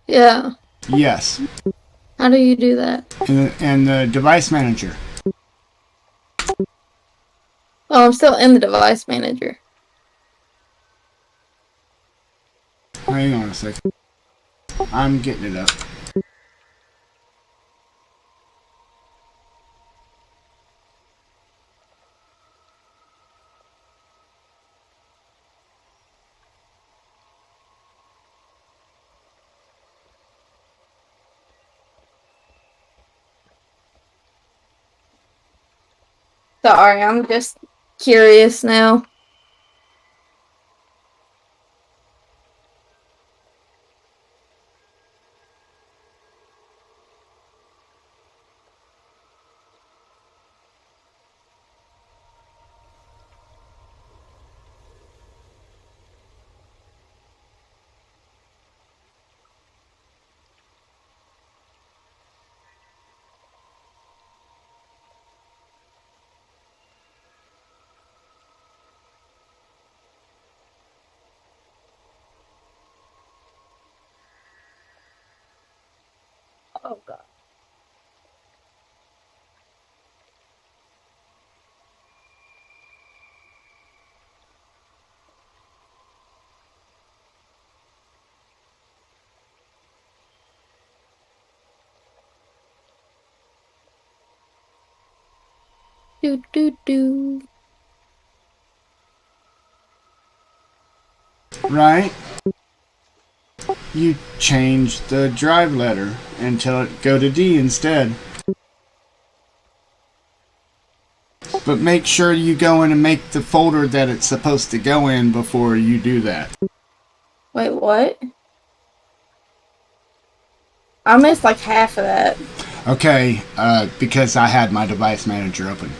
Yeah. Yes. How do you do that? And the device manager. Oh, I'm still in the device manager. Hang on a second. I'm getting it up. Sorry, I'm just curious now. Oh god. Do do do. Right? You change the drive letter and tell it go to D instead. But make sure you go in and make the folder that it's supposed to go in before you do that. Wait, what? I missed like half of that. Okay, because I had my device manager open.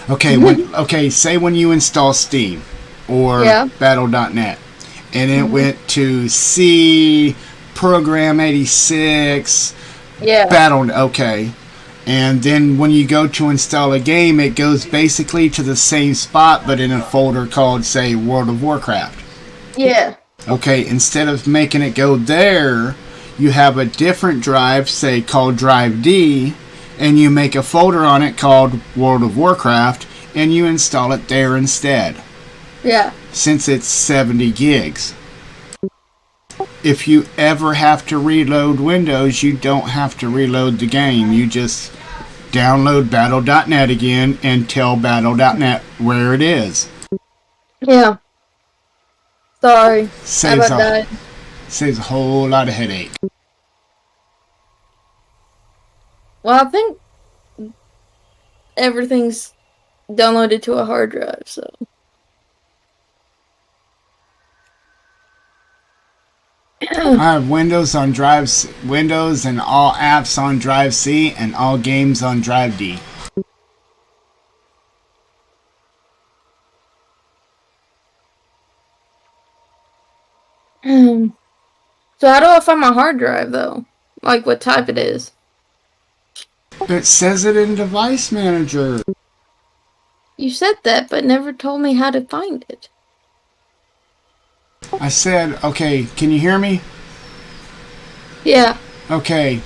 Okay, say when you install Steam or Yeah. Battle.net and it went to C Program 86, Yeah. Battle, okay. And then when you go to install a game, it goes basically to the same spot, but in a folder called, say, World of Warcraft. Yeah. Okay, instead of making it go there, you have a different drive, say, called Drive D, and you make a folder on it called World of Warcraft, and you install it there instead, Yeah. since it's 70 gigs. If you ever have to reload Windows, you don't have to reload the game. You just download battle.net again and tell battle.net where it is. Yeah. Sorry. How Saves about that? saves a whole lot of headache. Well, I think everything's downloaded to a hard drive, so. I have Windows on Windows and all apps on Drive C and all games on Drive D. So how do I find my hard drive, though? Like, what type it is? It says it in Device Manager. You said that, but never told me how to find it. I said, okay, can you hear me? Yeah. Okay,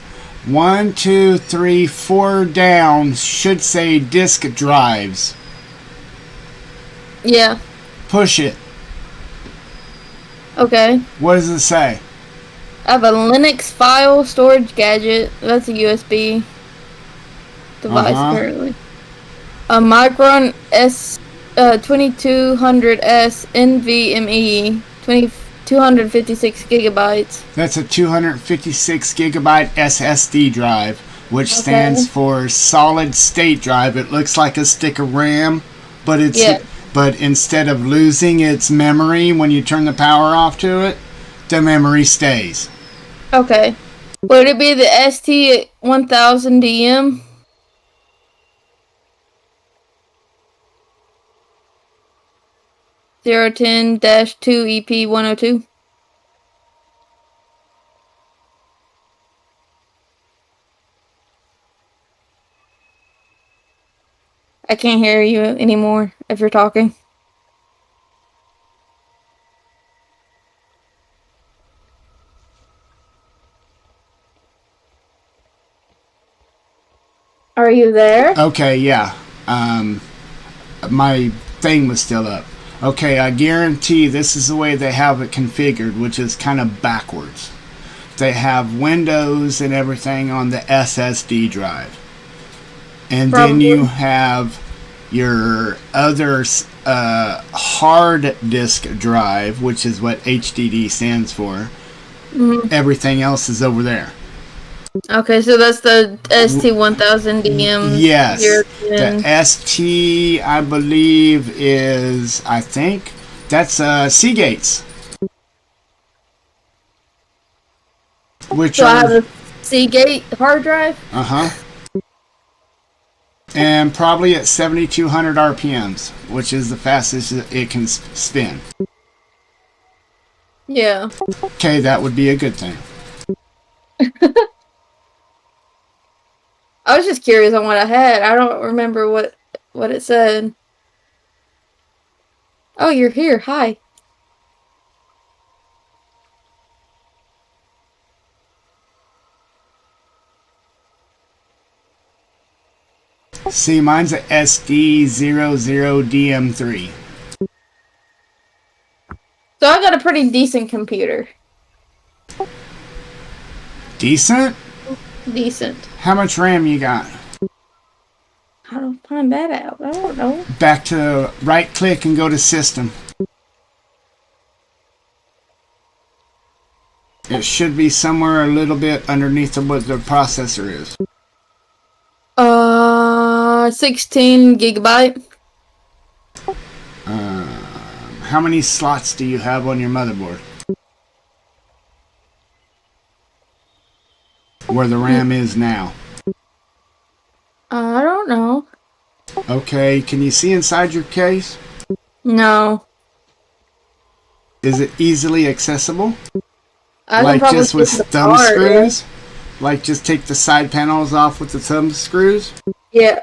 1, 2, 3, 4 down should say disk drives. Yeah. Push it. Okay. What does it say? I have a Linux file storage gadget. That's a USB device, apparently. A Micron S 2200S NVMe 256 gigabytes. That's a 256 gigabyte SSD drive, which stands for solid state drive. It looks like a stick of RAM, but but instead of losing its memory when you turn the power off to it, the memory stays. Okay. Would it be the ST1000DM? -2 EP102. I can't hear you anymore if you're talking. Are you there? Okay, yeah. My thing was still up. Okay, I guarantee this is the way they have it configured, which is kind of backwards. They have Windows and everything on the SSD drive. And then you have your other hard disk drive, which is what HDD stands for. Everything else is over there. Okay, so that's the ST1000DM. Yes. European. The ST, I believe, is, I think, that's Seagate's. Which So I have a Seagate hard drive? Uh-huh. And probably at 7,200 RPMs, which is the fastest it can spin. Yeah. Okay, that would be a good thing. I was just curious on what I had. I don't remember what it said. Oh, you're here. Hi. See, mine's a SD00DM3. So I got a pretty decent computer. Decent? Decent. How much RAM you got? How do I find that out? I don't know. Back to right click and go to system. It should be somewhere a little bit underneath of what the processor is. 16 gigabyte. How many slots do you have on your motherboard? Where the RAM is now. I don't know. Okay, can you see inside your case? No. Is it easily accessible? I can Like probably just with get the thumb part. screws? Like just take the side panels off with the thumb screws? Yeah.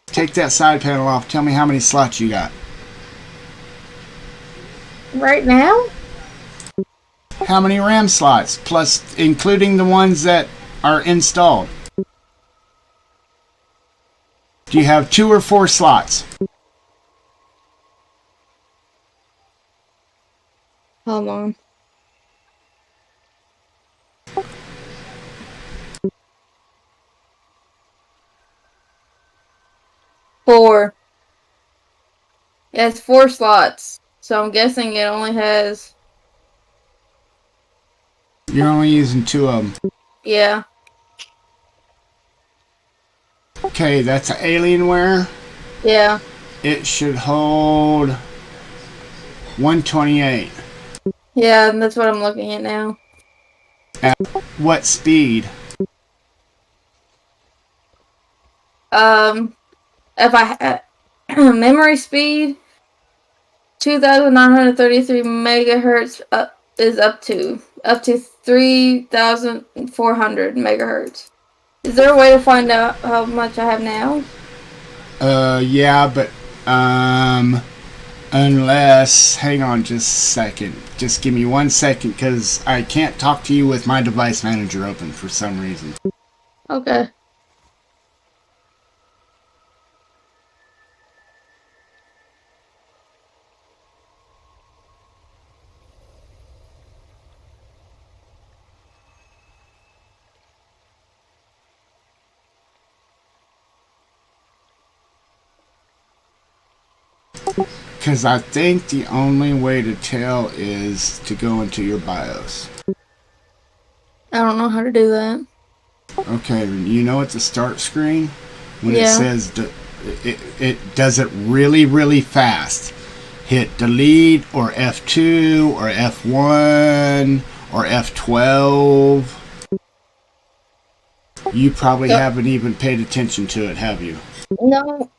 Take that side panel off. Tell me how many slots you got. Right now? How many RAM slots? Plus, including the ones that are installed. Do you have 2 or 4 slots? Hold on. Four. Yeah, it's 4 slots. So I'm guessing it only has. You're only using 2 of them. Yeah. Okay, that's an Alienware. Yeah. It should hold 128. Yeah, and that's what I'm looking at now. At what speed? If I had memory speed, 2,933 megahertz is up to 3,400 megahertz. Is there a way to find out how much I have now? Yeah, but, unless, hang on just a second. Just give me 1 second, because I can't talk to you with my device manager open for some reason. Okay. Because I think the only way to tell is to go into your BIOS. I don't know how to do that. Okay, you know at the start screen, when it Yeah. says it does it really, really fast. Hit delete or F2 or F1 or F12. You probably So- haven't even paid attention to it, have you? No.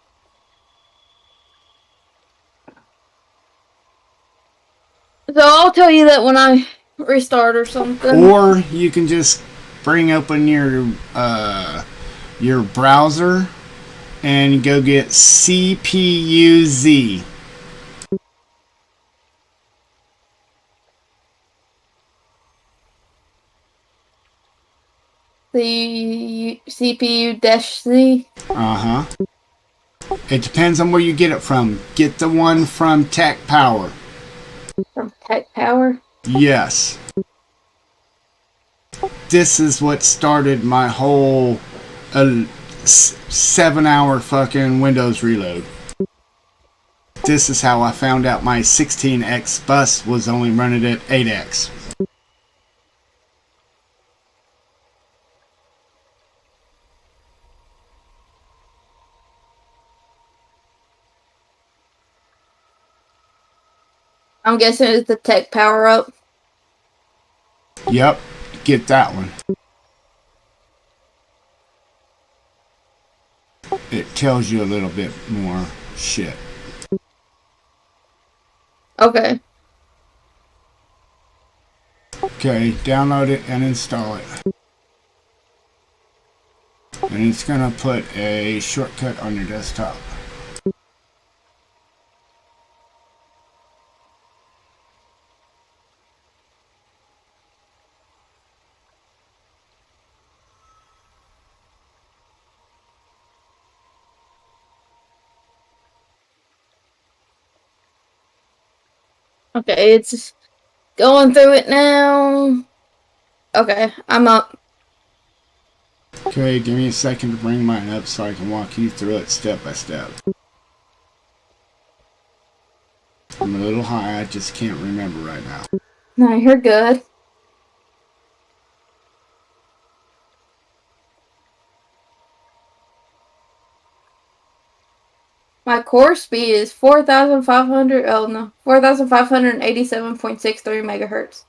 So I'll tell you that when I restart or something. Or you can just bring open your browser and go get CPUZ. The CPU-C. Uh huh. It depends on where you get it from. Get the one from Tech Power. From Tech Power. Yes. This is what started my whole 7-hour fucking Windows reload. This is how I found out my 16x bus was only running at 8x. I'm guessing it's the Tech Power Up. Yep, get that one. It tells you a little bit more shit. Okay. Okay, download it and install it. And it's gonna put a shortcut on your desktop. Okay, it's going through it now. Okay, I'm up. Okay, give me a second to bring mine up so I can walk you through it step by step. I'm a little high, I just can't remember right now. No, you're good. My core speed is 4,500. Oh no, 4,587.63 megahertz.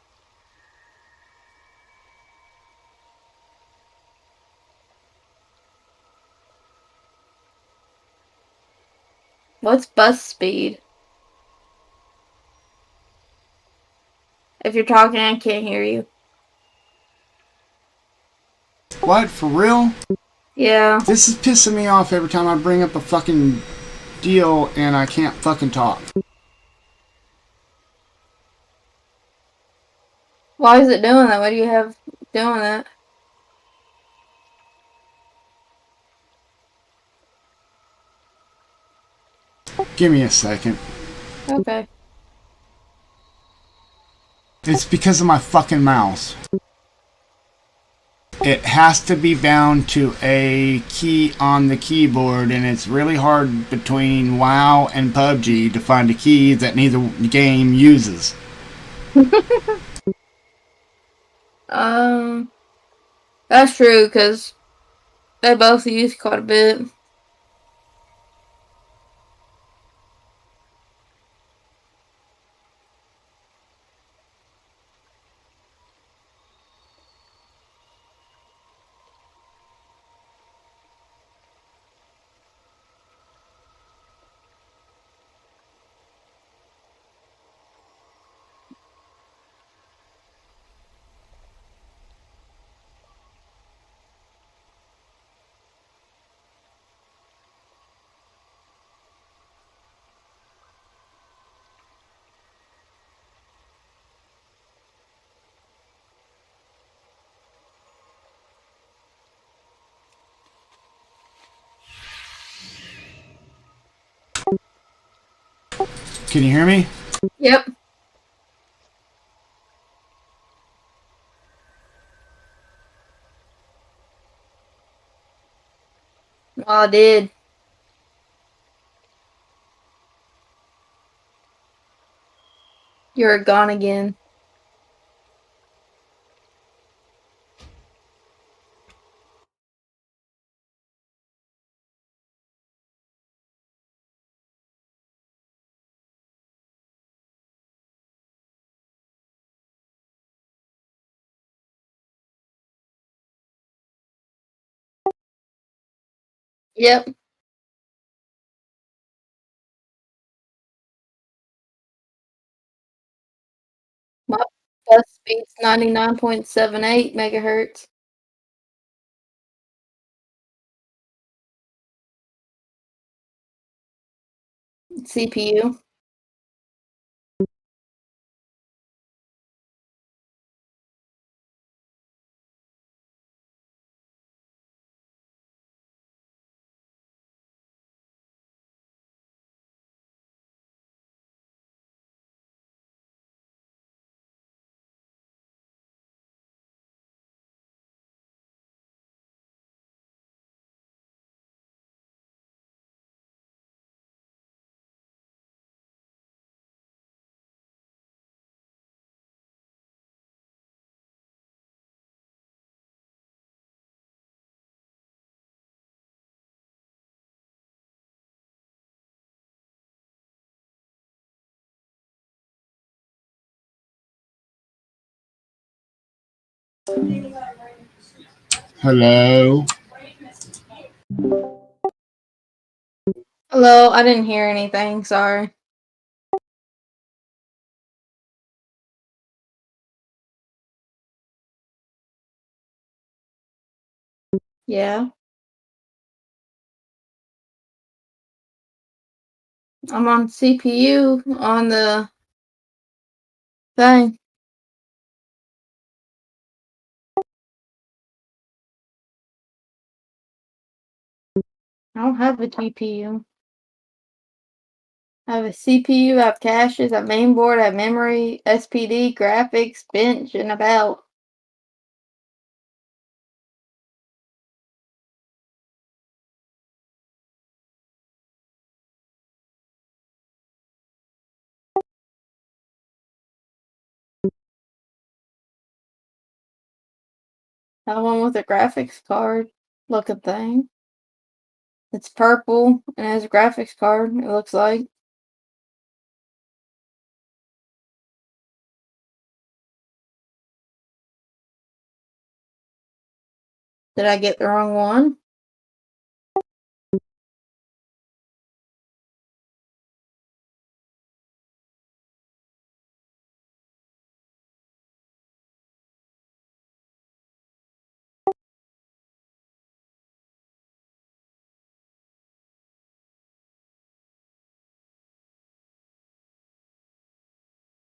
What's bus speed? If you're talking, I can't hear you. What? For real? Yeah. This is pissing me off every time I bring up a fucking deal and I can't fucking talk. Why is it doing that? What do you have doing that? Give me a second. Okay. It's because of my fucking mouse. It has to be bound to a key on the keyboard, and it's really hard between WoW and PUBG to find a key that neither game uses. Um, that's true, because they both use quite a bit. Can you hear me? Yep. Well, I did. You're gone again. Yep. My bus speed's 99.78 megahertz. CPU. Hello? Hello, I didn't hear anything. Sorry. Yeah. I'm on CPU on the thing. I don't have a GPU. I have a CPU, I have caches, I have mainboard, I have memory, SPD, graphics, bench, and about. I have one with a graphics card looking thing. It's purple and has a graphics card, it looks like. Did I get the wrong one?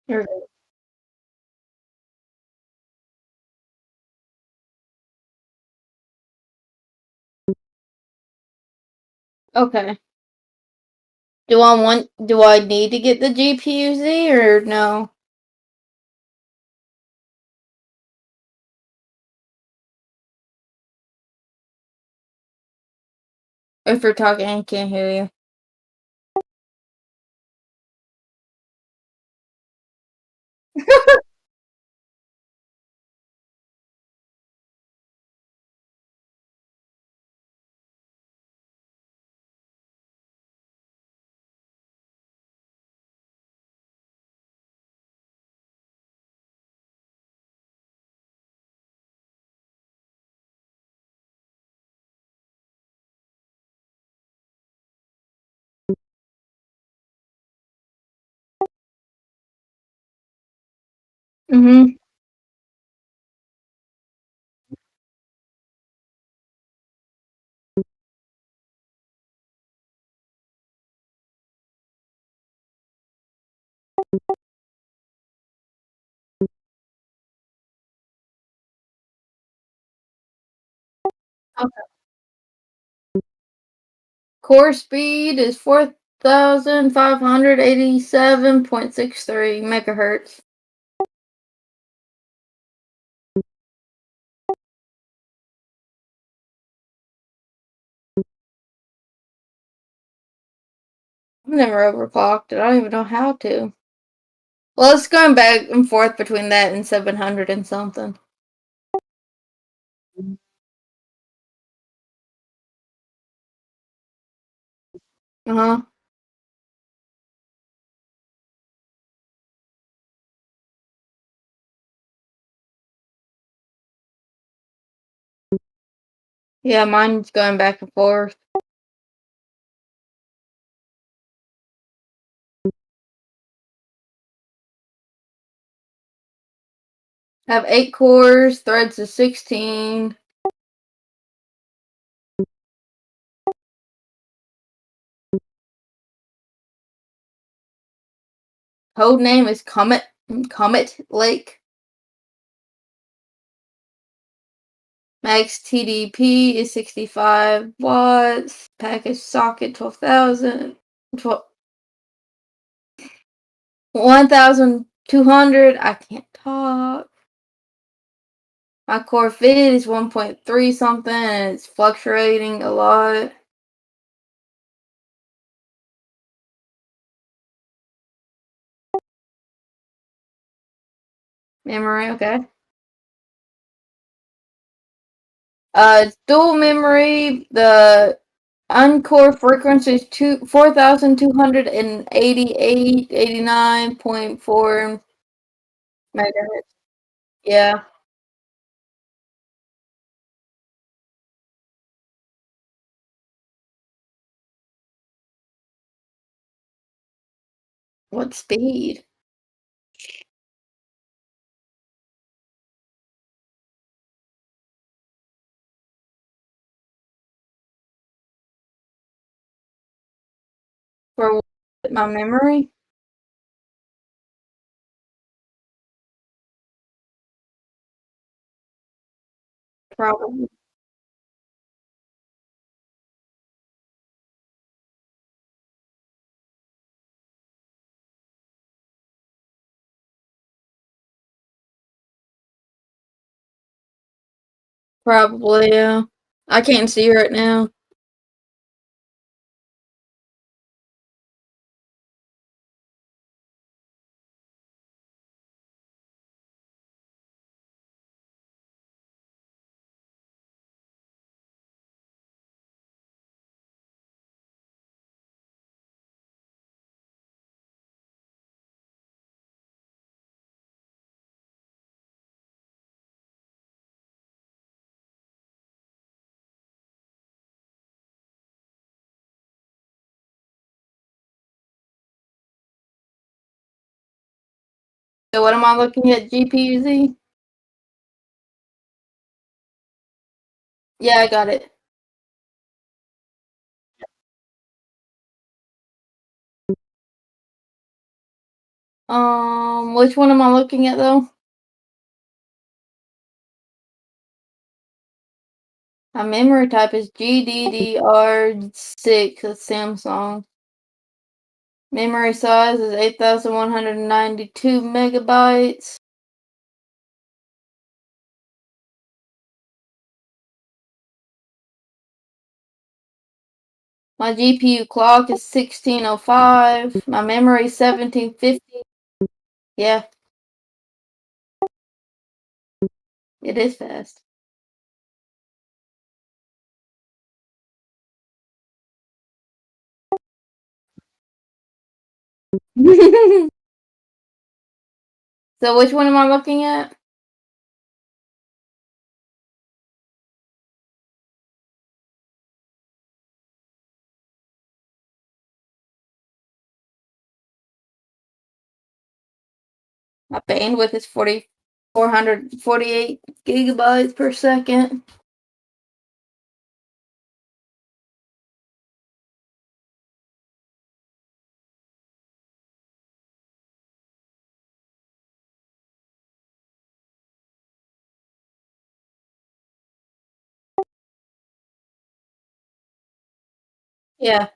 You're good. Okay. Do I need to get the GPU-Z or no? If you're talking, I can't hear you. Mm-hmm. Okay. Core speed is 4,587.63 megahertz. I've never overclocked it. I don't even know how to. Well, it's going back and forth between that and 700 and something. Uh-huh. Yeah, mine's going back and forth. I have 8 cores, threads is 16. Code name is Comet Lake. Max TDP is 65 watts. Package socket 12,000. 1,200. I can't talk. My core fit is 1.3 something and it's fluctuating a lot. Memory, okay. Dual memory, the uncore frequency is 4,288.89.4 megahertz. Yeah. What speed? For what? My memory? Probably. Probably, yeah. I can't see right now. So what am I looking at? GPU-Z? Yeah, I got it. Which one am I looking at though? My memory type is GDDR6. That's Samsung. Memory size is 8,192 megabytes. My GPU clock is 1605. My memory is 1750. Yeah, it is fast. So which one am I looking at? My bandwidth is 448 gigabytes per second. Yeah.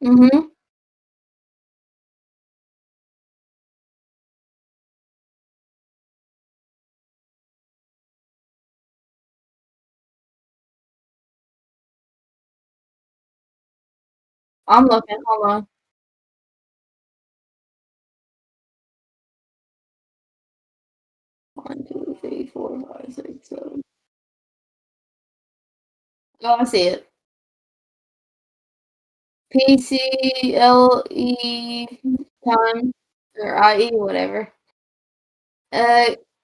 Mm-hmm. I'm looking. Hold on. One, two, three, four, five, six, seven. Oh, I see it. PCLE time or IE whatever.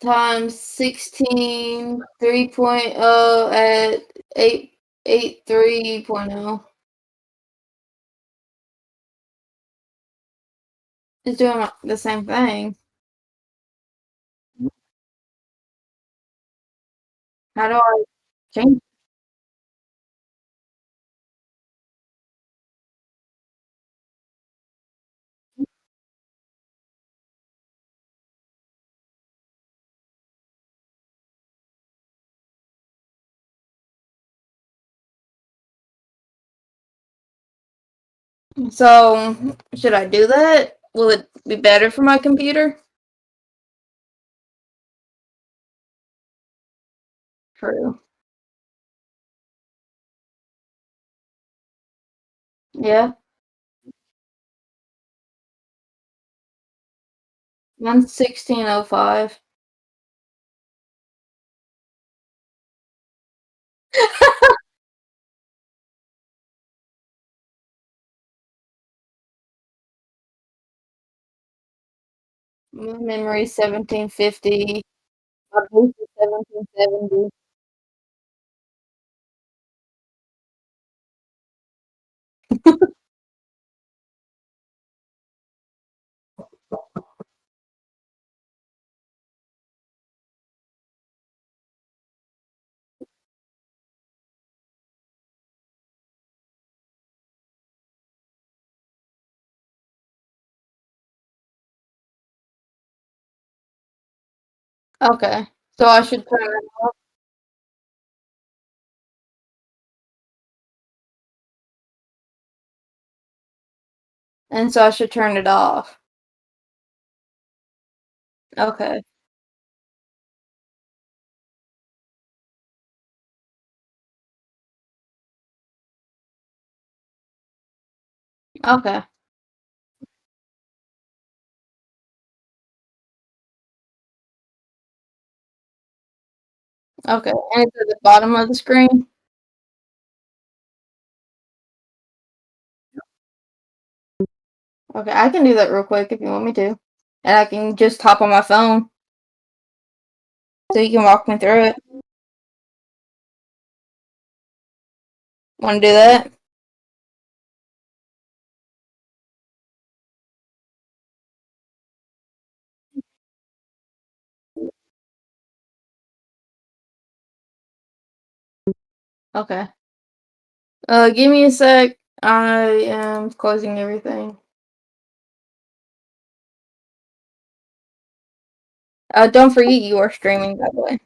Times 16 3.0 at 883.0. It's doing the same thing. How do I change it? So, should I do that? Will it be better for my computer? True. Yeah. Mine's 1605. My memory 1750. My boost is 1770. Okay. So I should turn it off. And so I should turn it off. Okay. Okay. Okay. And it's at the bottom of the screen. Okay, I can do that real quick if you want me to. And I can just hop on my phone so you can walk me through it. Want to do that? Okay. Give me a sec. I am closing everything. Don't forget you are streaming, by the way.